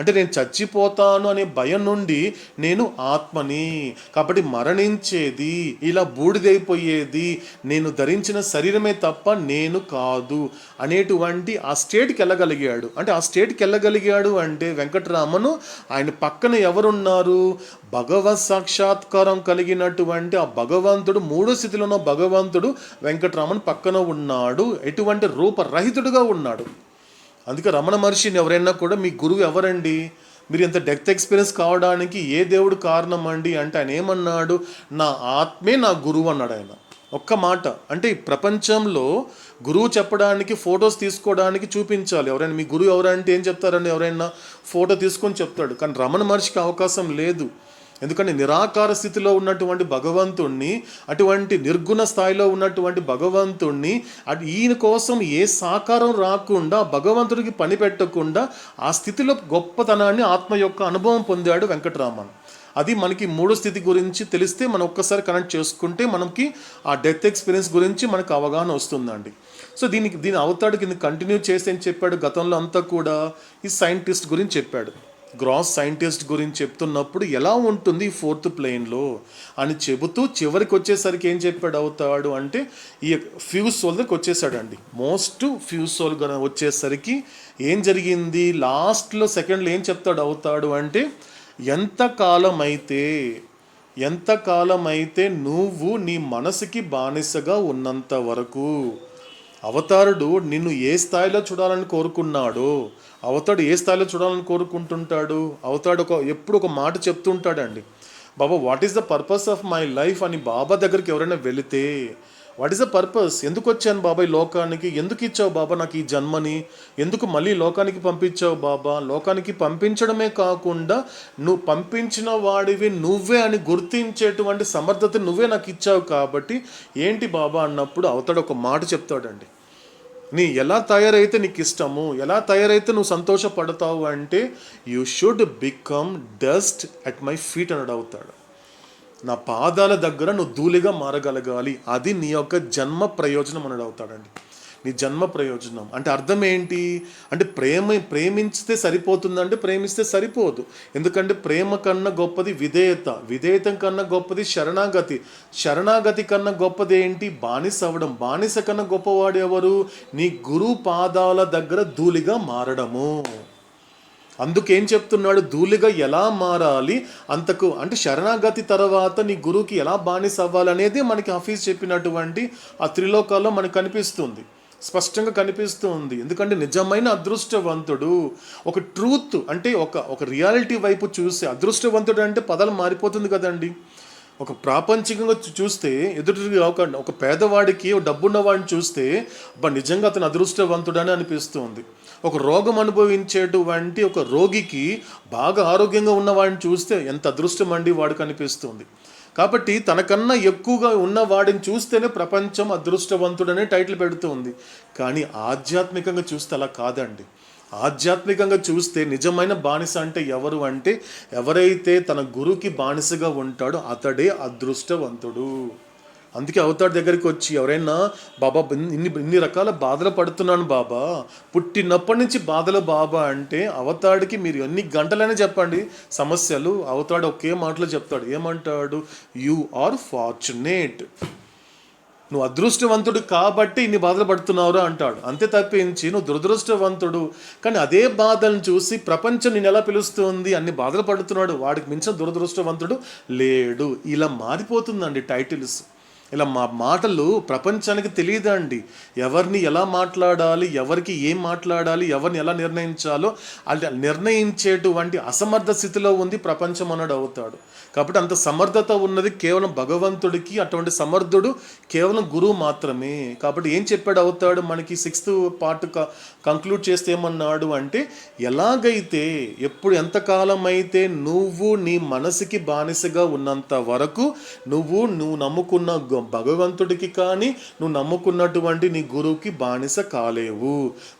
అంటే నేను చచ్చిపోతాను అనే భయం నుండి నేను ఆత్మని, కాబట్టి మరణించేది, ఇలా బూడిదైపోయేది నేను ధరించిన శరీరమే తప్ప నేను కాదు అనేటువంటి ఆ స్టేట్కి వెళ్ళగలిగాడు. అంటే ఆ స్టేట్కి వెళ్ళగలిగాడు అంటే వెంకటరామను ఆయన పక్కన ఎవరున్నారు, భగవత్ సాక్షాత్కారం కలిగినటువంటి ఆ భగవంతుడు, 3వ స్థితిలో ఉన్న భగవంతుడు వెంకటరామన్ పక్కన ఉన్నాడు. ఎటువంటి రూపరహితుడుగా ఉన్నాడు. అందుకే రమణ మహర్షిని ఎవరైనా కూడా మీ గురువు ఎవరండి, మీరు ఎంత డెత్ ఎక్స్పీరియన్స్ కావడానికి ఏ దేవుడు కారణం అండి అంటే ఆయన ఏమన్నాడు, నా ఆత్మే నా గురువు అన్నాడు ఆయన. ఒక్క మాట. అంటే ఈ ప్రపంచంలో గురువు చెప్పడానికి, ఫొటోస్ తీసుకోవడానికి చూపించాలి. ఎవరైనా మీ గురువు ఎవరంటే ఏం చెప్తారండి, ఎవరైనా ఫోటో తీసుకొని చెప్తాడు. కానీ రమణ మహర్షికి అవకాశం లేదు. ఎందుకంటే నిరాకార స్థితిలో ఉన్నటువంటి భగవంతుణ్ణి, అటువంటి నిర్గుణ స్థాయిలో ఉన్నటువంటి భగవంతుణ్ణి, ఈయన కోసం ఏ సాకారం రాకుండా, భగవంతుడికి పని పెట్టకుండా ఆ స్థితిలో గొప్పతనాన్ని ఆత్మ యొక్క అనుభవం పొందాడు వెంకటరామన్. అది మనకి 3వ స్థితి గురించి తెలిస్తే మనం ఒక్కసారి కనెక్ట్ చేసుకుంటే మనకి ఆ డెత్ ఎక్స్పీరియన్స్ గురించి మనకు అవగాహన వస్తుందండి. సో దీని అవతాడు కింద కంటిన్యూ చేసి ఏం చెప్పాడు, గతంలో అంతా కూడా ఈ సైంటిస్ట్ గురించి చెప్పాడు. గ్రాస్ సైంటిస్ట్ గురించి చెప్తున్నప్పుడు ఎలా ఉంటుంది 4th ప్లేన్లో అని చెబుతూ చివరికి వచ్చేసరికి ఏం చెప్పాడు అవుతాడు అంటే ఈ ఫ్యూజ్ సోల్ దగ్గరికి వచ్చేసాడండి. మోస్ట్ ఫ్యూజ్ సోల్ వచ్చేసరికి ఏం జరిగింది, లాస్ట్లో సెకండ్లో ఏం చెప్తాడు అవుతాడు అంటే ఎంతకాలం అయితే నువ్వు నీ మనసుకి బానిసగా ఉన్నంత వరకు, అవతారుడు నిన్ను ఏ స్థాయిలో చూడాలని కోరుకున్నాడో, అవతాడు ఏ స్థాయిలో చూడాలని కోరుకుంటుంటాడు, అవతాడు ఎప్పుడు ఒక మాట చెప్తుంటాడండి, Baba what is the purpose of my life అని బాబా దగ్గరికి ఎవరైనా వెళితే, వాట్ ఈస్ ద పర్పస్, ఎందుకు వచ్చాను బాబా ఈ లోకానికి, ఎందుకు ఇచ్చావు బాబా నాకు ఈ జన్మని, ఎందుకు మళ్ళీ లోకానికి పంపించావు బాబా, లోకానికి పంపించడమే కాకుండా నువ్వు పంపించిన వాడివి నువ్వే అని గుర్తించేటువంటి సమర్థత నువ్వే నాకు ఇచ్చావు కాబట్టి ఏంటి బాబా అన్నప్పుడు అవతాడు ఒక మాట చెప్తాడండి, నీ ఎలా తయారైతే నీకు ఇష్టము, ఎలా తయారైతే నువ్వు సంతోషపడతావు అంటే you should become dust at my feet అన్నాడు అవుతాడు. నా పాదాల దగ్గర నువ్వు ధూళిగా మారగలగాలి, అది నీ యొక్క జన్మ ప్రయోజనం అన్నాడు అవుతాడండి. నీ జన్మ ప్రయోజనం అంటే అర్థం ఏంటి అంటే ప్రేమించితే సరిపోతుందంటే ప్రేమిస్తే సరిపోదు. ఎందుకంటే ప్రేమ కన్నా గొప్పది విధేయతం కన్నా గొప్పది శరణాగతి కన్నా గొప్పది ఏంటి, బానిస అవ్వడం. బానిస కన్నా గొప్పవాడు ఎవరు, నీ గురు పాదాల దగ్గర ధూళిగా మారడము. అందుకేం చెప్తున్నాడు, ధూళిగా ఎలా మారాలి అంతకు అంటే శరణాగతి తర్వాత నీ గురువుకి ఎలా బానిస అవ్వాలనేది మనకి హఫీజ్ చెప్పినటువంటి ఆ త్రిలోకాల్లో మనకు కనిపిస్తుంది, స్పష్టంగా కనిపిస్తుంది. ఎందుకంటే నిజమైన అదృష్టవంతుడు ఒక ట్రూత్ అంటే ఒక రియాలిటీ వైపు చూస్తే, అదృష్టవంతుడు అంటే పదాలు మారిపోతుంది కదండి. ఒక ప్రాపంచికంగా చూస్తే ఎదుటిగా ఒక పేదవాడికి డబ్బున్న వాడిని చూస్తే నిజంగా అతను అదృష్టవంతుడని అనిపిస్తుంది. ఒక రోగం అనుభవించేటువంటి ఒక రోగికి బాగా ఆరోగ్యంగా ఉన్నవాడిని చూస్తే ఎంత అదృష్టం అండి వాడికి అనిపిస్తుంది. కాబట్టి తనకన్నా ఎక్కువగా ఉన్న వాడిని చూస్తేనే ప్రపంచం అదృష్టవంతుడనే టైటిల్ పెడుతుంది. కానీ ఆధ్యాత్మికంగా చూస్తే అలా కాదండి. ఆధ్యాత్మికంగా చూస్తే నిజమైన బానిస అంటే ఎవరు అంటే ఎవరైతే తన గురువుకి బానిసగా ఉంటాడో అతడే అదృష్టవంతుడు. అందుకే అవతాడు దగ్గరికి వచ్చి ఎవరైనా బాబా ఇన్ని రకాల బాధలు పడుతున్నాను బాబా, పుట్టినప్పటి నుంచి బాధలు బాబా అంటే అవతాడికి మీరు ఎన్ని గంటలైనా చెప్పండి సమస్యలు, అవతాడు ఒకే మాటలో చెప్తాడు. ఏమంటాడు, యు ఆర్ ఫార్చునేట్. నువ్వు అదృష్టవంతుడు కాబట్టి ఇన్ని బాధలు పడుతున్నావురా అంటాడు. అంతే తప్పించి నువ్వు దురదృష్టవంతుడు కానీ అదే బాధలను చూసి ప్రపంచం నేను ఎలా పిలుస్తుంది, అన్ని బాధలు పడుతున్నాడు, వాడికి మించిన దురదృష్టవంతుడు లేడు. ఇలా మారిపోతుందండి టైటిల్స్. ఇలా మా మాటలు ప్రపంచానికి తెలియదండి. ఎవరిని ఎలా మాట్లాడాలి, ఎవరికి ఏం మాట్లాడాలి, ఎవరిని ఎలా నిర్ణయించాలో అది నిర్ణయించేటువంటి అసమర్థ స్థితిలో ఉంది ప్రపంచం అన్నాడు అవుతాడు. కాబట్టి అంత సమర్థత ఉన్నది కేవలం భగవంతుడికి. అటువంటి సమర్థుడు కేవలం గురువు మాత్రమే. కాబట్టి ఏం చెప్పాడు అవుతాడు మనకి 6th పార్ట్ కంక్లూడ్ చేస్తే ఏమన్నాడు అంటే, ఎలాగైతే ఎప్పుడు ఎంతకాలం అయితే నువ్వు నీ మనసుకి బానిసగా ఉన్నంత వరకు నువ్వు నమ్ముకున్న భగవంతుడికి కానీ నువ్వు నమ్ముకున్నటువంటి నీ గురువుకి బానిస కాలేవు.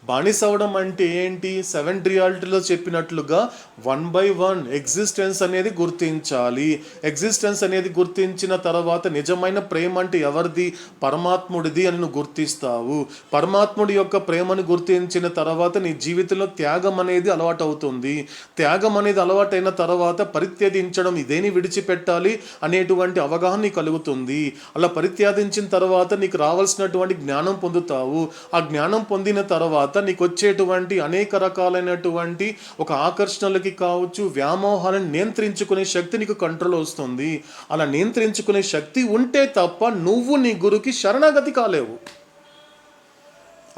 బానిస అవడం అంటే ఏంటి? 7 రియాలిటీలో చెప్పినట్లుగా 1 by 1 ఎగ్జిస్టెన్స్ అనేది గుర్తించాలి. ఎగ్జిస్టెన్స్ అనేది గుర్తించిన తర్వాత నిజమైన ప్రేమ అంటే ఎవరిది? పరమాత్ముడిది అని నువ్వు గుర్తిస్తావు. పరమాత్ముడి యొక్క ప్రేమను గుర్తించిన తర్వాత నీ జీవితంలో త్యాగం అనేది అలవాటు అవుతుంది. త్యాగం అనేది అలవాటైన తర్వాత పరిత్యజించడం, ఇదేని విడిచిపెట్టాలి అనేటువంటి అవగాహన కలుగుతుంది. అలా పరిత్యాదించిన తర్వాత నీకు రావాల్సినటువంటి జ్ఞానం పొందుతావు. ఆ జ్ఞానం పొందిన తర్వాత నీకు వచ్చేటువంటి అనేక రకాలైనటువంటి ఒక ఆకర్షణలకి కావచ్చు, వ్యామోహాలను నియంత్రించుకునే శక్తి నీకు కంట్రోల్ వస్తుంది. అలా నియంత్రించుకునే శక్తి ఉంటే తప్ప నువ్వు నీ గురుకి శరణాగతి కాలేవు.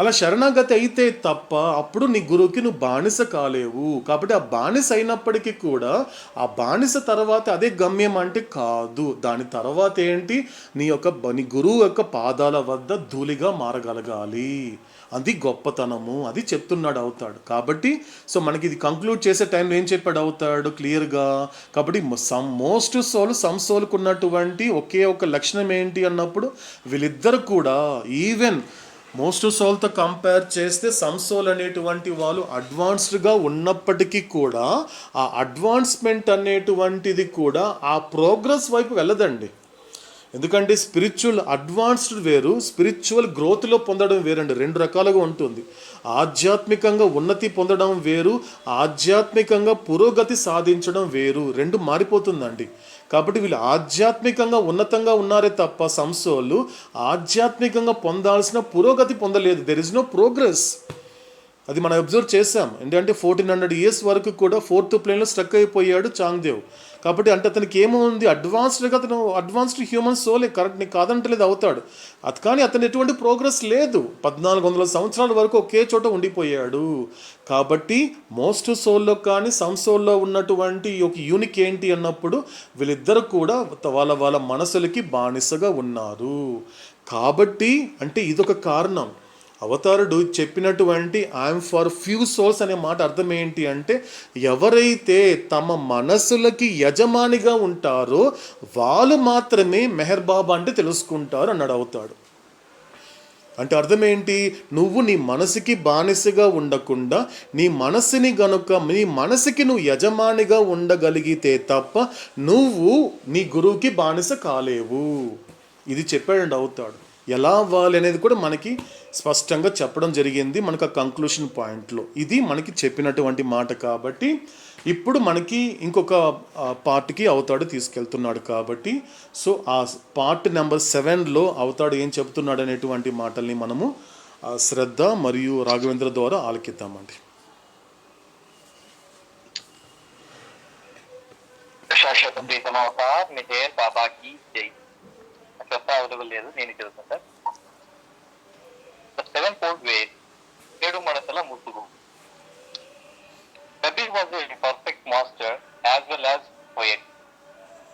అలా శరణాగతి అయితే తప్ప అప్పుడు నీ గురువుకి నువ్వు బానిస కాలేవు. కాబట్టి ఆ బానిస అయినప్పటికీ కూడా ఆ బానిస తర్వాత అదే గమ్యం అంటే కాదు. దాని తర్వాత ఏంటి? నీ గురువు యొక్క పాదాల వద్ద ధూళిగా మారగలగాలి. అది గొప్పతనము. అది చెప్తున్నాడు అవుతాడు. కాబట్టి సో మనకి ఇది కంక్లూడ్ చేసే టైంలో ఏం చెప్పాడు అవుతాడు క్లియర్గా. కాబట్టి మోస్ట్ సోల్ సమ్ సోల్కు ఉన్నటువంటి ఒకే ఒక లక్షణం ఏంటి అన్నప్పుడు వీళ్ళిద్దరు కూడా ఈవెన్ మోస్ట్ సోల్తో కంపేర్ చేస్తే సమ్ సోల్ అనేటువంటి వాళ్ళు అడ్వాన్స్డ్గా ఉన్నప్పటికీ కూడా ఆ అడ్వాన్స్మెంట్ అనేటువంటిది కూడా ఆ ప్రోగ్రెస్ వైపు వెళ్ళదండి. ఎందుకంటే స్పిరిచువల్ అడ్వాన్స్డ్ వేరు, స్పిరిచువల్ గ్రోత్లో పొందడం వేరండి. 2 రకాలుగా ఉంటుంది. ఆధ్యాత్మికంగా ఉన్నతి పొందడం వేరు, ఆధ్యాత్మికంగా పురోగతి సాధించడం వేరు. 2 మారిపోతుందండి. కాబట్టి వీళ్ళు ఆధ్యాత్మికంగా ఉన్నతంగా ఉన్నారే తప్ప సంసోళ్ళు ఆధ్యాత్మికంగా పొందాల్సిన పురోగతి పొందలేదు. There is no progress. అది మనం అబ్జర్వ్ చేసాం. ఎందుకంటే 1400 years వరకు కూడా 4th ప్లేన్లో స్ట్రక్ అయిపోయాడు చాంగ్దేవ్. కాబట్టి అంటే అతనికి ఏముంది? అడ్వాన్స్డ్గా అతను అడ్వాన్స్డ్ హ్యూమన్ సోలే, కరెక్ట్, నీకు కాదంటలేదు అవుతాడు. అది కానీ అతను ఎటువంటి ప్రోగ్రెస్ లేదు. 1400 సంవత్సరాల వరకు ఒకే చోట ఉండిపోయాడు. కాబట్టి మోస్ట్ సోల్లో కానీ సమ్ సోల్లో ఉన్నటువంటి ఒక యూనిక్ ఏంటి అన్నప్పుడు వీళ్ళిద్దరు కూడా వాళ్ళ మనసులకి బానిసగా ఉన్నారు. కాబట్టి అంటే ఇదొక కారణం. అవతారుడు చెప్పినటువంటి ఐఎమ్ ఫర్ ఫ్యూ సోల్స్ అనే మాట అర్థం ఏంటి అంటే, ఎవరైతే తమ మనసులకి యజమానిగా ఉంటారో వాళ్ళు మాత్రమే మెహర్ బాబా అంటే తెలుసుకుంటారు అన్నాడు అవుతాడు. అంటే అర్థం ఏంటి? నువ్వు నీ మనసుకి బానిసగా ఉండకుండా నీ మనసుకి నువ్వు యజమానిగా ఉండగలిగితే తప్ప నువ్వు నీ గురువుకి బానిస కాలేవు. ఇది చెప్పాడండి అవుతాడు. ఎలా అవ్వాలి అనేది కూడా మనకి స్పష్టంగా చెప్పడం జరిగింది మనకు ఆ కంక్లూషన్ పాయింట్లో. ఇది మనకి చెప్పినటువంటి మాట. కాబట్టి ఇప్పుడు మనకి ఇంకొక పార్ట్కి అవుతాడు తీసుకెళ్తున్నాడు. కాబట్టి సో ఆ పార్ట్ నెంబర్ 7లో అవుతాడు ఏం చెప్తున్నాడు అనేటువంటి మాటల్ని మనము శ్రద్ధ మరియు రాఘవేంద్ర ద్వారా ఆలకిద్దామండి. లేదు, నేను చదువుతాను సార్. The 7-fold way, 7 మనసుల ముసుగు. Kabir was a perfect master as well as poet.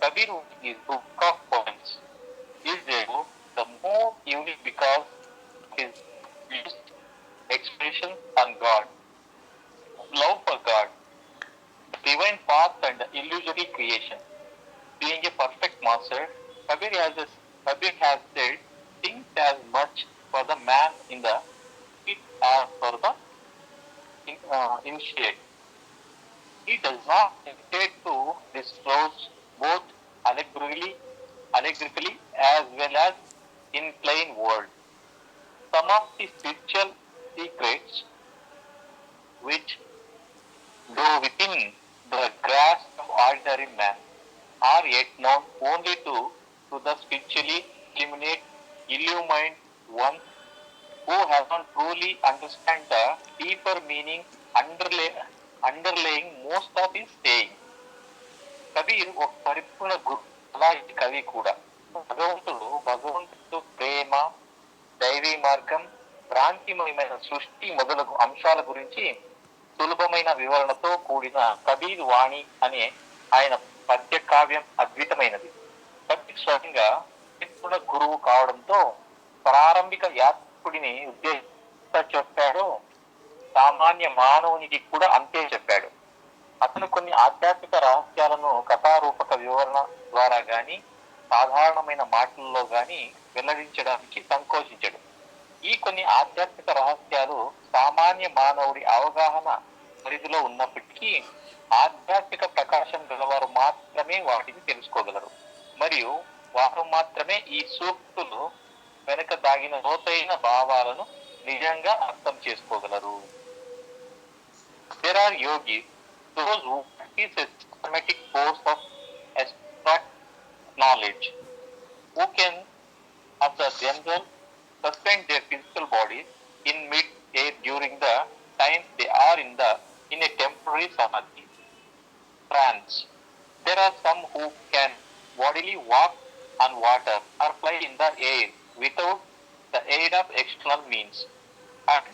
Kabir is book of poems. Is the more unique because his expression on God, love for God, divine path and illusory creation. Being a perfect master, Kabir has said, think as much for the man in the pit as for the initiate. He does not hesitate to disclose both allegorically as well as in plain words some of the spiritual secrets which, though within the grasp of ordinary man, are yet known only to the spiritually illuminate illumined one who has not truly understand the deeper meaning underlying most of his saying. Kabir ఒక పరిపూర్ణ గురు, అలాంటి కవి కూడా. భగవంతుడు ప్రేమ, దైవీ మార్గం, భ్రాంతిమయమైన సృష్టి మొదలగు అంశాల గురించి సులభమైన వివరణతో కూడిన కబీర్ వాణి అనే ఆయన పద్య కావ్యం అద్భుతమైనది. కబీర్ స్వయంగా పరిపూర్ణ గురువు కావడంతో ప్రారంభిక యాత్రికుడిని ఉద్దేశించి చెప్పాడు, సామాన్య మానవునికి కూడా అంతే చెప్పాడు. అతను కొన్ని ఆధ్యాత్మిక రహస్యాలను కథారూపక వివరణ ద్వారా గాని సాధారణమైన మాటల్లో గాని వెల్లడించడానికి సంకోచించడు. ఈ కొన్ని ఆధ్యాత్మిక రహస్యాలు సామాన్య మానవుడి అవగాహన పరిధిలో ఉన్నప్పటికీ ఆధ్యాత్మిక ప్రకాశం గలవారు మాత్రమే వాటిని తెలుసుకోగలరు, మరియు వారు మాత్రమే ఈ సూక్తులు వెనుక దాగిన లోతైన భావాలను నిజంగా అర్థం చేసుకోగలరు. There are yogis, those who practice a systematic course of abstract knowledge, who can, as a general, suspend their physical bodies in mid-air during the time they are in a temporary samadhi trance. There are some who can bodily walk on water or fly in the air without the aid of external means. And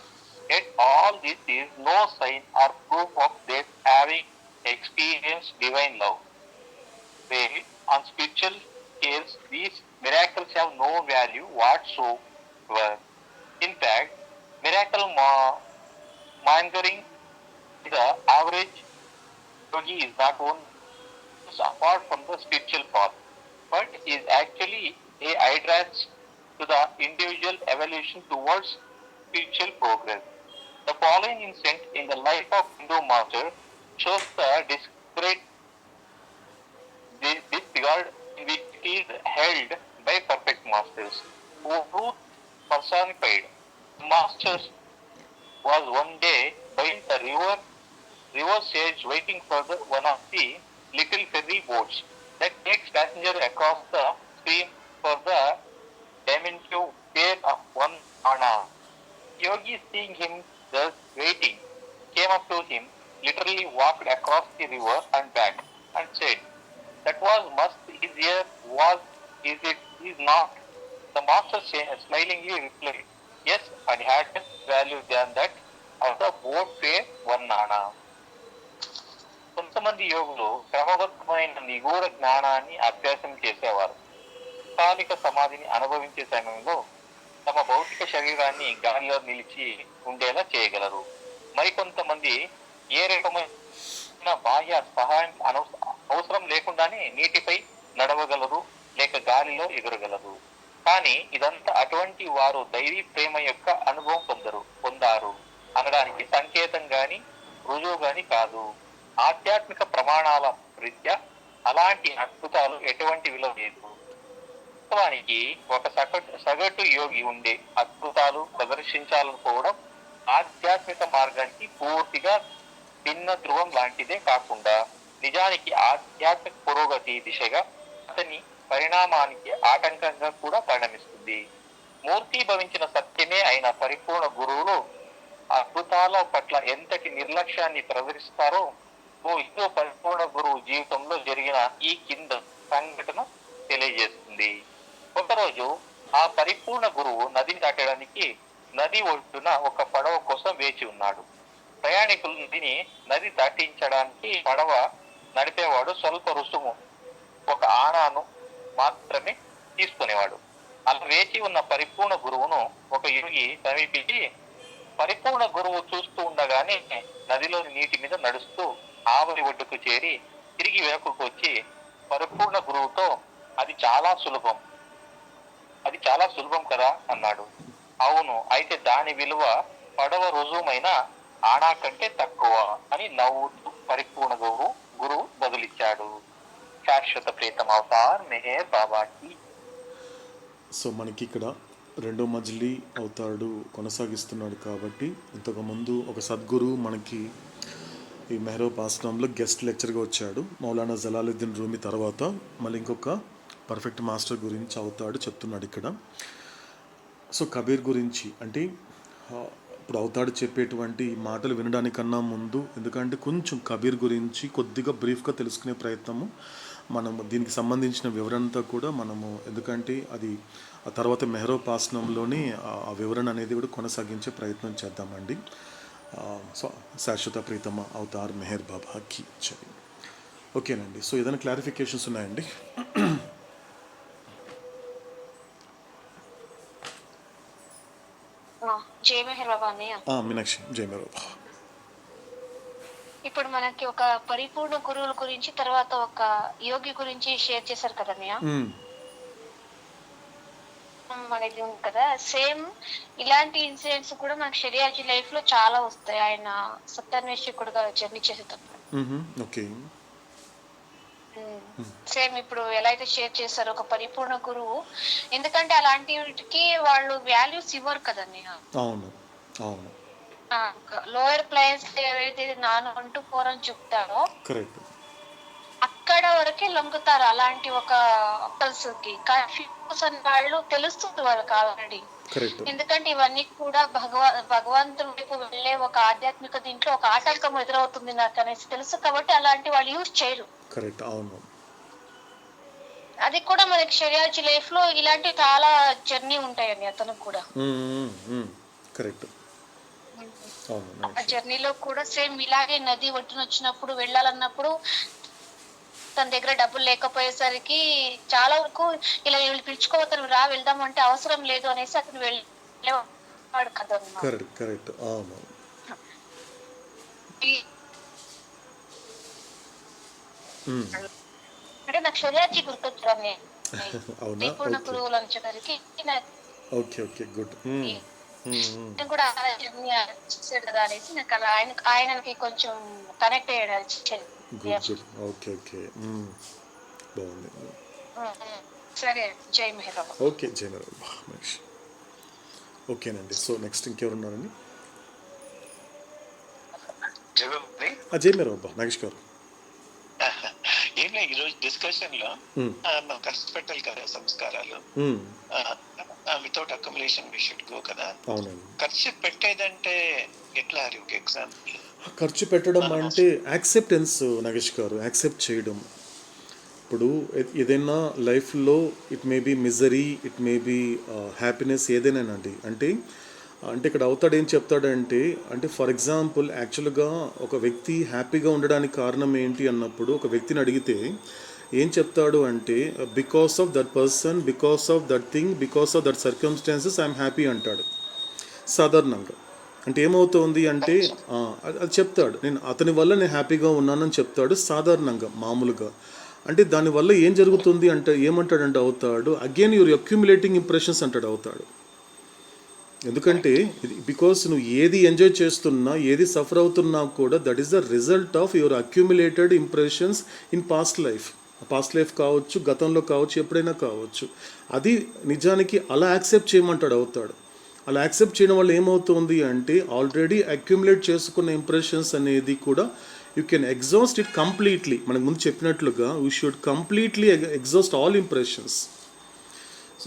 yet all this is no sign or proof of their having experienced divine love. Where on spiritual scales these miracles have no value whatsoever. In fact, miracle mongering the average yogi is not only apart from the spiritual path, but is actually a hindrance to the individual evolution towards spiritual progress. The following incident in the life of Hindu master shows the disregard in which it is held by perfect masters, who truth personified. The master was one day by the river sage waiting for one of the little ferry boats that takes passenger across the stream for the diminutive fare of one ana. Yogi, seeing him thus waiting, came up to him, literally walked across the river and back, and said, "That was much easier, is not?" The master smilingly replied, "Yes, and had less value than that of the boat fare one ana." కొంతమంది యోగులు క్రమబద్ధమైన నిగూఢ జ్ఞానాన్ని అభ్యాసం చేసేవారు. తాత్కాలిక సమాధిని అనుభవించే సమయంలో తమ భౌతిక శరీరాన్ని గాలిలో నిలిచి ఉండేలా చేయగలరు. మరికొంతమంది ఏ రకమైన బాహ్య సహాయం అవసరం లేకుండానే నీటిపై నడవగలరు, లేక గాలిలో ఎగురగలరు. కానీ ఇదంతా అటువంటి వారు దైవీ ప్రేమ యొక్క అనుభవం పొందారు అనడానికి సంకేతం గాని రుజువు గాని కాదు. ఆధ్యాత్మిక ప్రమాణాల రీత్యా అలాంటి అద్భుతాలు ఎటువంటి విలువ లేదు. వాస్తవానికి ఒక సగటు యోగి ఉండే అద్భుతాలు ప్రదర్శించాలనుకోవడం ఆధ్యాత్మిక మార్గానికి పూర్తిగా భిన్న ధ్రువం లాంటిదే కాకుండా నిజానికి ఆధ్యాత్మిక పురోగతి దిశగా అతని పరిణామానికి ఆటంకంగా కూడా పరిణమిస్తుంది. మూర్తిభవించిన సత్యమే అయిన పరిపూర్ణ గురువులు అద్భుతాల పట్ల ఎంతటి నిర్లక్ష్యాన్ని ప్రదర్శిస్తారో ఓ హిందూ పరిపూర్ణ గురువు జీవితంలో జరిగిన ఈ కింద సంఘటన తెలియజేస్తుంది. ఒకరోజు ఆ పరిపూర్ణ గురువు నదిని దాటడానికి నది ఒడ్డున ఒక పడవ కోసం వేచి ఉన్నాడు. ప్రయాణికులు నది దాటించడానికి పడవ నడిపేవాడు స్వల్ప రుసుము ఒక ఆనాను మాత్రమే తీసుకునేవాడు. అలా వేచి ఉన్న పరిపూర్ణ గురువును ఒక యోగి సమీపించి పరిపూర్ణ గురువు చూస్తూ ఉండగానే నదిలోని నీటి మీద నడుస్తూ ఆవలి ఒడ్డుకు చేరి తిరిగి వెనుకకు వచ్చి పరిపూర్ణ గురువుతో అది చాలా సులభం కదా అన్నాడు. అవును, అయితే దాని విలువ పడవ రుజువుమైన ఆనా కంటే తక్కువ అని నవ్వుతూ పరిపూర్ణ గురువు బదులిచ్చాడు. శాశ్వత ప్రీతం అవతార్ మెహర్ బాబాకి. సో మనకి ఇక్కడ రెండో మజిలీ అవతారుడు కొనసాగిస్తున్నాడు కాబట్టి ఇంతకుముందు ఒక సద్గురు మనకి ఈ మెహరోపాసనంలో గెస్ట్ లెక్చర్గా వచ్చాడు. మౌలానా జలాలుద్దీన్ రూమి తర్వాత మళ్ళీ ఇంకొక పర్ఫెక్ట్ మాస్టర్ గురించి అవుతాడు చెప్తున్నాడు ఇక్కడ. సో కబీర్ గురించి అంటే ఇప్పుడు అవతాడు చెప్పేటువంటి మాటలు వినడానికన్నా ముందు, ఎందుకంటే కొంచెం కబీర్ గురించి కొద్దిగా బ్రీఫ్గా తెలుసుకునే ప్రయత్నము మనము దీనికి సంబంధించిన వివరణతో కూడా మనము, ఎందుకంటే అది ఆ తర్వాత మెహరోపాసనంలోని ఆ వివరణ అనేది కూడా కొనసాగించే ప్రయత్నం చేద్దామండి. సో శాశ్వత ప్రీతమ అవతార్ మెహర్ బాబాకి జై. ఓకేనండి. సో ఏదైనా క్లారిఫికేషన్స్ ఉన్నాయండి? జై మెహర్ బాబా అన్నయ్య. మీనాక్షి జై మెహర్ బాబా. ఇప్పుడు మనకి ఒక పరిపూర్ణ గురువుల గురించి, తర్వాత ఒక యోగి గురించి షేర్ చేశారు కదా అన్నయ్య. మనకి ఉంది కదా సేమ్ ఇలాంటి ఇన్సిడెంట్స్ కూడా మనకి షరియాజీ లైఫ్ లో చాలా వస్తాయి. ఆయన సత్యాన్వేషకుడుగా జర్నీ చేసేటప్పుడు ఓకే. సేమ్ ఇప్పుడు ఎలా అయితే షేర్ చేశారో ఒక పరిపూర్ణ గురువు, ఎందుకంటే అలాంటి వాటికి వాళ్ళు వాల్యూస్ ఇవ్వరు కదన్నయ్య. అవును అవును. లోయర్ ప్లేన్స్ ఏవైతే 4-1-4 అని చెప్తారో కరెక్ట్, అక్కడ వరకే లొంగుతారు అలాంటి ఒక కి. వాళ్ళు తెలుస్తుంది వాళ్ళకి ఆల్రెడీ, ఎందుకంటే ఇవన్నీ కూడా భగవంతుడి వైపు వెళ్ళే ఒక ఆధ్యాత్మిక దీంట్లో ఒక ఆటంకం ఎదురవుతుంది నాకు అనేసి తెలుసు కాబట్టి అలాంటి వాళ్ళు యూజ్ చేయరు. కరెక్ట్, అవును. అది కూడా మనకి షరియాజీ లైఫ్ లో ఇలాంటి చాలా జర్నీ ఉంటాయండి అతనికి కూడా. కరెక్ట్. ఆ జర్నీలో కూడా సేమ్ ఇలాగే నది ఒడ్డున వచ్చినప్పుడు వెళ్ళాలన్నప్పుడు తన దగ్గర డబ్బులు లేకపోయేసరికి చాలా వరకు ఇలా వీళ్ళు పిలుచుకోవతను రా వెళ్దాం అంటే అవసరం లేదు అనేసి అతను వెళ్ళేవాడు కదా. కరెక్ట్, అవును. అంటే నాకు షరియాజీ గుర్తొచ్చాను పరిపూర్ణ గురువులు అనేసరికి ఓకే గుడ్. కూడా చేశాడు కదా అనేసి నాకు అలా ఆయనకి కొంచెం కనెక్ట్ అయ్యాడు. ఓకే బాగుంది. సరే, జై మెహర్ బాబా. ఓకే, జై మెహర్ బాబా. ఓకేనండి. సో నెక్స్ట్ ఇంకెవరున్నారండి? జై మెహర్ బాబా నాగేష్ గారు. ఏం లేదు, ఈరోజు డిస్కషన్ లో మనం ఖర్చు పెట్టాలి కదా సంస్కారాలు, without accumulation we should go కదా. అవునండి. ఖర్చు పెట్టేదంటే ఎట్లా? ఒక ఎగ్జాంపుల్, ఖర్చు పెట్టడం అంటే యాక్సెప్టెన్స్ నాగేష్ గారు, యాక్సెప్ట్ చేయడం. ఇప్పుడు ఏదైనా లైఫ్లో it may be misery, it may be happiness, ఏదైనానండి. అంటే ఇక్కడ అవుతాడు ఏం చెప్తాడంటే, అంటే ఫర్ ఎగ్జాంపుల్ యాక్చువల్గా ఒక వ్యక్తి హ్యాపీగా ఉండడానికి కారణం ఏంటి అన్నప్పుడు ఒక వ్యక్తిని అడిగితే ఏం చెప్తాడు అంటే, because of that person, because of that thing, because of that circumstances I'm happy అంటాడు సాధారణంగా. అంటే ఏమవుతుంది అంటే అది చెప్తాడు, నేను అతని వల్ల నేను హ్యాపీగా ఉన్నానని చెప్తాడు సాధారణంగా, మామూలుగా. అంటే దానివల్ల ఏం జరుగుతుంది అంటే ఏమంటాడంటే అవుతాడు, అగైన్ యువర్ అక్యుములేటింగ్ ఇంప్రెషన్స్ అంటాడు అవుతాడు. ఎందుకంటే బికాస్ నువ్వు ఏది ఎంజాయ్ చేస్తున్నా, ఏది సఫర్ అవుతున్నా కూడా that is the result of your accumulated impressions in past life కావచ్చు, గతంలో కావచ్చు, ఎప్పుడైనా కావచ్చు. అది నిజానికి అలా యాక్సెప్ట్ చేయమంటాడు అవుతాడు. అలా యాక్సెప్ట్ చేయడం వల్ల ఏమవుతుంది అంటే ఆల్రెడీ అక్యుములేట్ చేసుకున్న ఇంప్రెషన్స్ అనేది కూడా you can exhaust it completely. మనకు ముందు చెప్పినట్లుగా we should completely exhaust all impressions.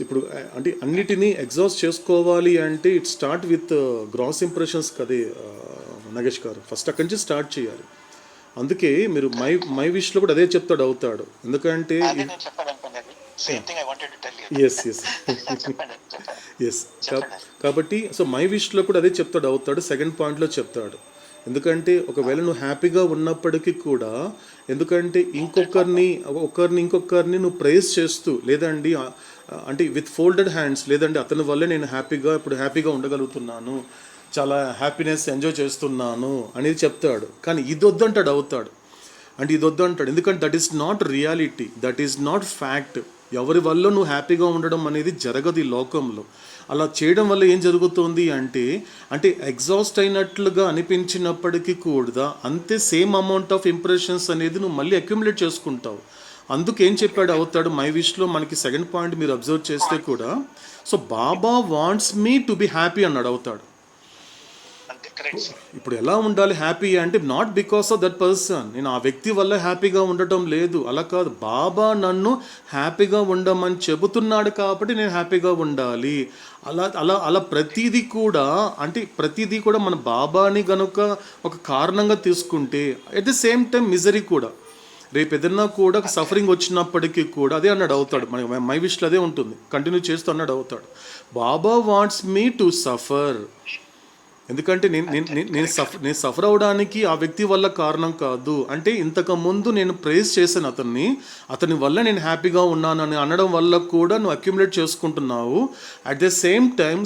ఇప్పుడు అంటే అన్నిటినీ ఎగ్జాస్ట్ చేసుకోవాలి అంటే it start with gross impressions కదే నాగేష్ గారు, ఫస్ట్ అక్కడి నుంచి స్టార్ట్ చేయాలి. అందుకే మీరు మై విష్లో కూడా అదే చెప్తాడు అవుతాడు. ఎందుకంటే ఎస్ కాబట్టి సో మై విష్లో కూడా అదే చెప్తాడు అవుతాడు, సెకండ్ పాయింట్లో చెప్తాడు. ఎందుకంటే ఒకవేళ నువ్వు హ్యాపీగా ఉన్నప్పటికీ కూడా, ఎందుకంటే ఇంకొకరిని నువ్వు ప్రైజ్ చేస్తూ, లేదండి అంటే విత్ ఫోల్డెడ్ హ్యాండ్స్, లేదంటే అతని వల్లే నేను ఇప్పుడు హ్యాపీగా ఉండగలుగుతున్నాను, చాలా హ్యాపీనెస్ ఎంజాయ్ చేస్తున్నాను అనేది చెప్తాడు. కానీ ఇది వద్దంటాడు అవుతాడు. అంటే ఇది వద్దంటాడు, ఎందుకంటే that is not reality, that is not fact. ఎవరి వల్ల నువ్వు హ్యాపీగా ఉండడం అనేది జరగదు ఈ లోకంలో. అలా చేయడం వల్ల ఏం జరుగుతుంది అంటే ఎగ్జాస్ట్ అయినట్లుగా అనిపించినప్పటికీ కూడా అంతే సేమ్ అమౌంట్ ఆఫ్ ఇంప్రెషన్స్ అనేది నువ్వు మళ్ళీ అక్యుములేట్ చేసుకుంటావు. అందుకేం చెప్పాడు అవుతాడు మై విష్లో మనకి సెకండ్ పాయింట్ మీరు అబ్జర్వ్ చేస్తే కూడా, so Baba wants me to be happy అన్నాడు అవుతాడు. అంతే, కరెక్ట్ సార్. ఇప్పుడు ఎలా ఉండాలి హ్యాపీ అంటే not because of that person, నేను ఆ వ్యక్తి వల్ల హ్యాపీగా ఉండటం లేదు, అలా కాదు. బాబా నన్ను హ్యాపీగా ఉండమని చెబుతున్నాడు కాబట్టి నేను హ్యాపీగా ఉండాలి. అలా అలా అలా ప్రతిదీ కూడా, అంటే ప్రతిదీ కూడా మన బాబాని గనుక ఒక కారణంగా తీసుకుంటే at the same time misery కూడా, రేపు ఏదన్నా కూడా సఫరింగ్ వచ్చినప్పటికీ కూడా అదే అన్నాడు అవుతాడు. మన మై విష్లో అదే ఉంటుంది, కంటిన్యూ చేస్తూ అన్నాడు అవుతాడు. బాబా వాంట్స్ మీ టు సఫర్. ఎందుకంటే నేను సఫర్ అవడానికి ఆ వ్యక్తి వల్ల కారణం కాదు. అంటే ఇంతకుముందు నేను ప్రేజ్ చేశాను అతని వల్ల నేను హ్యాపీగా ఉన్నానని అనడం వల్ల కూడా నువ్వు అక్యుములేట్ చేసుకుంటున్నావు. At the same time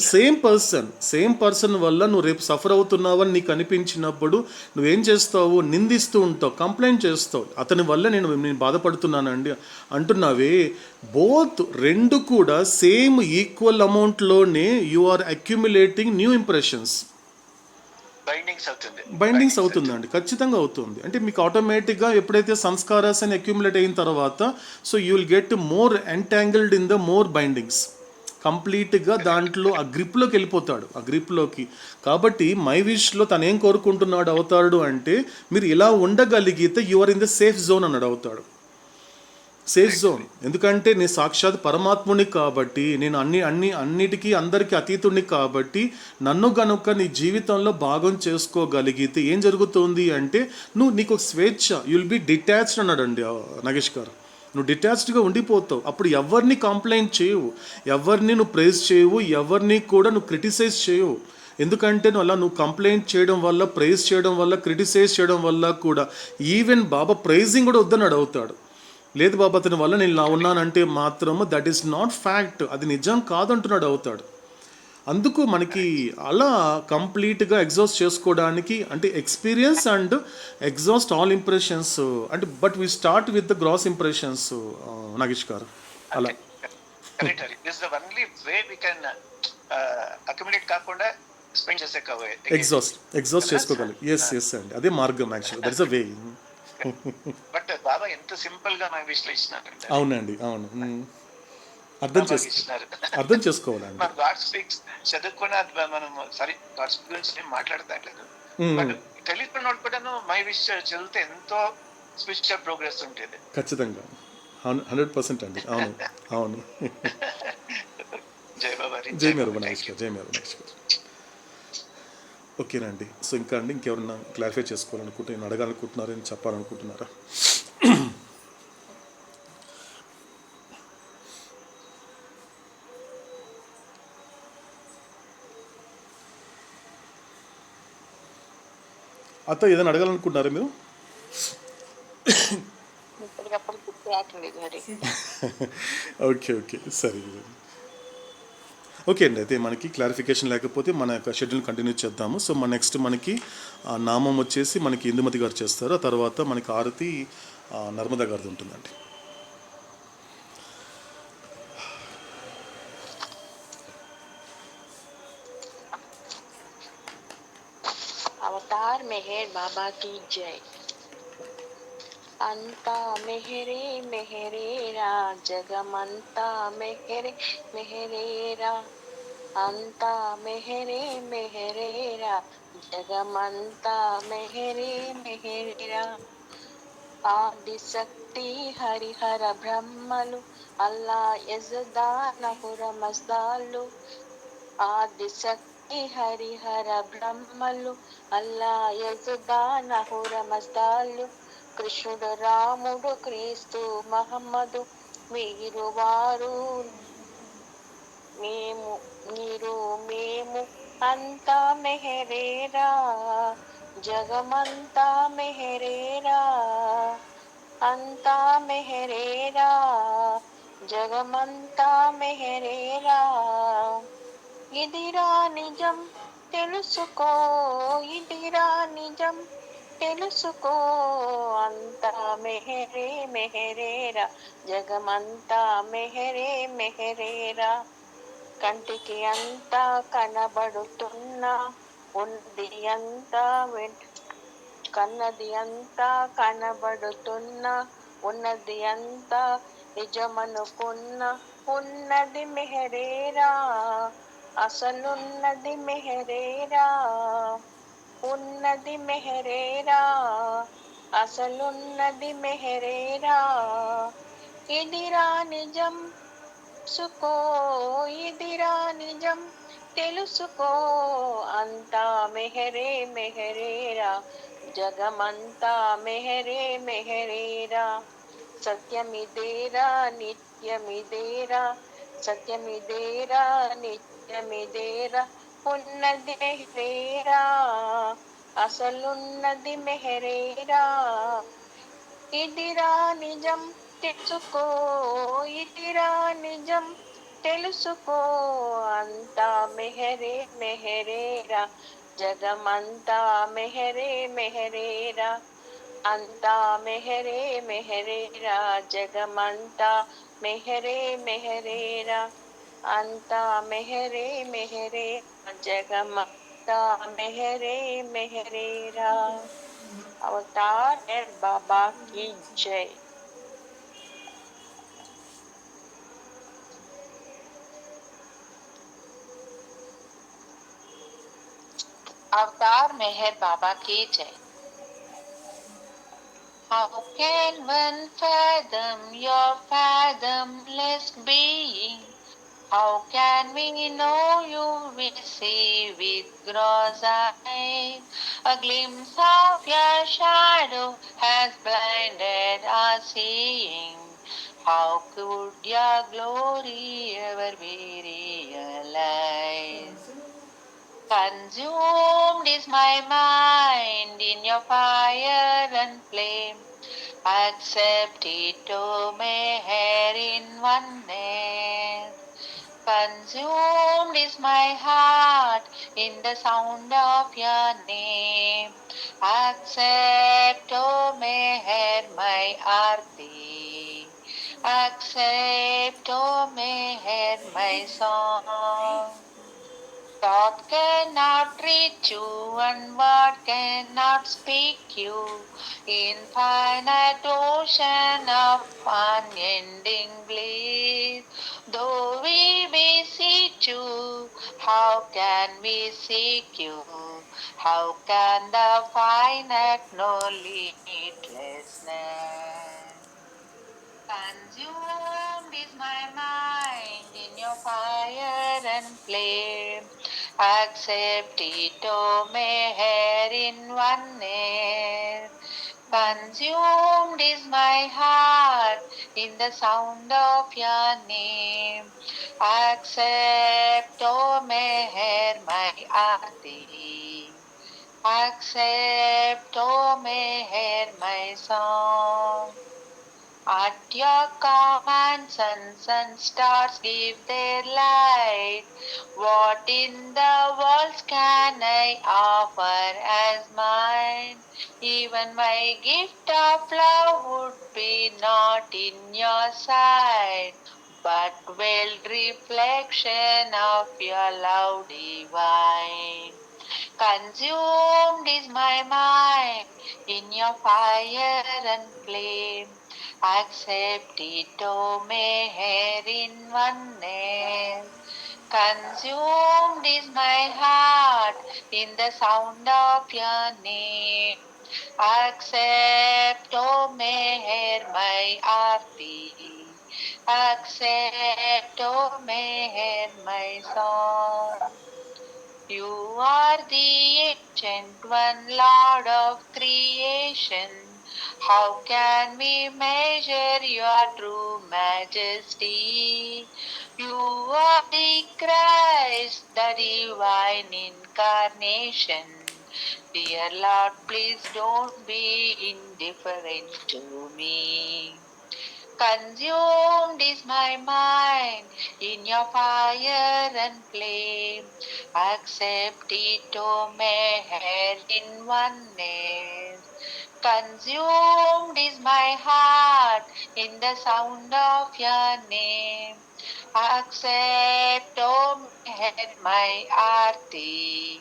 same person వల్ల నువ్వు రేపు సఫర్ అవుతున్నావని నీకు అనిపించినప్పుడు నువ్వేం చేస్తావు, నిందిస్తూ ఉంటావు, కంప్లైంట్ చేస్తావు, అతని వల్ల నేను బాధపడుతున్నానండి అంటున్నావే. బోత్ రెండు కూడా సేమ్ ఈక్వల్ అమౌంట్లోనే you are accumulating new impressions. Bindings అవుతుందండి, ఖచ్చితంగా అవుతుంది. అంటే మీకు ఆటోమేటిక్గా ఎప్పుడైతే సంస్కారాస్ అని అక్యుములేట్ అయిన తర్వాత so you will get more entangled in the more bindings. కంప్లీట్గా దాంట్లో ఆ గ్రిప్లోకి వెళ్ళిపోతాడు, ఆ గ్రిప్లోకి. కాబట్టి మై విష్లో తను ఏం కోరుకుంటున్నాడు అవుతాడు అంటే, మీరు ఇలా ఉండగలిగితే you are in the safe zone అన్నాడు అవుతాడు. Safe zone. ఎందుకంటే నేను సాక్షాత్ పరమాత్ముని కాబట్టి, నేను అన్నిటికీ అందరికీ అతీతుడిని కాబట్టి, నన్ను గనుక నీ జీవితంలో భాగం చేసుకోగలిగితే ఏం జరుగుతుంది అంటే నీకు ఒక స్వేచ్ఛ, యుల్ బి డిటాచ్డ్ అన్నాడండి నాగేష్ గారు. నువ్వు డిటాచ్డ్గా ఉండిపోతావు. అప్పుడు ఎవరిని కంప్లైంట్ చేయవు, ఎవరిని నువ్వు ప్రైజ్ చేయవు, ఎవరిని కూడా నువ్వు క్రిటిసైజ్ చేయవు. ఎందుకంటే నువ్వు కంప్లైంట్ చేయడం వల్ల, ప్రైజ్ చేయడం వల్ల, క్రిటిసైజ్ చేయడం వల్ల కూడా ఈవెన్ బాబా ప్రైజింగ్ కూడా వద్దని అవుతాడు. లేదు బాబా అతని వల్ల నేను ఇలా ఉన్నానంటే మాత్రము దట్ ఈస్ నాట్ ఫ్యాక్ట్, అది నిజం కాదంటున్నాడు అవుతాడు. అందుకు మనకి అలా కంప్లీట్గా ఎగ్జాస్ట్ చేసుకోవడానికి అంటే experience and exhaust all impressions అంటే, but we start with the gross impressions Nagesh garu. అలా ఎగ్జాస్ట్ చేసుకోగలరు. ఎస్ అండి, అదే మార్గం actually, that is a way. But Baba ఎంత సింపుల్ గా నాకు విశ్లేషించారంటే. అవునండి, అవును, అర్థం చేసుకోవాలండి. గాడ్ స్పీక్స్ చదువుకున్న మనం సరే గాడ్ స్పీక్ గురించి మాట్లాడతాట్లేదు, బట్ తెలియకున్న కూడా మై విష్ చదివితే ఎంతో స్పిరిచువల్ ప్రోగ్రెస్ ఉంటుంది. ఖచ్చితంగా 100% అండి. అవును అవును. జై బాబా, జై మేరు నాగేష్ గారు, జై మేరు నాగేష్ గారు. ఓకేనండి. సో ఇంకా అండి ఇంకెవరన్నా క్లారిఫై చేసుకోవాలనుకుంటే, నేను అడగాలనుకుంటున్నారా, నేను చెప్పాలనుకుంటున్నారా? అత్త ఏదైనా అడగాలనుకుంటున్నారా మీరు? ఓకే సరే. ఓకే అండి, అయితే మనకి క్లారిఫికేషన్ లేకపోతే మన యొక్క షెడ్యూల్ కంటిన్యూ చేద్దాము. సో నెక్స్ట్ మనకి నామం వచ్చేసి మనకి ఇందుమతి గారు చేస్తారు. ఆ తర్వాత మనకి ఆరతి నర్మదా గారిది ఉంటుందండి. అవతార్ మెహర్ బాబా की जय. అంతా మెహరే మెహరేరా, జగమంతా మెహరే మెహరేరా. అంతా మెహరే మెహరేరా, జగమంతా మెహరే మెహరేరా. ఆదిశక్తి హరిహర బ్రహ్మలు, అల్లా యజదా నహుర మజ్దాలు. ఆదిశక్తి హరిహర బ్రహ్మలు, అల్లా యజదా నహుర మజ్దాలు. కృష్ణుడు రాముడు క్రీస్తు మహమ్మదు, మీరు వారు మేము, మీరు మేము, అంతా మెహరేరా, జగమంతా మెహరేరా. అంతా మెహరేరా, జగమంతా మెహరేరా. ఇదిరా నిజం తెలుసుకో, ఇదిరా నిజం తెలుసుకో. అంతా మెహరే మెహరేరా, జగమంతా మెహరే మెహరేరా. కంటికి అంతా కనబడుతున్నా, ఉన్నది అంతా కన్నది అంతా కనబడుతున్నా, ఉన్నది అంతా నిజమనుకున్నా. ఉన్నది మెహరేరా, అసలున్నది మెహరేరా. ఉన్నది మెహరేరా, అసలున్నది మెహరేరా. ఇదిరా నిజం తెలుసుకో, ఇదిరా నిజం తెలుసుకో. అంతా మెహరే మెహరేరా, జగమంతా మెహరే మెహరేరా. సత్యమిదేరా నిత్యమిదేరా, సత్యమిదేరా నిత్యమిదేరా. ఉన్నది మెహరేరా, అసలున్నది మెహరేరా. ఇదిరా నిజం తెలుసుకో, ఇదిరా నిజం తెలుసుకో. అంతా మెహరే మెహరేరా, జగమంతా మెహరే మెహరేరా. అంతా మెహరే మెహరేరా, జగమంతా మెహరే మెహరేరా. అంతా మెహరే మెహరే, జగమంతా మెహరే మెహరేరా. अवतार मेहर बाबा की जय. अवतार मेहर बाबा की जय. How can one fathom your fathomless being? How can we know you we see with gross eyes? A glimpse of your shadow has blinded our seeing. How could your glory ever be realized? Consumed is my mind in your fire and flame. Accept it, O Meher, in oneness. Consumed is my heart in the sound of your name. Accept, O Meher, my arti. Accept, O Meher, my song. Thought cannot reach you and word cannot speak you. Infinite ocean of unending bliss. Though we beseech you, how can we seek you? How can the finite know limitlessness? Consumed is my mind in your fire and flame. Accept it, O Meher, in oneness. Consumed is my heart in the sound of your name. Accept, O Meher, my arti. Accept, O Meher, my song. At your command, suns and stars give their light. What in the world can I offer as mine? Even my gift of love would be not in your sight, but veiled reflection of your love divine. Consumed is my mind in your fire and flame. Accept it, O Meher, in oneness. Consumed is my heart in the sound of your name. Accept, O Meher, my arti. Accept, O Meher, my song. You are the ancient one, Lord of creation. How can we measure your true majesty? You are the Christ, the divine incarnation. Dear Lord, please don't be indifferent to me. Consumed is my mind in your fire and flame. Accept it, O Meher, in oneness. Consumed is my heart in the sound of your name. Accept, O Meher, my arti.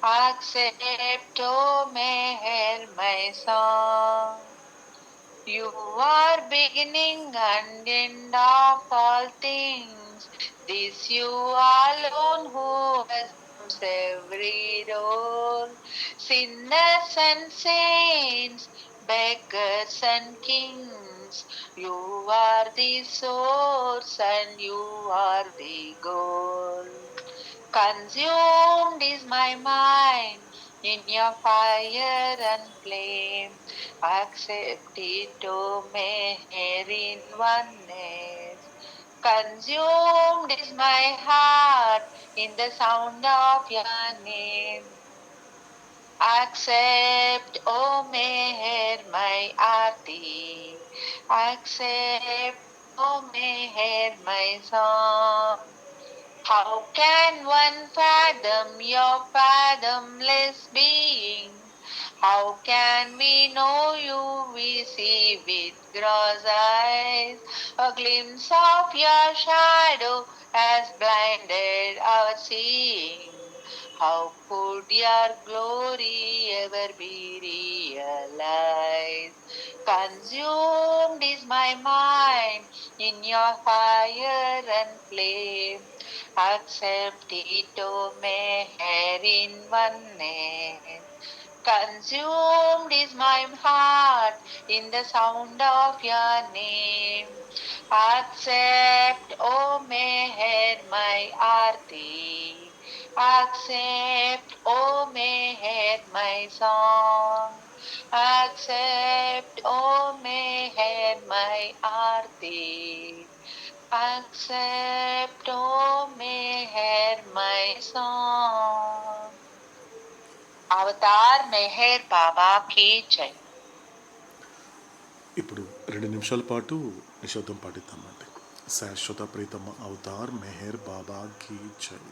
Accept, O Meher, my song. You are beginning and end of all things. This you alone who has performs every role. Sinners and saints, beggars and kings, you are the source and you are the goal. Consumed is my mind in your fire and flame. Accept it, O Meher, in oneness. Consumed is my heart in the sound of your name. Accept, O Meher, my aarti. Accept, O Meher, my song. How can one fathom your fathomless being? How can we know you? We see with gross eyes. A glimpse of your shadow has blinded our seeing. How could your glory ever be realized? Consumed is my mind in your fire and flame. Accept it, O Meher, in oneness. Consumed is my heart in the sound of your name. Accept, O Meher, my aarti. Accept, O Meher, my song. Accept, O Meher, my aarti. Accept, O Meher, my song. Avatar Meher Baba కీ జై. ఇప్పుడు 2 నిమిషాల పాటు నిశ్శబ్దం పాటిద్దామండి. శాశ్వత ప్రీతమ Avatar Meher Baba కీ జై.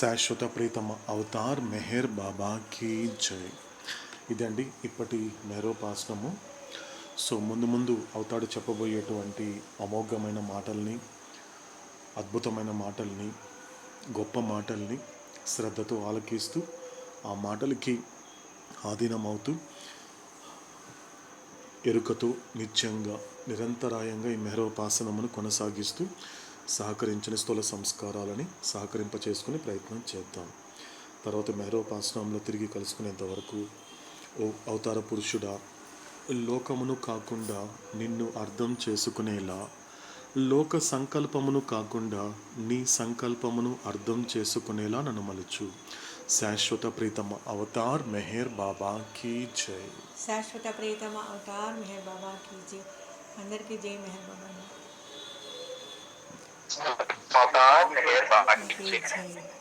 శాశ్వత ప్రీతమ అవతార్ మెహర్ బాబా కీ జై. ఇదండి ఇప్పటి మెహరోపాసనము. సో ముందు అవతాడు చెప్పబోయేటువంటి అమోఘమైన మాటల్ని, అద్భుతమైన మాటల్ని, గొప్ప మాటల్ని శ్రద్ధతో ఆలకిస్తూ ఆ మాటలకి ఆధీనమవుతూ ఎరుకతో నిత్యంగా నిరంతరాయంగా ఈ మెహరోపాసనమును కొనసాగిస్తూ సహకరించిన స్థూల సంస్కారాలని సహకరింపచేసుకుని ప్రయత్నం చేద్దాం. తర్వాత మెహరోపాసనంలో తిరిగి కలుసుకునేంత వరకు ఓ అవతార పురుషుడా, లోకమును కాకుండా నిన్ను అర్థం చేసుకునేలా, లోక సంకల్పమును కాకుండా నీ సంకల్పమును అర్థం చేసుకునేలా నన్ను మలుచు. శాశ్వత ప్రీతమ అవతార్ మెహర్ బాబా కీ జై. శాశ్వత ప్రీతమ అవతార్ మెహర్ బాబా కీ జై. అందరికీ జై మెహర్ బాబా Avatar Meher Baba key key జై. జై.